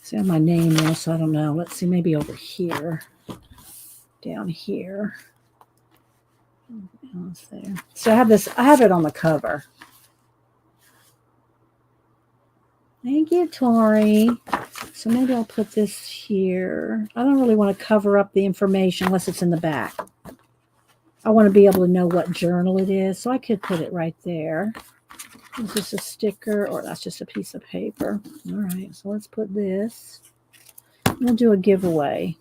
See, I have my name there, so I don't know. Let's see, maybe over here. Down here. Alice there. So I have it on the cover. Thank you, Tori. So maybe I'll put this here. I don't really want to cover up the information unless it's in the back. I want to be able to know what journal it is, so I could put it right there. Is this a sticker or that's just a piece of paper? All right, so let's put this. We'll do a giveaway.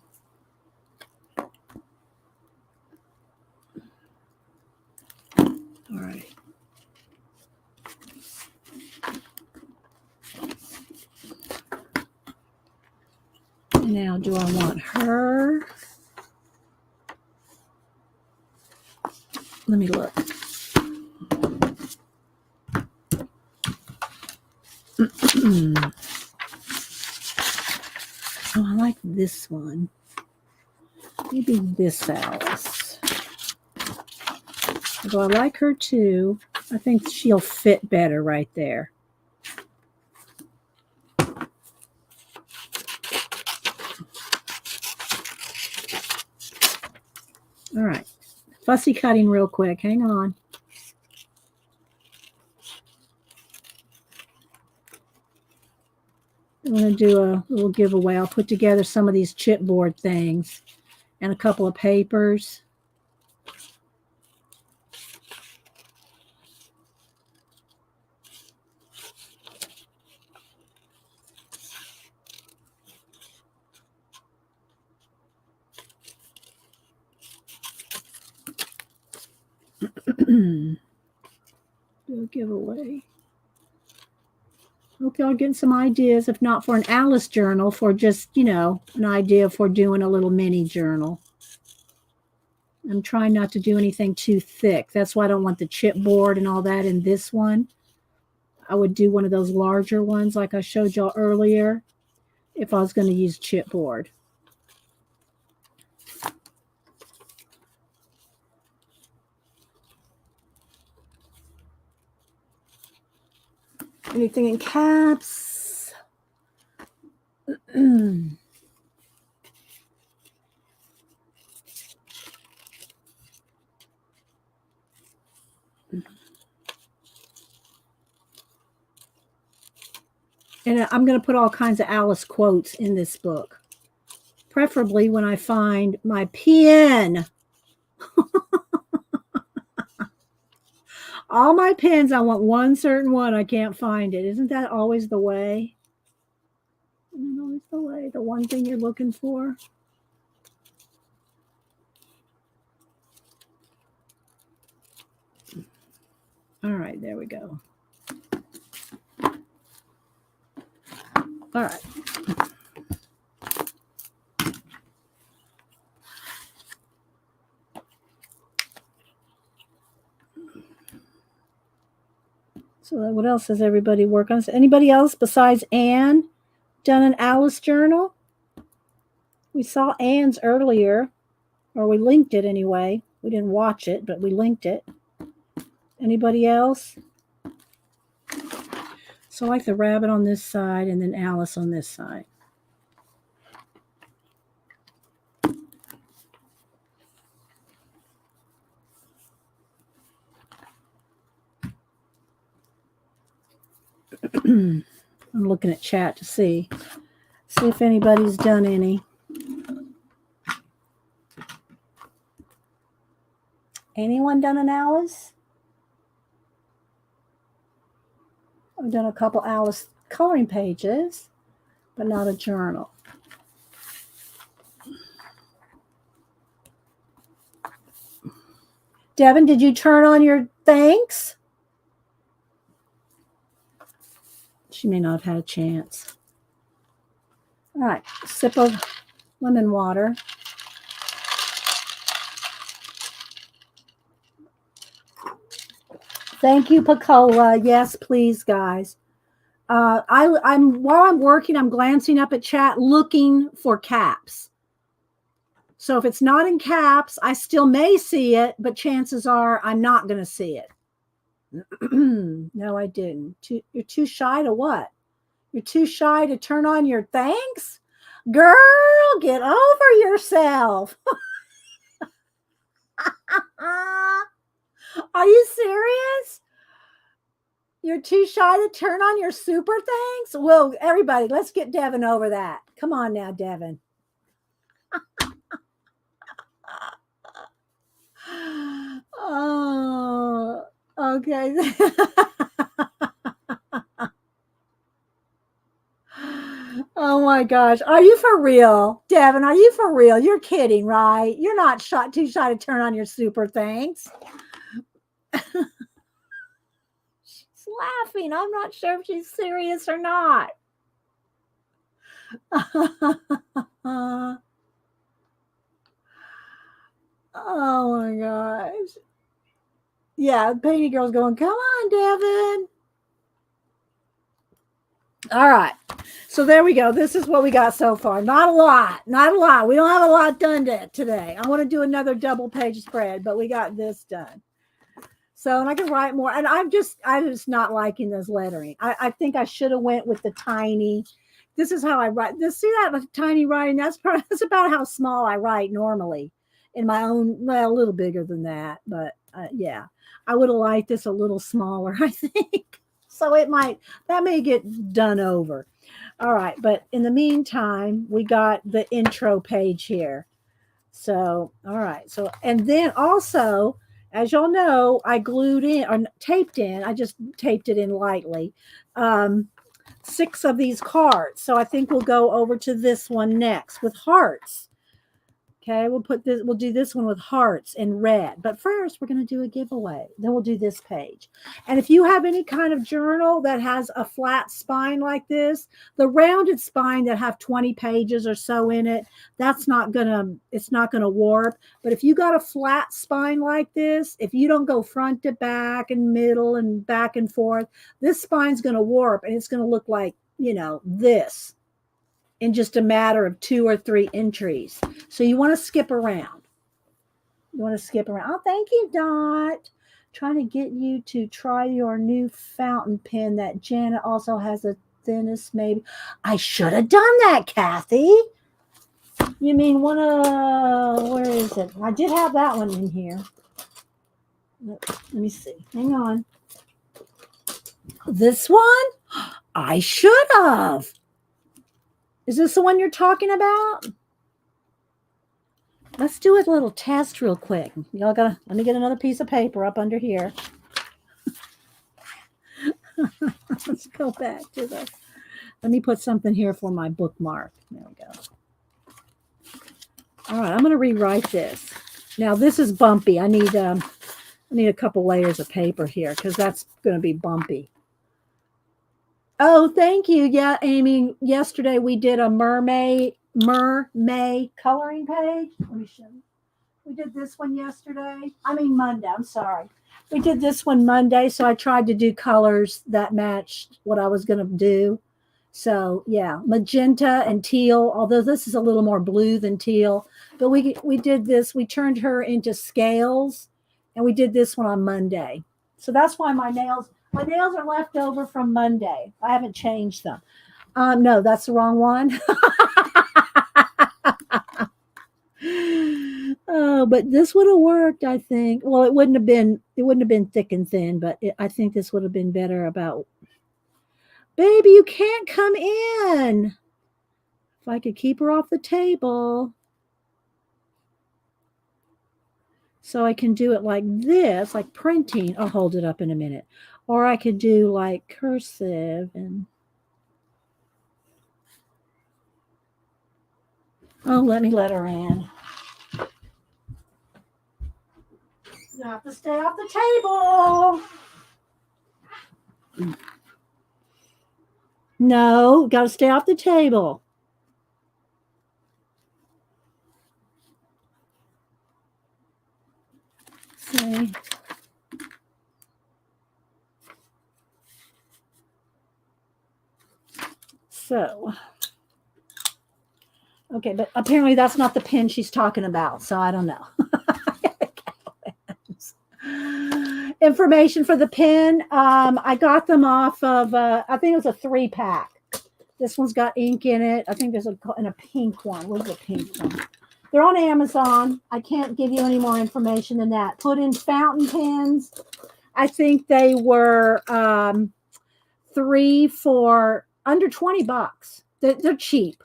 All right. Now, do I want her? Let me look. Oh, I like this one. Maybe this Alice. Although I like her too, I think she'll fit better right there. All right. Fussy cutting real quick. Hang on. I'm going to do a little giveaway. I'll put together some of these chipboard things and a couple of papers. Do a giveaway. Hope y'all getting some ideas, if not for an Alice journal, for just, an idea for doing a little mini journal. I'm trying not to do anything too thick. That's why I don't want the chipboard and all that in this one. I would do one of those larger ones like I showed y'all earlier if I was going to use chipboard. Anything in caps? And I'm going to put all kinds of Alice quotes in this book, preferably when I find my pen. All my pens, I want one certain one. I can't find it. Isn't that always the way? Isn't that always the way? The one thing you're looking for? All right, there we go. All right. So what else does everybody work on? Anybody else besides Anne done an Alice journal? We saw Anne's earlier, or we linked it anyway. We didn't watch it, but we linked it. Anybody else? So like the rabbit on this side and then Alice on this side. I'm looking at chat to see if anybody's done any. Anyone done an Alice? I've done a couple Alice coloring pages, but not a journal. Devin, did you turn on your thanks? She may not have had a chance. All right, sip of lemon water. Thank you, Pacola. Yes, please, guys. I'm while I'm working, I'm glancing up at chat looking for caps. So if it's not in caps, I still may see it, but chances are I'm not going to see it. No, I didn't. You're too shy to what? You're too shy to turn on your thanks? Girl, get over yourself. Are you serious? You're too shy to turn on your super thanks? Well, everybody, let's get Devin over that. Come on now, Devin. Oh, okay. Oh my gosh. Are you for real? Devin, are you for real? You're kidding, right? You're not too shy to turn on your super thanks. She's laughing. I'm not sure if she's serious or not. Oh my gosh. Yeah, Painty Girl's going, come on, Devin. All right. So there we go. This is what we got so far. Not a lot. Not a lot. We don't have a lot done today. I want to do another double page spread, but we got this done. So, and I can write more. And I'm just not liking this lettering. I think I should have went with the tiny. This is how I write. This, see that tiny writing? That's about how small I write normally in my own, well, a little bigger than that. But yeah, I would have liked this a little smaller, I think. So that may get done over. All right. But in the meantime, we got the intro page here. So, all right. So, and then also, as y'all know, I glued in or taped in, I just taped it in lightly, 6 of these cards. So I think we'll go over to this one next with hearts. Okay, we'll do this one with hearts in red. But first, we're going to do a giveaway. Then we'll do this page. And if you have any kind of journal that has a flat spine like this, the rounded spine that have 20 pages or so in it, it's not going to warp. But if you got a flat spine like this, if you don't go front to back and middle and back and forth, this spine's going to warp and it's going to look like, this. In just a matter of 2 or 3 entries. So you want to skip around. Oh, thank you, Dot. Trying to get you to try your new fountain pen that Janet also has the thinnest maybe. I should have done that, Kathy. You mean one of, where is it? I did have that one in here. Let me see. Hang on. This one? I should have. Is this the one you're talking about? Let's do a little test real quick. Let me get another piece of paper up under here. Let's go back to let me put something here for my bookmark. There we go. All right, I'm going to rewrite this. Now this is bumpy. I need a couple layers of paper here because that's going to be bumpy. Oh, thank you. Yeah, Amy. Yesterday we did a mermaid coloring page. Let me show you. We did this one yesterday. I mean Monday. I'm sorry. We did this one Monday, so I tried to do colors that matched what I was going to do. So yeah, magenta and teal. Although this is a little more blue than teal, but we did this. We turned her into scales, and we did this one on Monday. So that's why my nails are left over from Monday. I haven't changed them. No, that's the wrong one. Oh, but this would have worked, I think. Well, it wouldn't have been thick and thin, but I think this would have been better about. Baby, you can't come in. If I could keep her off the table. So I can do it like this, like printing. I'll hold it up in a minute. Or I could do like cursive and oh, let me let her in. You have to stay off the table. No, got to stay off the table. See. So, okay, but apparently that's not the pen she's talking about, so I don't know. Information for the pen. I got them off of, I think it was a 3-pack. This one's got ink in it. I think there's a pink one. Where's the pink one? They're on Amazon. I can't give you any more information than that. Put in fountain pens. I think they were 3 for under $20. They're cheap.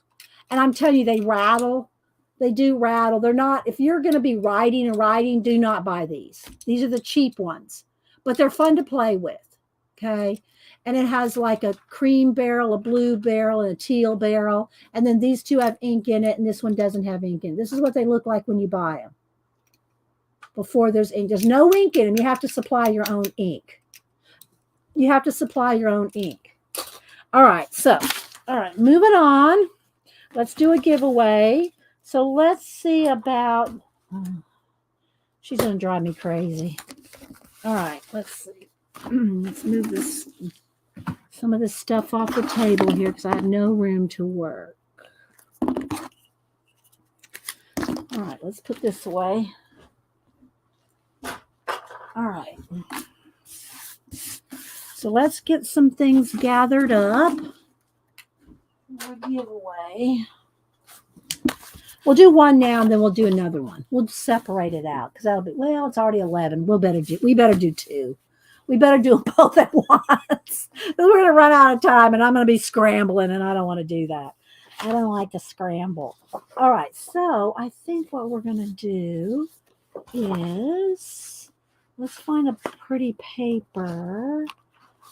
And I'm telling you, they rattle. They do rattle. They're not, if you're going to be writing, do not buy these. These are the cheap ones, but they're fun to play with. Okay. And it has like a cream barrel, a blue barrel, and a teal barrel. And then these two have ink in it, and this one doesn't have ink in it. This is what they look like when you buy them. Before there's ink. There's no ink in them. You have to supply your own ink. All right. So, all right, moving on. Let's do a giveaway. So let's see about, she's going to drive me crazy. All right, let's see. Let's move some of this stuff off the table here because I have no room to work. All right, let's put this away. All right. So let's get some things gathered up. Our giveaway. We'll do one now, and then we'll do another one. We'll separate it out because that'll be, well, it's already 11. We better do 2. We better do them both at once. We're going to run out of time, and I'm going to be scrambling, and I don't want to do that. I don't like to scramble. All right, so I think what we're going to do is let's find a pretty paper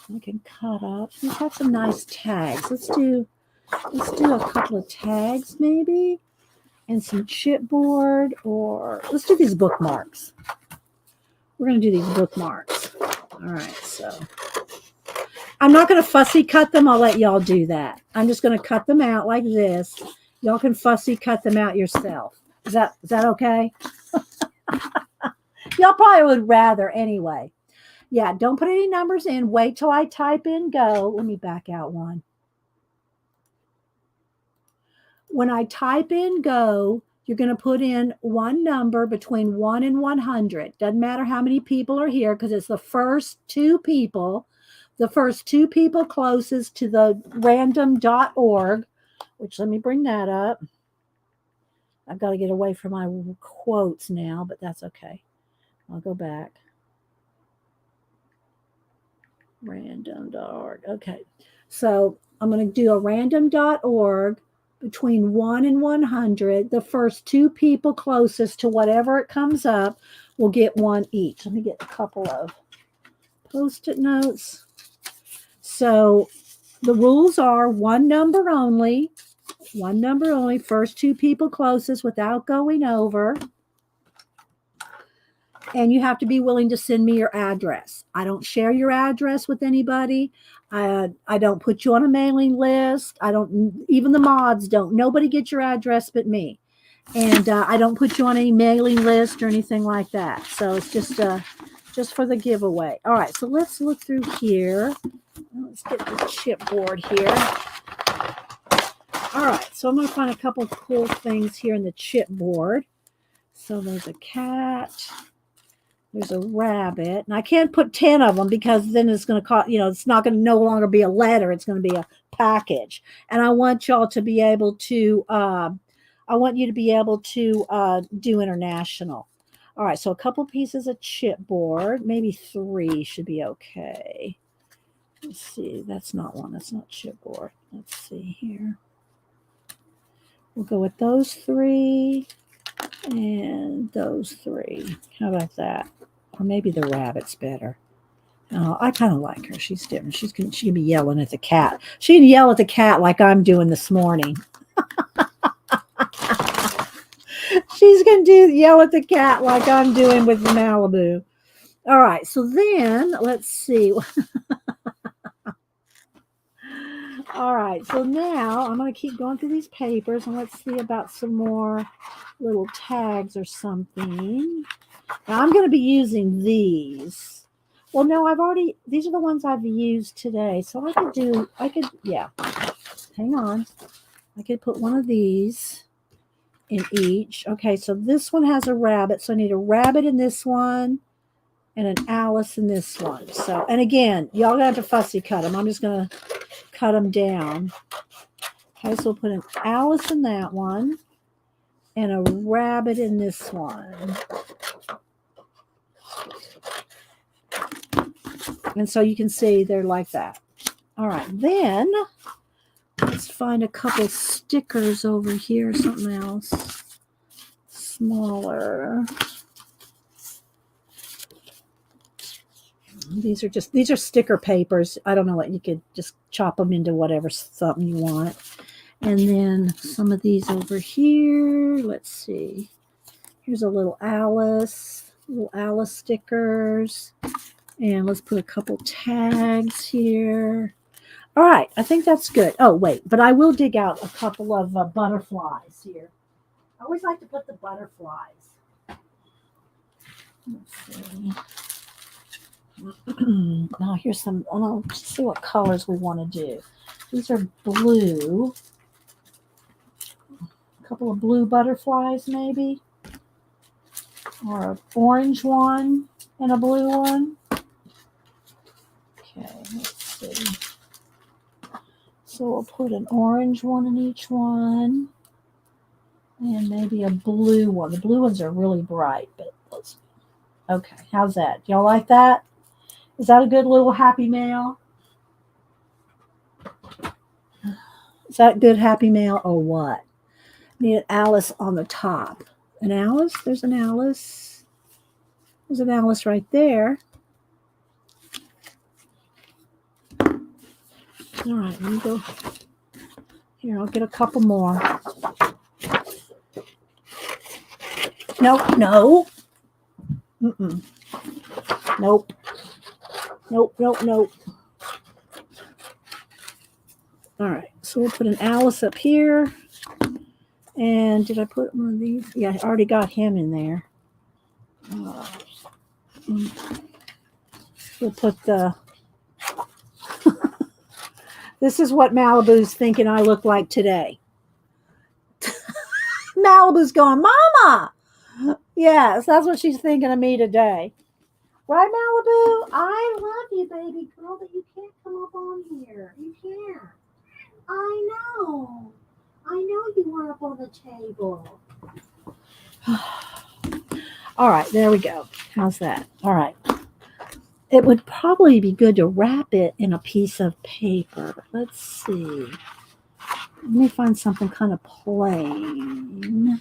we can cut up. We've got some nice tags. Let's do a couple of tags maybe. And some chipboard, or let's do these bookmarks. We're going to do these bookmarks. All right, so I'm not going to fussy cut them. I'll let y'all do that. I'm just going to cut them out like this. Y'all can fussy cut them out yourself. Is that okay? Y'all probably would rather anyway. Yeah, don't put any numbers in. Wait till I type in go. Let me back out one. When I type in go, you're going to put in one number between 1 and 100. Doesn't matter how many people are here because it's the first 2 people. The first 2 people closest to the random.org, which let me bring that up. I've got to get away from my quotes now, but that's okay. I'll go back. Random.org. Okay. So I'm going to do a random.org. Between 1 and 100, the first 2 people closest to whatever it comes up will get 1 each. Let me get a couple of Post-it notes. So the rules are 1 number only. 1 number only. First 2 people closest without going over. And you have to be willing to send me your address. I don't share your address with anybody. I don't put you on a mailing list. I don't, even the mods don't. Nobody gets your address but me. And I don't put you on any mailing list or anything like that. So it's just for the giveaway. All right, so let's look through here. Let's get the chipboard here. All right, so I'm going to find a couple cool things here in the chipboard. So there's a cat. There's a rabbit. And I can't put 10 of them because then it's going to cost, it's not going to no longer be a letter. It's going to be a package. And I want y'all to be able to, I want you to be able to do international. All right, so a couple pieces of chipboard, maybe 3 should be okay. Let's see, that's not one. That's not chipboard. Let's see here. We'll go with those 3 and those 3. How about that? Or maybe the rabbit's better. Oh, I kind of like her. She's different. She can be yelling at the cat. She can yell at the cat like I'm doing this morning. She's going to yell at the cat like I'm doing with Malibu. All right, so then let's see. All right, so now I'm going to keep going through these papers and let's see about some more little tags or something. Now I'm going to be using these. Well, no, these are the ones I've used today. So yeah, hang on. I could put one of these in each. Okay, so this one has a rabbit. So I need a rabbit in this one and an Alice in this one. So, and again, y'all gonna have to fussy cut them. I'm just going to cut them down. Okay, so we'll put an Alice in that one and a rabbit in this one. And so you can see they're like that. All right, then let's find a couple stickers over here, something else smaller. These are sticker papers. I don't know what, you could just chop them into whatever something you want. And then some of these over here. Let's see. Here's a little Alice stickers. And let's put a couple tags here. All right, I think that's good. Oh, wait, but I will dig out a couple of butterflies here. I always like to put the butterflies. Let's see. Now here's some, let's see what colors we want to do. These are blue. A couple of blue butterflies maybe. Or an orange one and a blue one. Okay, let's see. So we'll put an orange one in each one. And maybe a blue one. The blue ones are really bright, but let's. Okay, how's that? Y'all like that? Is that a good little happy mail? Is that good happy mail or what? Need an Alice on the top. An Alice? There's an Alice. There's an Alice right there. All right, let me go. Here, I'll get a couple more. Nope, no. Mm-mm. Nope. Nope. All right, so we'll put an Alice up here. And did I put one of these? Yeah, I already got him in there. We'll put the... This is what Malibu's thinking I look like today. Malibu's going, Mama! Yes, that's what she's thinking of me today. Right, Malibu? I love you, baby girl, but you can't come up on here. You can't. I know you were up on the table. All right, there we go. How's that? All right. It would probably be good to wrap it in a piece of paper. Let's see. Let me find something kind of plain.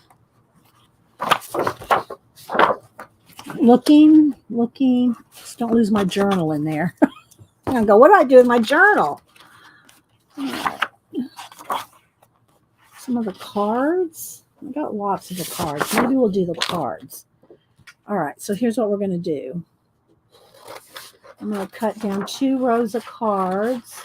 Looking. Just don't lose my journal in there. I'm going to go, what do I do in my journal? Some of the cards. I got lots of the cards. Maybe we'll do the cards. All right, so here's what we're going to do. I'm going to cut down 2 rows of cards.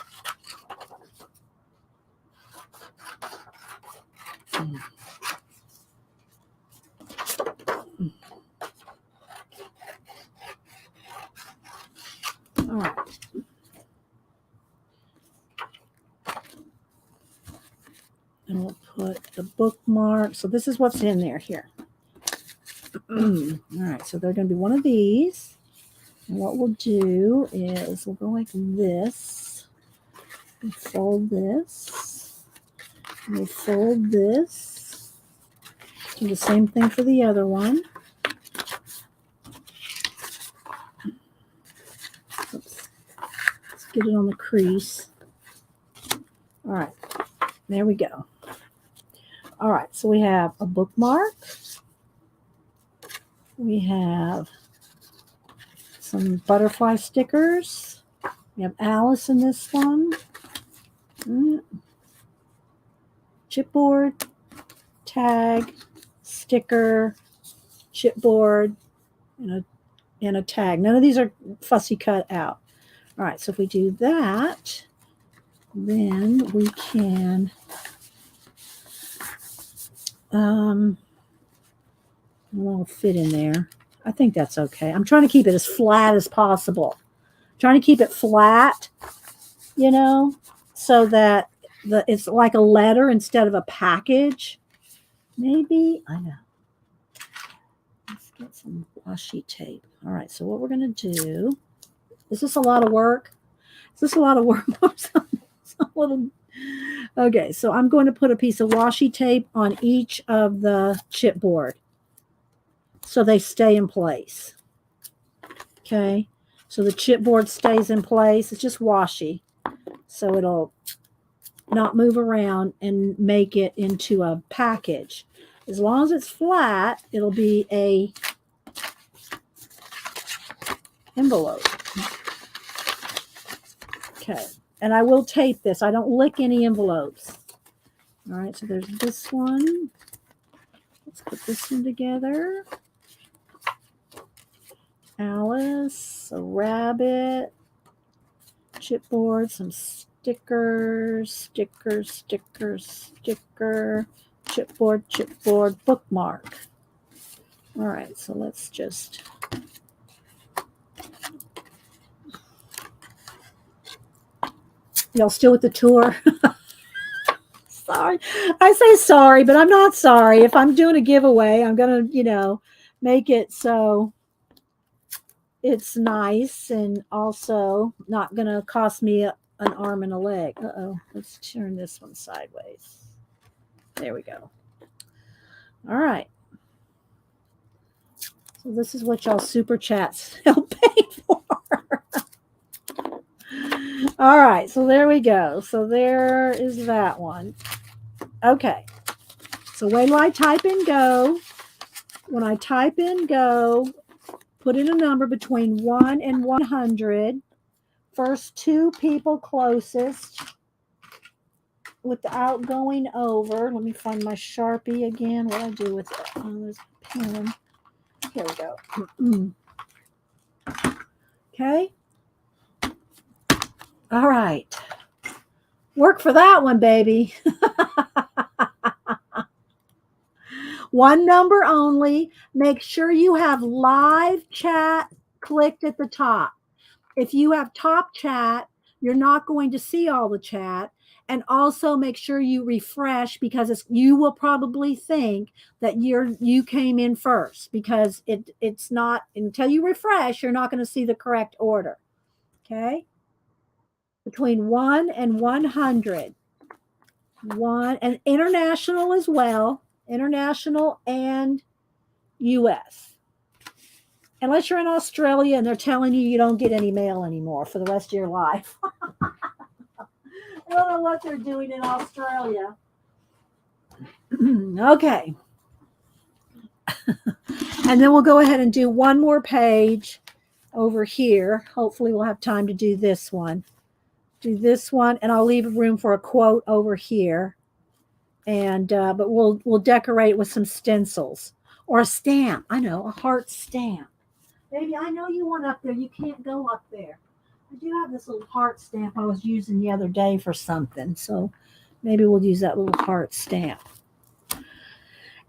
All right. And we'll put the bookmark. So this is what's in there here. All right, so they're going to be one of these. And what we'll do is we'll go like this. We fold this. We fold this. Do the same thing for the other one. Oops. Let's get it on the crease. All right, there we go. All right, so we have a bookmark. We have some butterfly stickers. We have Alice in this one. Chipboard, tag, sticker, chipboard, and a tag. None of these are fussy cut out. All right, so if we do that, then we can it'll fit in there. I think that's okay. I'm trying to keep it as flat as possible. Trying to keep it flat, so that it's like a letter instead of a package. Maybe. I know. Let's get some washi tape. All right, so what we're going to do, is this a lot of work? Is this a lot of work? Okay, so I'm going to put a piece of washi tape on each of the chipboard so they stay in place. Okay, so the chipboard stays in place. It's just washi, so it'll not move around and make it into a package. As long as it's flat, it'll be a envelope. Okay, and I will tape this. I don't lick any envelopes. All right, so there's this one. Let's put this one together. Alice, a rabbit, chipboard, some stickers, sticker, chipboard, bookmark. All right, so let's just y'all still with the tour? Sorry. I say sorry, but I'm not sorry. If I'm doing a giveaway, I'm going to, make it so it's nice and also not going to cost me an arm and a leg. Uh-oh. Let's turn this one sideways. There we go. All right. So this is what y'all super chats help pay for. All right, so there we go. So there is that one. Okay. So when I type in go, put in a number between 1 and 100. First 2 people closest without going over. Let me find my Sharpie again. What do I do with it? Oh, there's a pen. Here we go. Okay. All right. Work for that one, baby. One number only. Make sure you have live chat clicked at the top. If you have top chat, you're not going to see all the chat. And also make sure you refresh, because you will probably think that you came in first, because it's not, until you refresh, you're not going to see the correct order. Okay? Between 1 and 100. 1 and international as well. International and US. Unless you're in Australia and they're telling you don't get any mail anymore for the rest of your life. I don't know what they're doing in Australia. Okay. And then we'll go ahead and do one more page over here. Hopefully we'll have time to do this one. Do this one, and I'll leave room for a quote over here. And but we'll decorate with some stencils. Or a stamp. I know, a heart stamp. Baby, I know you want up there. You can't go up there. I do have this little heart stamp I was using the other day for something. So maybe we'll use that little heart stamp.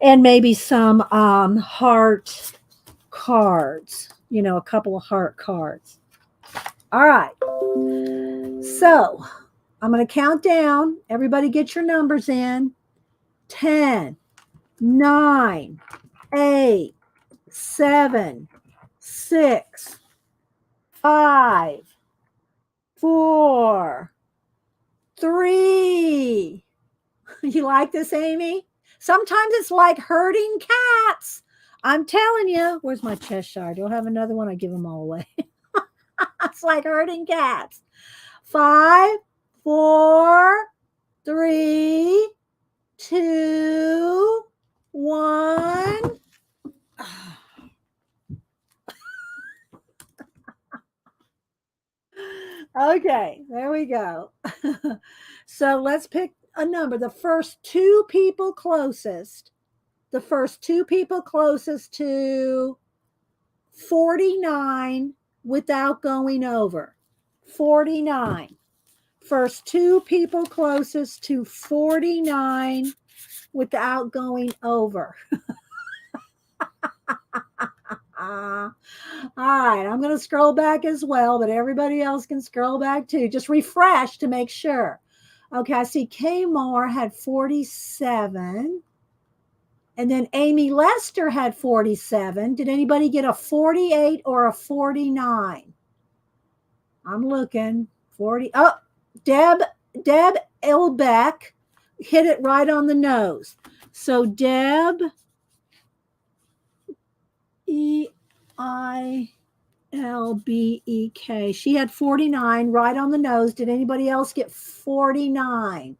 And maybe some heart cards. You know, a couple of heart cards. All right. So I'm going to count down. Everybody get your numbers in. 10, 9, 8, 7, 6, 5, 4, 3. You like this, Amy? Sometimes it's like herding cats. I'm telling you. Where's my Cheshire? Do I have another one? I give them all away. It's like herding cats. 5, 4, 3, 2, 1. Okay, there we go. So let's pick a number. The first two people closest to 49 without going over. 49. First two people closest to 49 without going over. All right, I'm going to scroll back as well, but everybody else can scroll back too. Just refresh to make sure. Okay, I see Kay Moore had 47. And then Amy Lester had 47. Did anybody get a 48 or a 49? I'm looking. 40. Oh, Deb Elbeck hit it right on the nose. So Deb Elbeck. She had 49 right on the nose. Did anybody else get 49?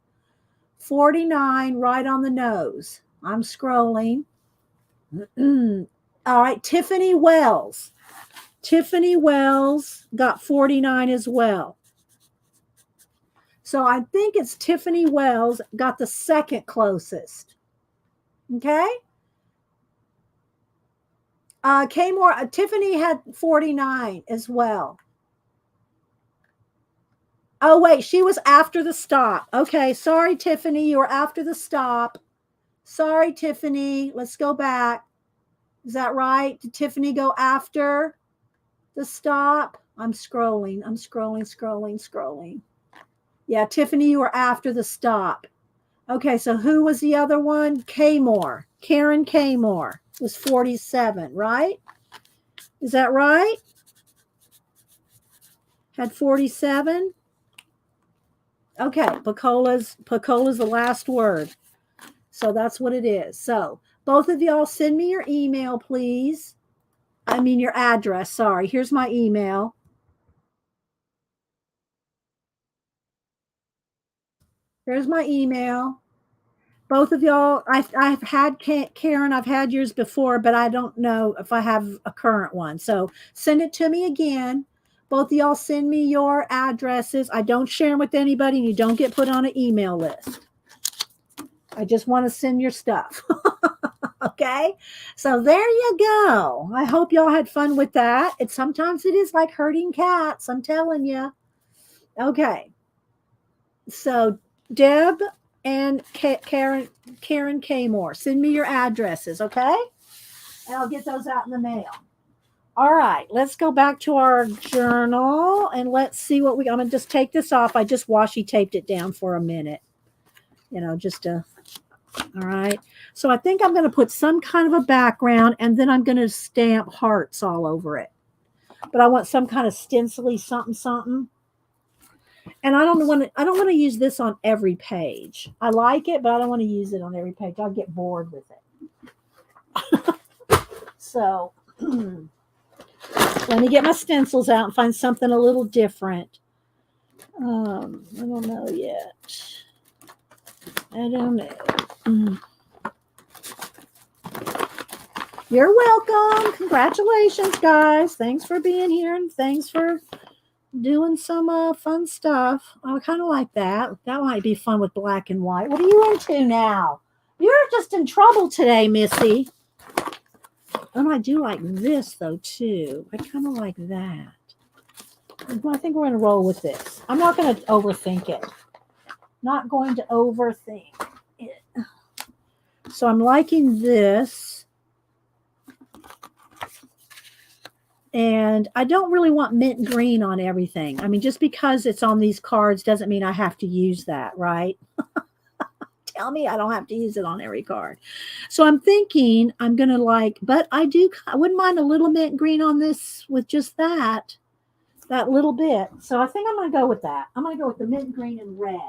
49 right on the nose. I'm scrolling. All right, Tiffany Wells. Tiffany Wells got 49 as well. So I think it's Tiffany Wells got the second closest. Okay. Kay Moore, Tiffany had 49 as well. Oh, wait, she was after the stop. Okay, sorry, Tiffany, you were after the stop. Sorry, Tiffany. Let's go back. Is that right? Did Tiffany go after the stop? I'm scrolling. Yeah, Tiffany, you were after the stop. Okay, so who was the other one? Kay Moore. Karen Kay Moore was 47, right? Is that right? Had 47? Okay, Pacola's the last word. So that's what it is. So both of y'all send me your email, please. I mean your address, sorry. Here's my email. There's my email. Both of y'all, I've had Karen, I've had yours before, but I don't know if I have a current one. So send it to me again. Both of y'all send me your addresses. I don't share them with anybody, and you don't get put on an email list. I just want to send your stuff. Okay, so there you go. I hope y'all had fun with that. Sometimes it is like herding cats, I'm telling you. Okay, so Deb and Karen Kay Moore, send me your addresses, okay? And I'll get those out in the mail. All right, let's go back to our journal and let's see what I'm going to just take this off. I just washi taped it down for a minute, just to. All right. So I think I'm going to put some kind of a background and then I'm going to stamp hearts all over it. But I want some kind of stencily something. And I don't want to use this on every page. I like it, but I don't want to use it on every page. I'll get bored with it. So let me get my stencils out and find something a little different. I don't know yet. I don't know. You're welcome. Congratulations, guys. Thanks for being here and thanks for doing some fun stuff. I kind of like that. That might be fun with black and white. What are you into now? You're just in trouble today, Missy. And I do like this though too. I kind of like that. Well, I think we're going to roll with this. I'm not going to overthink it. Not going to overthink it. So I'm liking this. And I don't really want mint green on everything. I mean, just because it's on these cards doesn't mean I have to use that, right? Tell me I don't have to use it on every card. So I'm thinking I'm going to but I wouldn't mind a little mint green on this with just that little bit. So I think I'm going to go with that. I'm going to go with the mint green and red.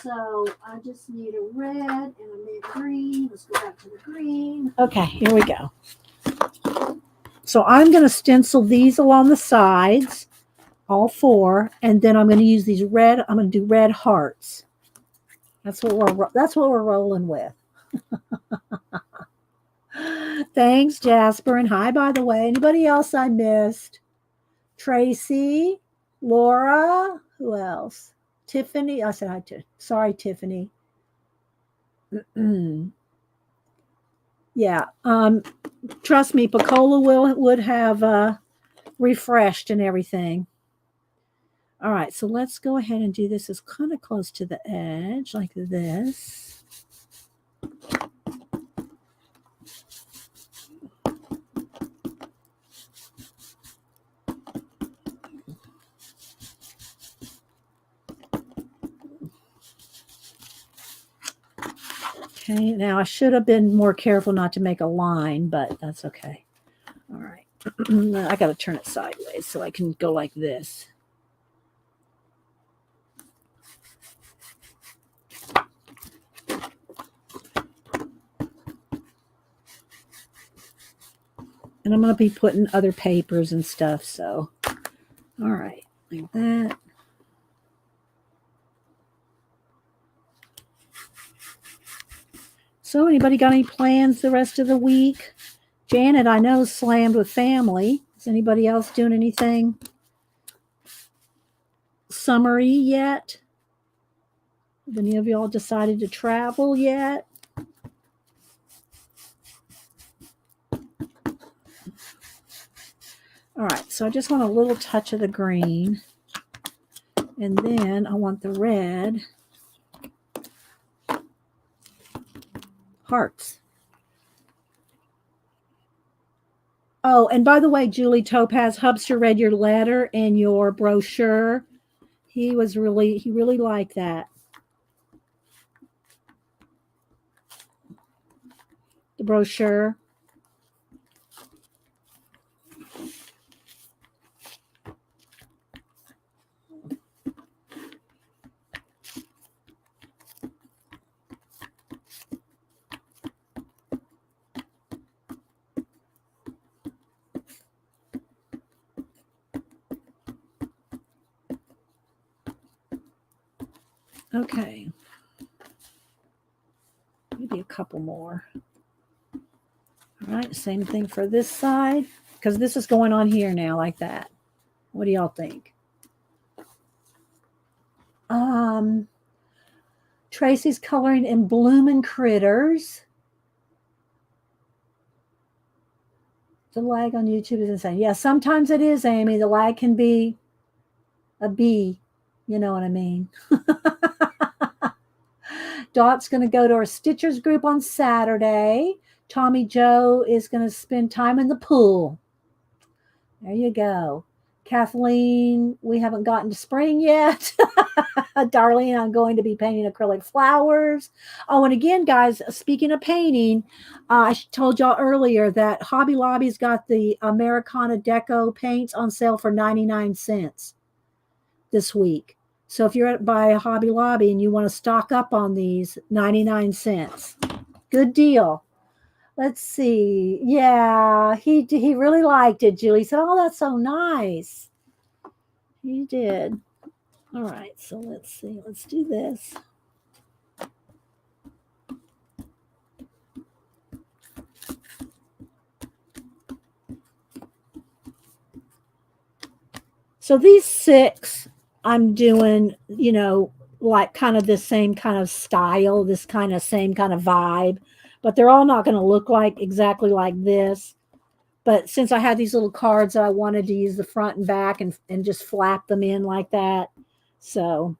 So I just need a red and a mint green. Let's go back to the green. Okay, here we go. So I'm going to stencil these along the sides, all 4, and then I'm going to use these red. I'm going to do red hearts. That's what we're rolling with. Thanks, Jasper, and hi, by the way. Anybody else I missed? Tracy, Laura, who else? Tiffany. I said hi to. Sorry, Tiffany. Yeah. Trust me, Picola would have refreshed and everything. All right, so let's go ahead and do this as kind of close to the edge, like this. Okay, now I should have been more careful not to make a line, but that's okay. All right. I got to turn it sideways so I can go like this. And I'm going to be putting other papers and stuff, so. All right, like that. So anybody got any plans the rest of the week? Janet, I know, slammed with family. Is anybody else doing anything summery yet? Have any of y'all decided to travel yet? All right, so I just want a little touch of the green. And then I want the red hearts. Oh, and by the way, Julie Topaz, Hubster read your letter and your brochure. He really liked that. The brochure. Okay. Maybe a couple more. All right, same thing for this side, because this is going on here now like that. What do y'all think? Tracy's coloring in Bloomin' Critters. The lag on YouTube is insane. Yeah, sometimes it is, Amy. The lag can be a B. You know what I mean? Dot's going to go to our Stitchers group on Saturday. Tommy Joe is going to spend time in the pool. There you go. Kathleen, we haven't gotten to spring yet. Darlene, I'm going to be painting acrylic flowers. Oh, and again, guys, speaking of painting, I told y'all earlier that Hobby Lobby's got the Americana Deco paints on sale for 99 cents this week. So if you're by a Hobby Lobby and you want to stock up on these, 99 cents. Good deal. Let's see. Yeah, he really liked it, Julie. He said, oh, that's so nice. He did. All right, so let's see. Let's do this. So these 6, I'm doing, like kind of the same kind of style, this kind of same kind of vibe but they're all not going to look like exactly like this. But since I had these little cards, I wanted to use the front and back and just flap them in like that. So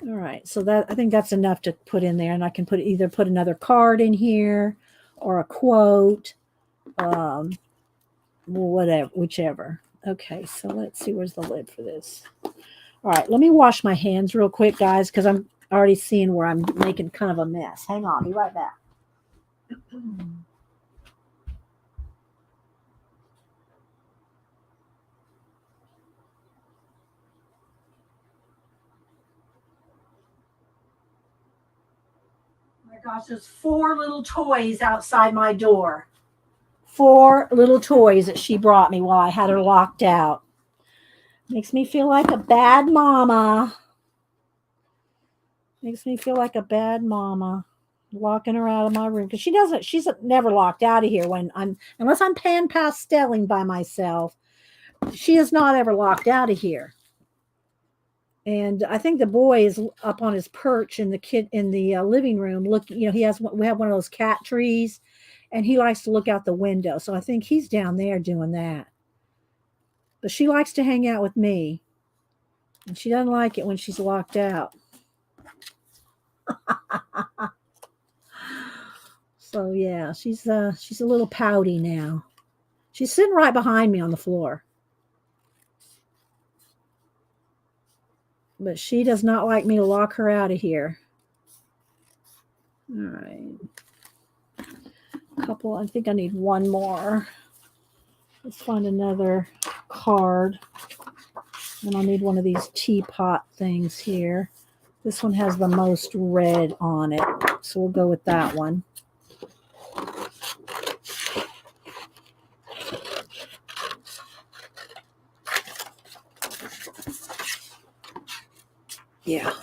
all right, so that I think that's enough to put in there, and I can either put another card in here or a quote, whatever, whichever. Okay, so let's see, where's the lid for this? All right, let me wash my hands real quick, guys, because I'm already seeing where I'm making kind of a mess. Hang on, be right back. My gosh, there's 4 little toys outside my door. 4 little toys that she brought me while I had her locked out. Makes me feel like a bad mama. Makes me feel like a bad mama locking her out of my room because she's never locked out of here unless I'm pan pasteling by myself. She is not ever locked out of here. And I think the boy is up on his perch in the living room. Look, we have one of those cat trees, and he likes to look out the window. So I think he's down there doing that. But she likes to hang out with me, and she doesn't like it when she's locked out. So yeah, she's a little pouty now. She's sitting right behind me on the floor. But she does not like me to lock her out of here. All right. I think I need one more. Let's find another card. And I'll need one of these teapot things here. This one has the most red on it, so we'll go with that one. Yeah.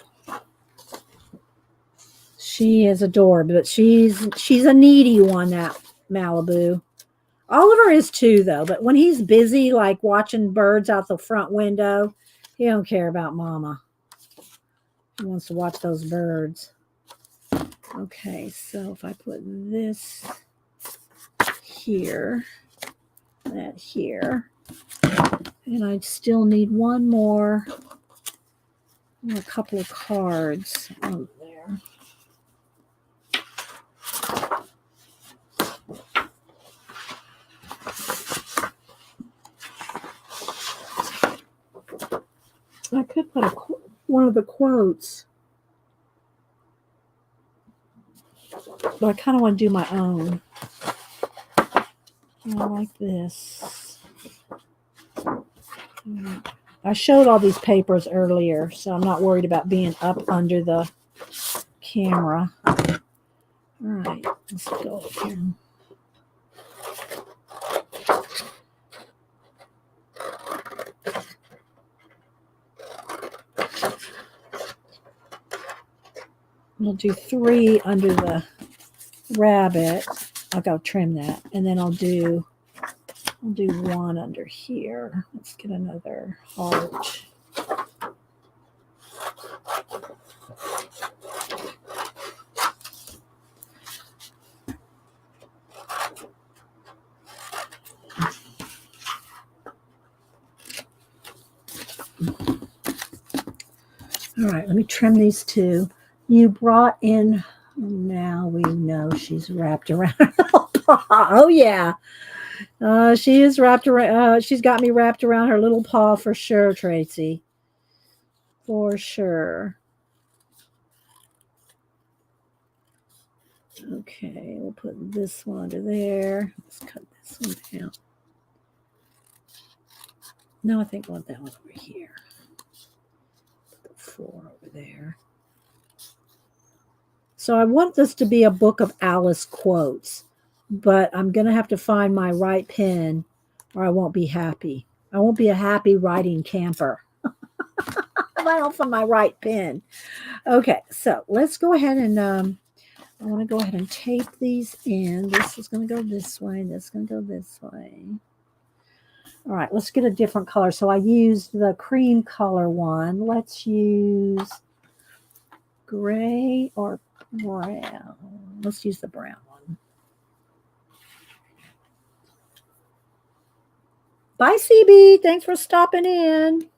She is adorable, but she's a needy one, that Malibu. Oliver is too, though, but when he's busy, like watching birds out the front window, he don't care about Mama. He wants to watch those birds. Okay, so if I put this here, that here, and I still need one more, a couple of cards on there. I could put one of the quotes, but I kind of want to do my own. I like this. I showed all these papers earlier, so I'm not worried about being up under the camera. All right, let's go here. I'll do 3 under the rabbit. I'll go trim that, and then I'll do 1 under here. Let's get another heart. All right, let me trim these 2. You brought in, now we know she's wrapped around her little paw. Oh, yeah. She is wrapped around, she's got me wrapped around her little paw for sure, Tracy. For sure. Okay, we'll put this one under there. Let's cut this one out. No, I think I want that one over here. Put the 4 over there. So I want this to be a book of Alice quotes, but I'm going to have to find my right pen or I won't be happy. I won't be a happy writing camper if I don't find my right pen. Okay, so let's go ahead and I want to go ahead and tape these in. This is going to go this way. This is going to go this way. All right, let's get a different color. So I used the cream color one. Let's use gray or brown. Let's use the brown one. Bye, CB. Thanks for stopping in.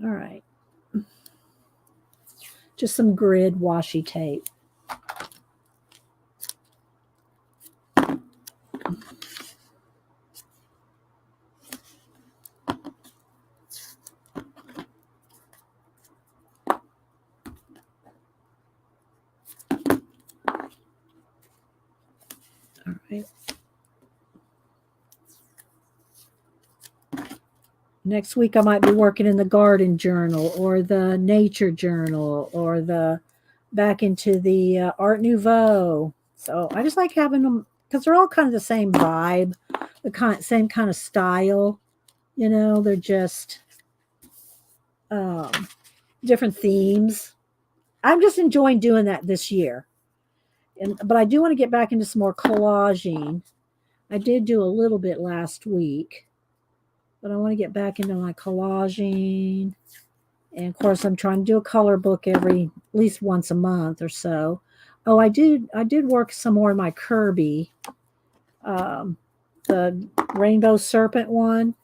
All right. Just some grid washi tape. All right. Next week, I might be working in the garden journal or the nature journal or the back into the Art Nouveau. So I just like having them because they're all kind of the same vibe, same kind of style. You know, they're just um, different themes. I'm just enjoying doing that this year. But I do want to get back into some more collaging. I did do a little bit last week, but I want to get back into my collaging. And of course, I'm trying to do a color book at least once a month or so. Oh, I did work some more in my Kirby, the Rainbow Serpent one.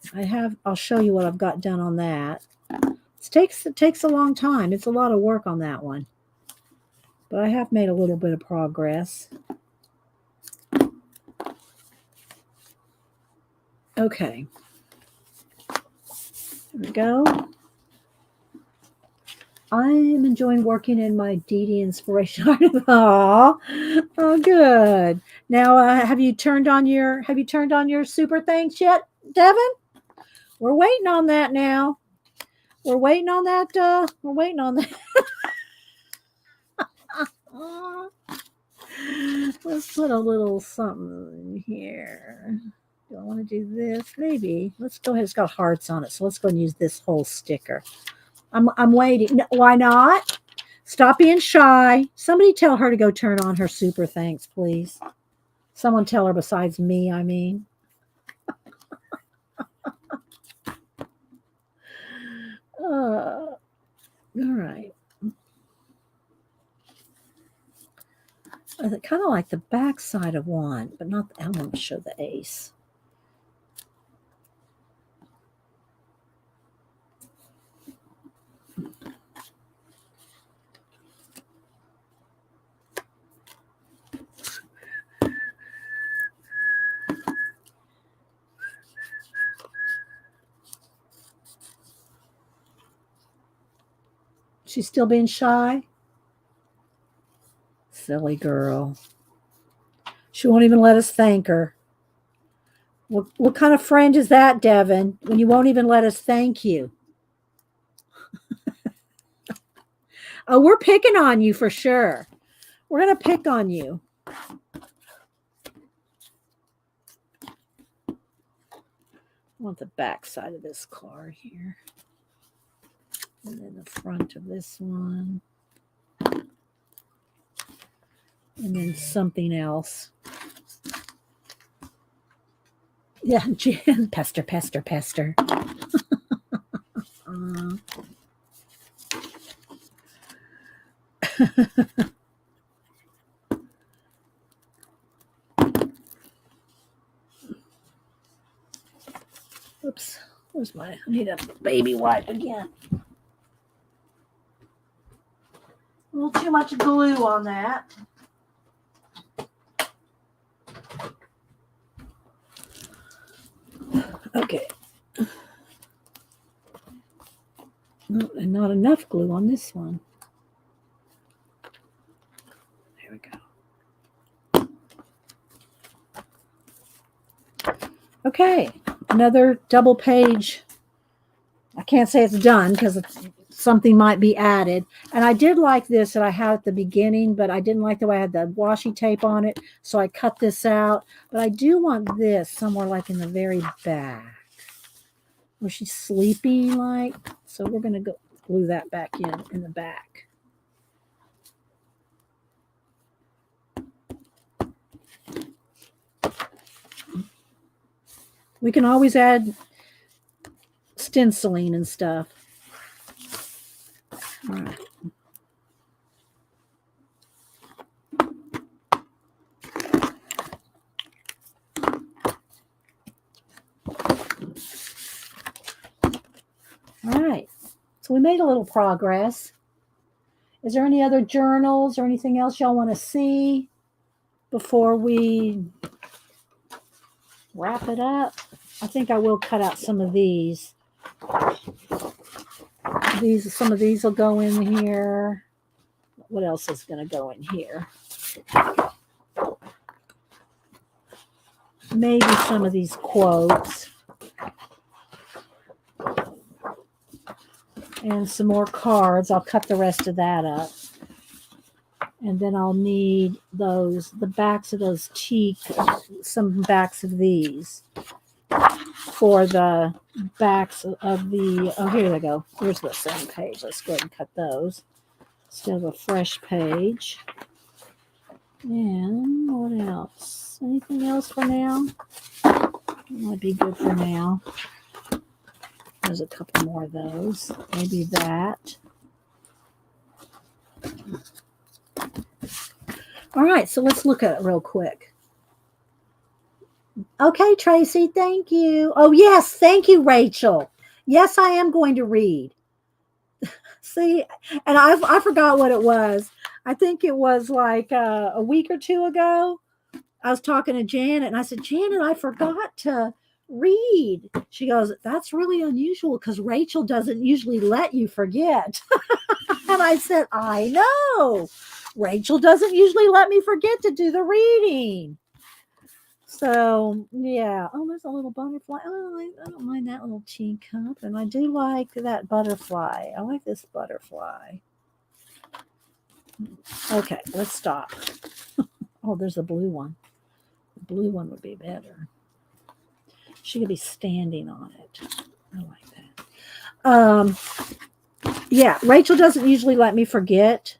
I'll show you what I've got done on that. It takes a long time. It's a lot of work on that one, but I have made a little bit of progress. Okay, there we go. I am enjoying working in my DD Inspiration Art. Oh, good. Now, have you turned on your super thanks yet, Devin? We're waiting on that now. We're waiting on that. We're waiting on that. Let's put a little something here. Do I want to do this? Maybe. Let's go ahead. It's got hearts on it, so let's go and use this whole sticker. I'm waiting. No, why not? Stop being shy. Somebody tell her to go turn on her super thanks, please. Someone tell her besides me, I mean. All right. I kind of like the back side of one, but not. I want to show the ace. She's still being shy? Silly girl. She won't even let us thank her. What kind of friend is that, Devin, when you won't even let us thank you? Oh, we're picking on you for sure. We're going to pick on you. I want the back side of this card here. And then the front of this one. And then something else. Yeah, Jan, pester. Oops, I need a baby wipe again. A little too much glue on that. Okay. And not enough glue on this one. There we go. Okay, another double page. I can't say it's done because something might be added. And I did like this that I had at the beginning, but I didn't like the way I had the washi tape on it, so I cut this out. But I do want this somewhere like in the very back where she's sleeping, like. So we're going to go glue that back in the back. We can always add stenciling and stuff. All right. All right. So we made a little progress. Is there any other journals or anything else y'all want to see before we wrap it up? I think I will cut out some of these. Some of these will go in here. What else is going to go in here? Maybe some of these quotes. And some more cards. I'll cut the rest of that up. And then I'll need the backs of those some backs of these for the backs of the, oh, here they go. Here's the same page. Let's go ahead and cut those. Instead of a fresh page. And what else? Anything else for now? That might be good for now. There's a couple more of those. Maybe that. All right, so let's look at it real quick. Okay, Tracy, thank you. Oh, yes, thank you, Rachel. Yes, I am going to read. See, and I forgot what it was. I think it was like a week or two ago. I was talking to Janet, and I said, Janet, I forgot to read. She goes, that's really unusual because Rachel doesn't usually let you forget. And I said, I know. Rachel doesn't usually let me forget to do the reading. So, yeah. Oh, there's a little butterfly. Oh, I don't mind that little teacup. And I do like that butterfly. I like this butterfly. Okay, let's stop. Oh, there's a blue one. The blue one would be better. She could be standing on it. I like that. Yeah, Rachel doesn't usually let me forget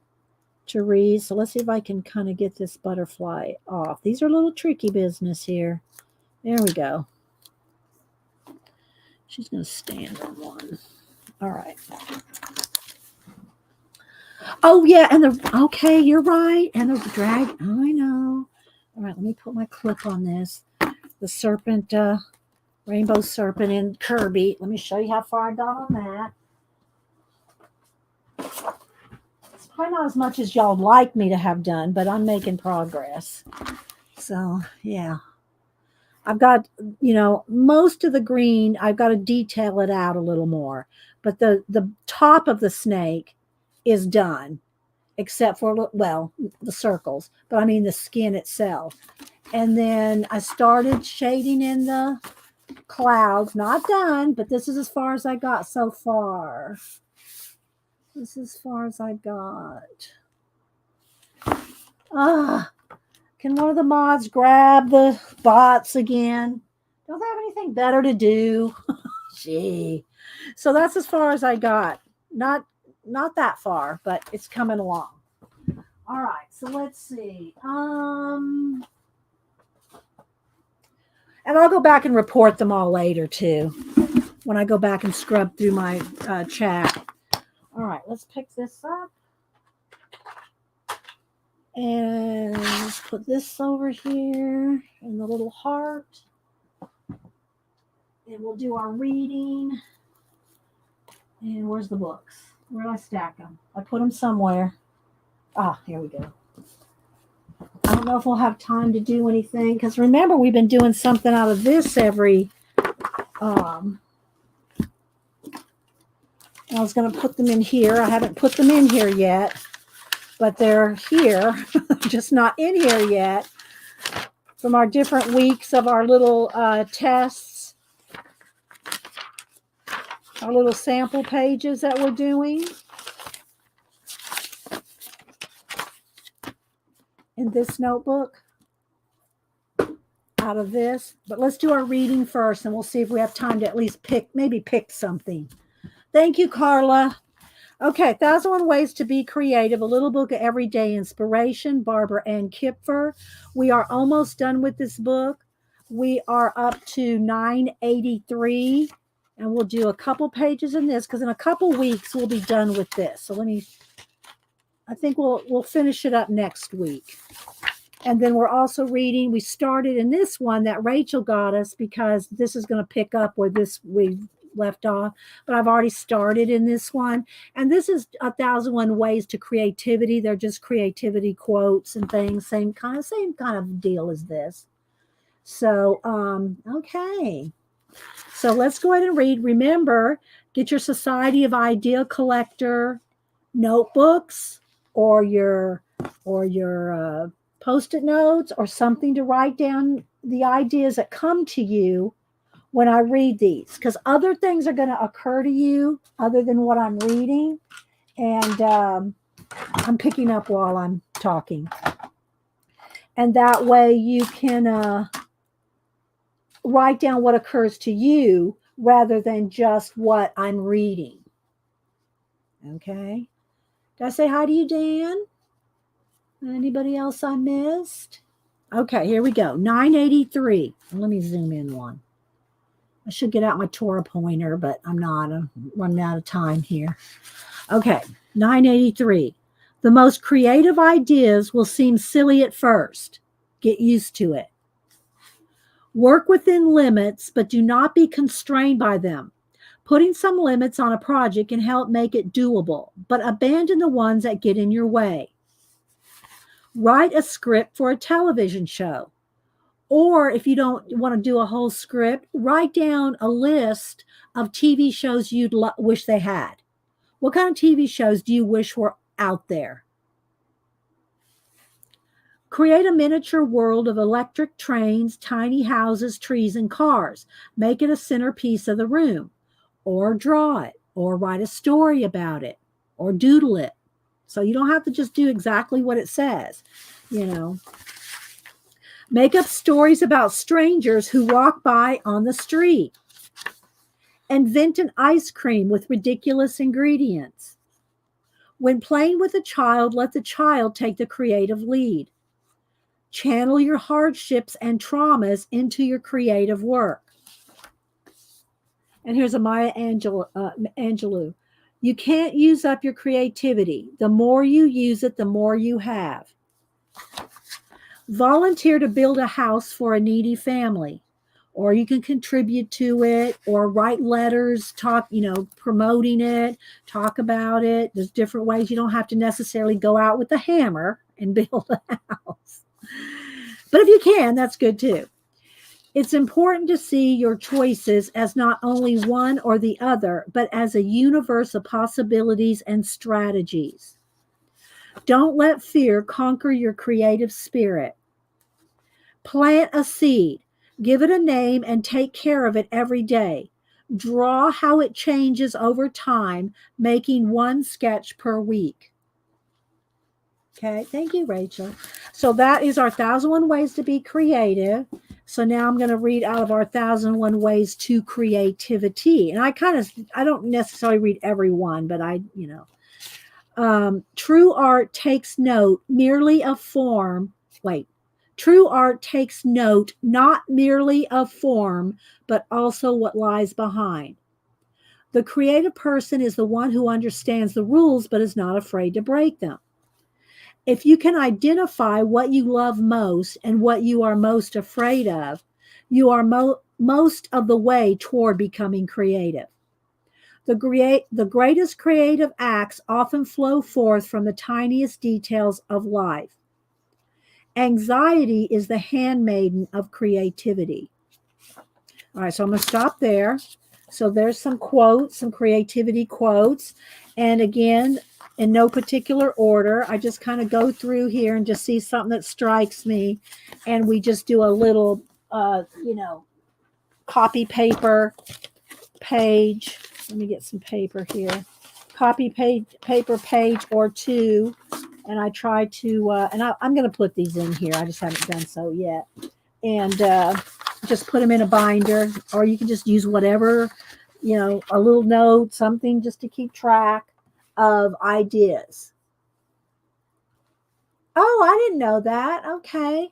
to read. So let's see if I can kind of get this butterfly off. These are a little tricky business here. There we go. She's going to stand on one. All right. Oh, yeah. Okay, you're right. And the drag. Oh, I know. All right, let me put my clip on this. The serpent, rainbow serpent in Kirby. Let me show you how far I got on that. It's probably not as much as y'all like me to have done, but I'm making progress. So, yeah. I've got, most of the green, I've got to detail it out a little more. But the top of the snake is done, except for, well, the circles. But I mean the skin itself. And then I started shading in the clouds. Not done, but this is as far as I got so far. This is as far as I got. Can one of the mods grab the bots again? Don't they have anything better to do? Gee. So that's as far as I got. Not that far, but it's coming along. All right, so let's see. And I'll go back and report them all later too, when I go back and scrub through my chat. All right, let's pick this up. And let's put this over here in the little heart. And we'll do our reading. And where's the books? Where did I stack them? I put them somewhere. Here we go. I don't know if we'll have time to do anything. Because remember, we've been doing something out of this every... I was going to put them in here. I haven't put them in here yet. But they're here, just not in here yet, from our different weeks of our little tests, our little sample pages that we're doing. In this notebook, out of this. But let's do our reading first, and we'll see if we have time to at least pick something. Thank you, Carla. Okay, 1,001 Ways to Be Creative, a little book of everyday inspiration, Barbara Ann Kipfer. We are almost done with this book. We are up to 983, and we'll do a couple pages in this because in a couple weeks we'll be done with this. So I think we'll finish it up next week. And then we're also reading, we started in this one that Rachel got us because this is going to pick up where we left off, but I've already started in this one. And this is 1001 Ways to Creativity. They're just creativity quotes and things, same kind of deal as this. So, okay. So let's go ahead and read. Remember, get your Society of Idea Collector notebooks or your Post-it notes or something to write down the ideas that come to you when I read these, because other things are going to occur to you other than what I'm reading, and I'm picking up while I'm talking. And that way you can write down what occurs to you rather than just what I'm reading. Okay. Did I say hi to you, Dan? Anybody else I missed? Okay, here we go. 983. Let me zoom in one. I should get out my Torah pointer, but I'm not. I'm running out of time here. Okay, 983. The most creative ideas will seem silly at first. Get used to it. Work within limits, but do not be constrained by them. Putting some limits on a project can help make it doable, but abandon the ones that get in your way. Write a script for a television show. Or if you don't want to do a whole script, write down a list of TV shows you'd wish they had. What kind of TV shows do you wish were out there? Create a miniature world of electric trains, tiny houses, trees, and cars. Make it a centerpiece of the room. Or draw it, or write a story about it, or doodle it. So you don't have to just do exactly what it says, you know. Make up stories about strangers who walk by on the street. Invent an ice cream with ridiculous ingredients. When playing with a child, let the child take the creative lead. Channel your hardships and traumas into your creative work. And here's a Maya Angelou. You can't use up your creativity. The more you use it, the more you have. Volunteer to build a house for a needy family, or you can contribute to it, or write letters, promoting it, talk about it. There's different ways. You don't have to necessarily go out with a hammer and build a house. But if you can, that's good too. It's important to see your choices as not only one or the other, but as a universe of possibilities and strategies. Don't let fear conquer your creative spirit. Plant a seed, give it a name, and take care of it every day. Draw how it changes over time, making one sketch per week. Okay, thank you, Rachel. So that is our 1001 Ways to Be Creative. So now I'm going to read out of our 1001 Ways to Creativity. And I don't necessarily read every one, but true art takes note merely of form. True art takes note not merely of form, but also what lies behind. The creative person is the one who understands the rules, but is not afraid to break them. If you can identify what you love most and what you are most afraid of, you are most of the way toward becoming creative. The greatest creative acts often flow forth from the tiniest details of life. Anxiety is the handmaiden of creativity. All right, so I'm going to stop there. So there's some quotes, some creativity quotes. And again, in no particular order, I just kind of go through here and just see something that strikes me. And we just do a little, copy paper page. Let me get some paper here. Copy paper page or two. And I try to, I'm going to put these in here. I just haven't done so yet. And just put them in a binder, or you can just use whatever, a little note, something just to keep track of ideas. Oh, I didn't know that. Okay.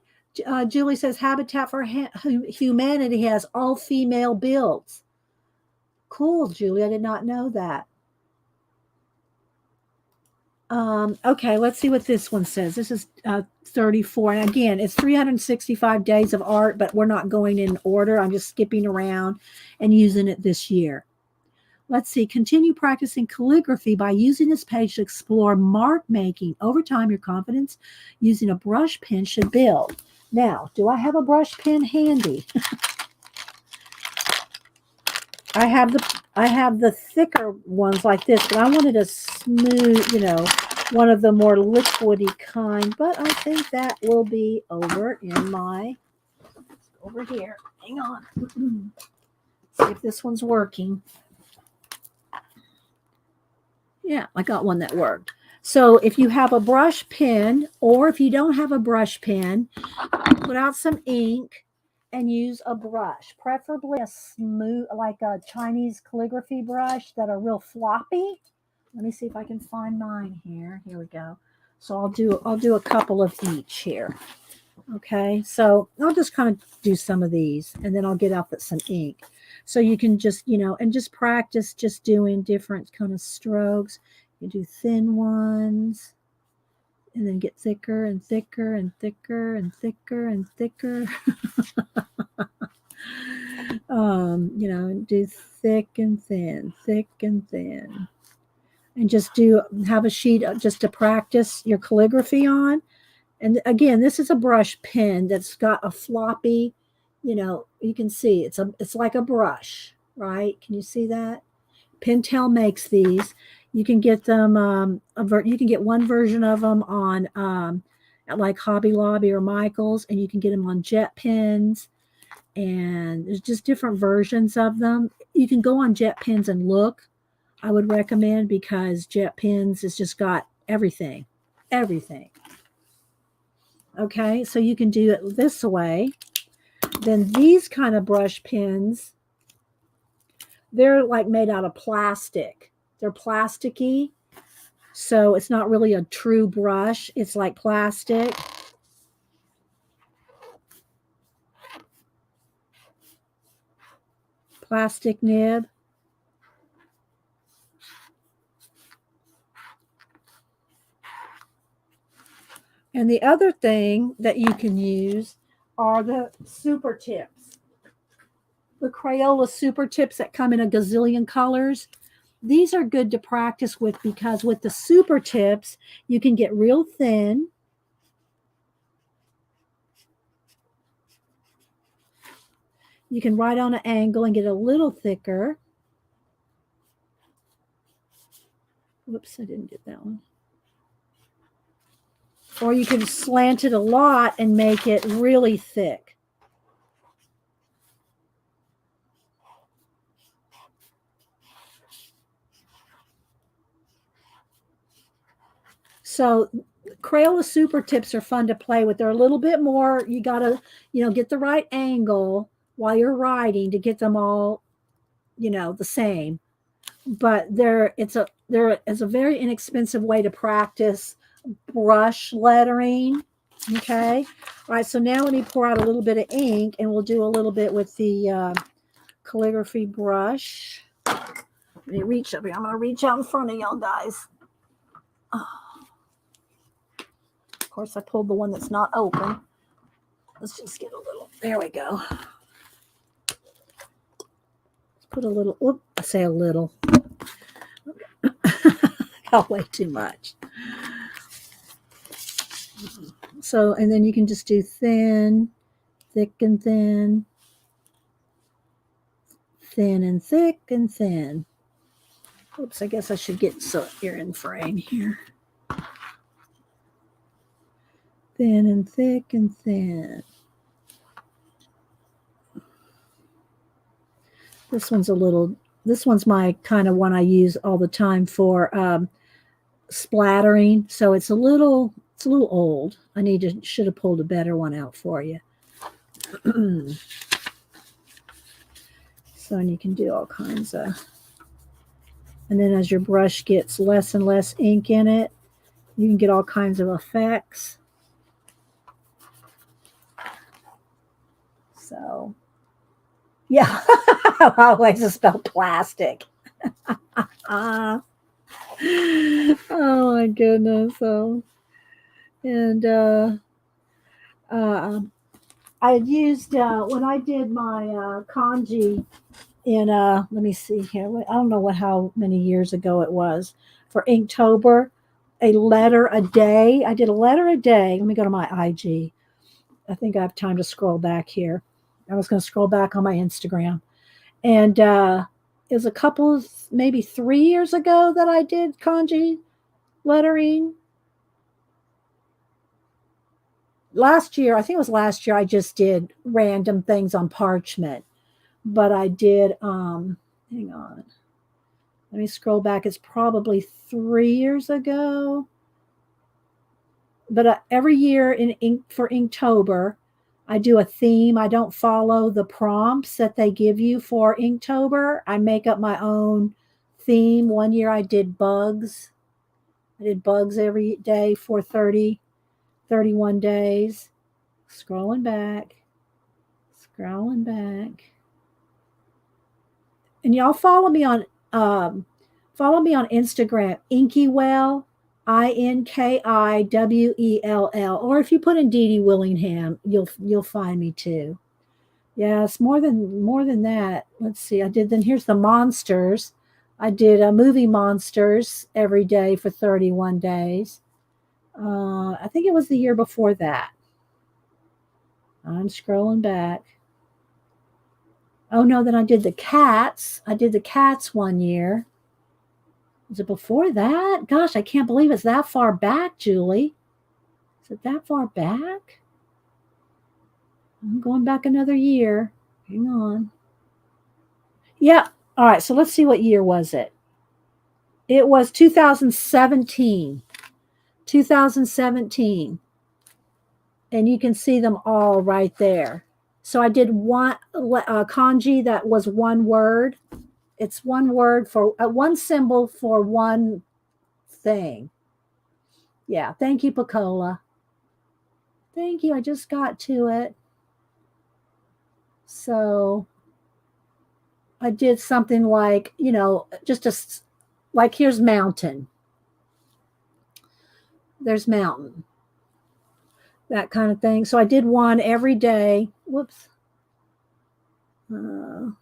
Julie says Habitat for Humanity has all female builds. Cool, Julie. I did not know that. Okay, let's see what this one says. This is 34. And again, it's 365 days of art, but we're not going in order. I'm just skipping around and using it this year. Let's see. Continue practicing calligraphy by using this page to explore mark making. Over time, your confidence using a brush pen should build. Now, do I have a brush pen handy? I have the thicker ones like this, but I wanted a smooth, one of the more liquidy kind. But I think that will be over in my, over here. Hang on. See if this one's working. Yeah, I got one that worked. So if you have a brush pen, or if you don't have a brush pen, put out some ink and use a brush, preferably a smooth, like a Chinese calligraphy brush that are real floppy. Let me see if I can find mine here. Here we go. So I'll do a couple of each here. Okay, so I'll just kind of do some of these, and then I'll get out some ink. So you can just, and just practice just doing different kind of strokes. You do thin ones, and then get thicker and thicker and thicker and thicker and thicker. Do thick and thin, and just have a sheet just to practice your calligraphy on. And again, this is a brush pen that's got a floppy, you can see it's like a brush, right? Can you see that? Pentel makes these. You can get them. You can get one version of them on at like Hobby Lobby or Michael's, and you can get them on jet pens. And there's just different versions of them. You can go on jet pens and look. I would recommend, because jet pens has just got everything. Okay, so you can do it this way. Then these kind of brush pens, they're like made out of plastic. They're plasticky, so it's not really a true brush. It's like plastic. Plastic nib. And the other thing that you can use are the super tips. The Crayola super tips that come in a gazillion colors. These are good to practice with, because with the super tips, you can get real thin. You can write on an angle and get a little thicker. Whoops, I didn't get that one. Or you can slant it a lot and make it really thick. So Crayola super tips are fun to play with. They're a little bit more, you got to, get the right angle while you're writing to get them all, the same. But it's a very inexpensive way to practice brush lettering. Okay. All right. So now let me pour out a little bit of ink, and we'll do a little bit with the calligraphy brush. Let me reach up here. I'm going to reach out in front of y'all guys. Oh. Of course, I pulled the one that's not open. Let's just get a little. There we go. Let's put a little. Whoop, I say a little. Got way too much. So, and then you can just do thin, thick and thin, thin and thick and thin. Oops, I guess I should get so you're in frame here. Thin and thick and thin. This one's my kind of one I use all the time for splattering. So it's a little old. Should have pulled a better one out for you. So, and you can do all kinds of, and then as your brush gets less and less ink in it, you can get all kinds of effects. So, yeah, always to spell plastic. Uh, oh my goodness. So, and uh, I had used when I did my kanji in let me see here. I don't know how many years ago it was for Inktober. A letter a day. I did a letter a day. Let me go to my IG. I think I have time to scroll back here. I was going to scroll back on my Instagram, and it was a couple, maybe 3 years ago that I did kanji lettering. Last year, I think it was last year, I just did random things on parchment. But I did, hang on. Let me scroll back. It's probably 3 years ago. But every year for Inktober, I do a theme. I don't follow the prompts that they give you for Inktober. I make up my own theme. One year I did bugs. I did bugs every day for 31 days. Scrolling back. And y'all follow me on Instagram, Inkywell, INKIWELL. Or if you put in Dee Dee Willingham, you'll find me too. Yeah, it's more than that. Let's see. Here's the monsters. I did movie monsters every day for 31 days. I think it was the year before that. I'm scrolling back. Oh no, then I did the cats. I did the cats one year. Was it before that? Gosh, I can't believe it's that far back, Julie. Is it that far back? I'm going back another year. Hang on. Yeah. All right. So let's see, what year was it? It was 2017. 2017. And you can see them all right there. So I did one kanji that was one word. It's one word for one symbol for one thing. Yeah. Thank you, Pacola. Thank you. I just got to it. So I did something like, like here's mountain. There's mountain. That kind of thing. So I did one every day. Whoops. And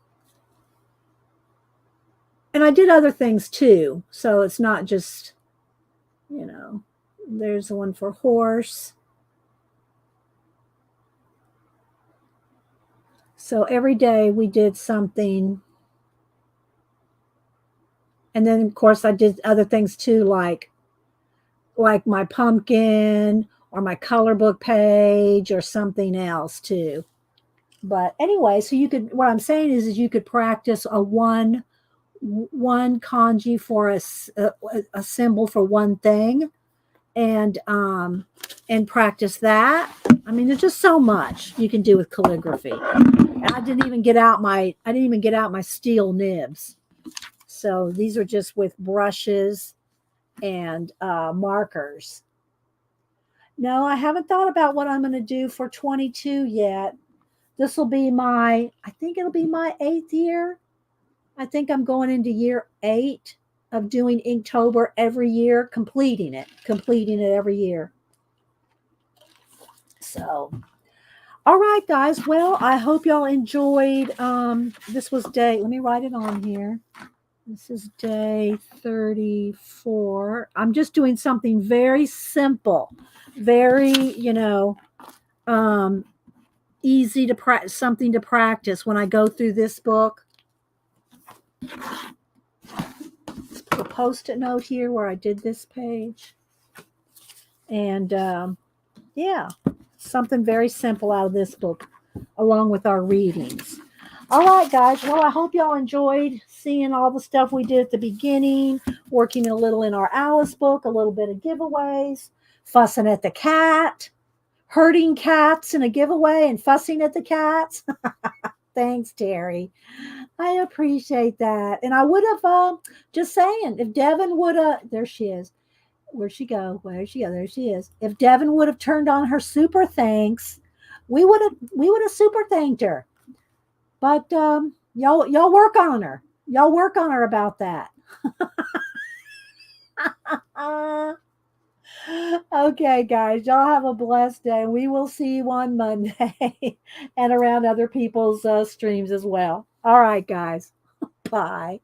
I did other things too. So it's not just, there's the one for horse. So every day we did something. And then of course I did other things too, like my pumpkin or my color book page or something else too. But anyway, so what I'm saying is you could practice one kanji for a symbol for one thing, and practice that. I mean, there's just so much you can do with calligraphy. And I didn't even get out my steel nibs. So these are just with brushes and markers. No, I haven't thought about what I'm going to do for 22 yet. This will be I think it'll be my 8th year. I think I'm going into year 8 of doing Inktober every year, completing it every year. So, all right, guys. Well, I hope y'all enjoyed. This was let me write it on here. This is day 34. I'm just doing something very simple, very, easy to practice, something to practice when I go through this book. Let's put a Post-it note here where I did this page. And yeah, something very simple out of this book, along with our readings. All right, guys. Well, I hope y'all enjoyed seeing all the stuff we did at the beginning, working a little in our Alice book, a little bit of giveaways, fussing at the cat, hurting cats in a giveaway and fussing at the cats. Thanks, Terry. I appreciate that. And I would have, just saying, if Devin would have, there she is. Where'd she go? There she is. If Devin would have turned on her super thanks, we would have super thanked her. But y'all work on her. Y'all work on her about that. Okay, guys, y'all have a blessed day. We will see you on Monday and around other people's streams as well. All right, guys. Bye.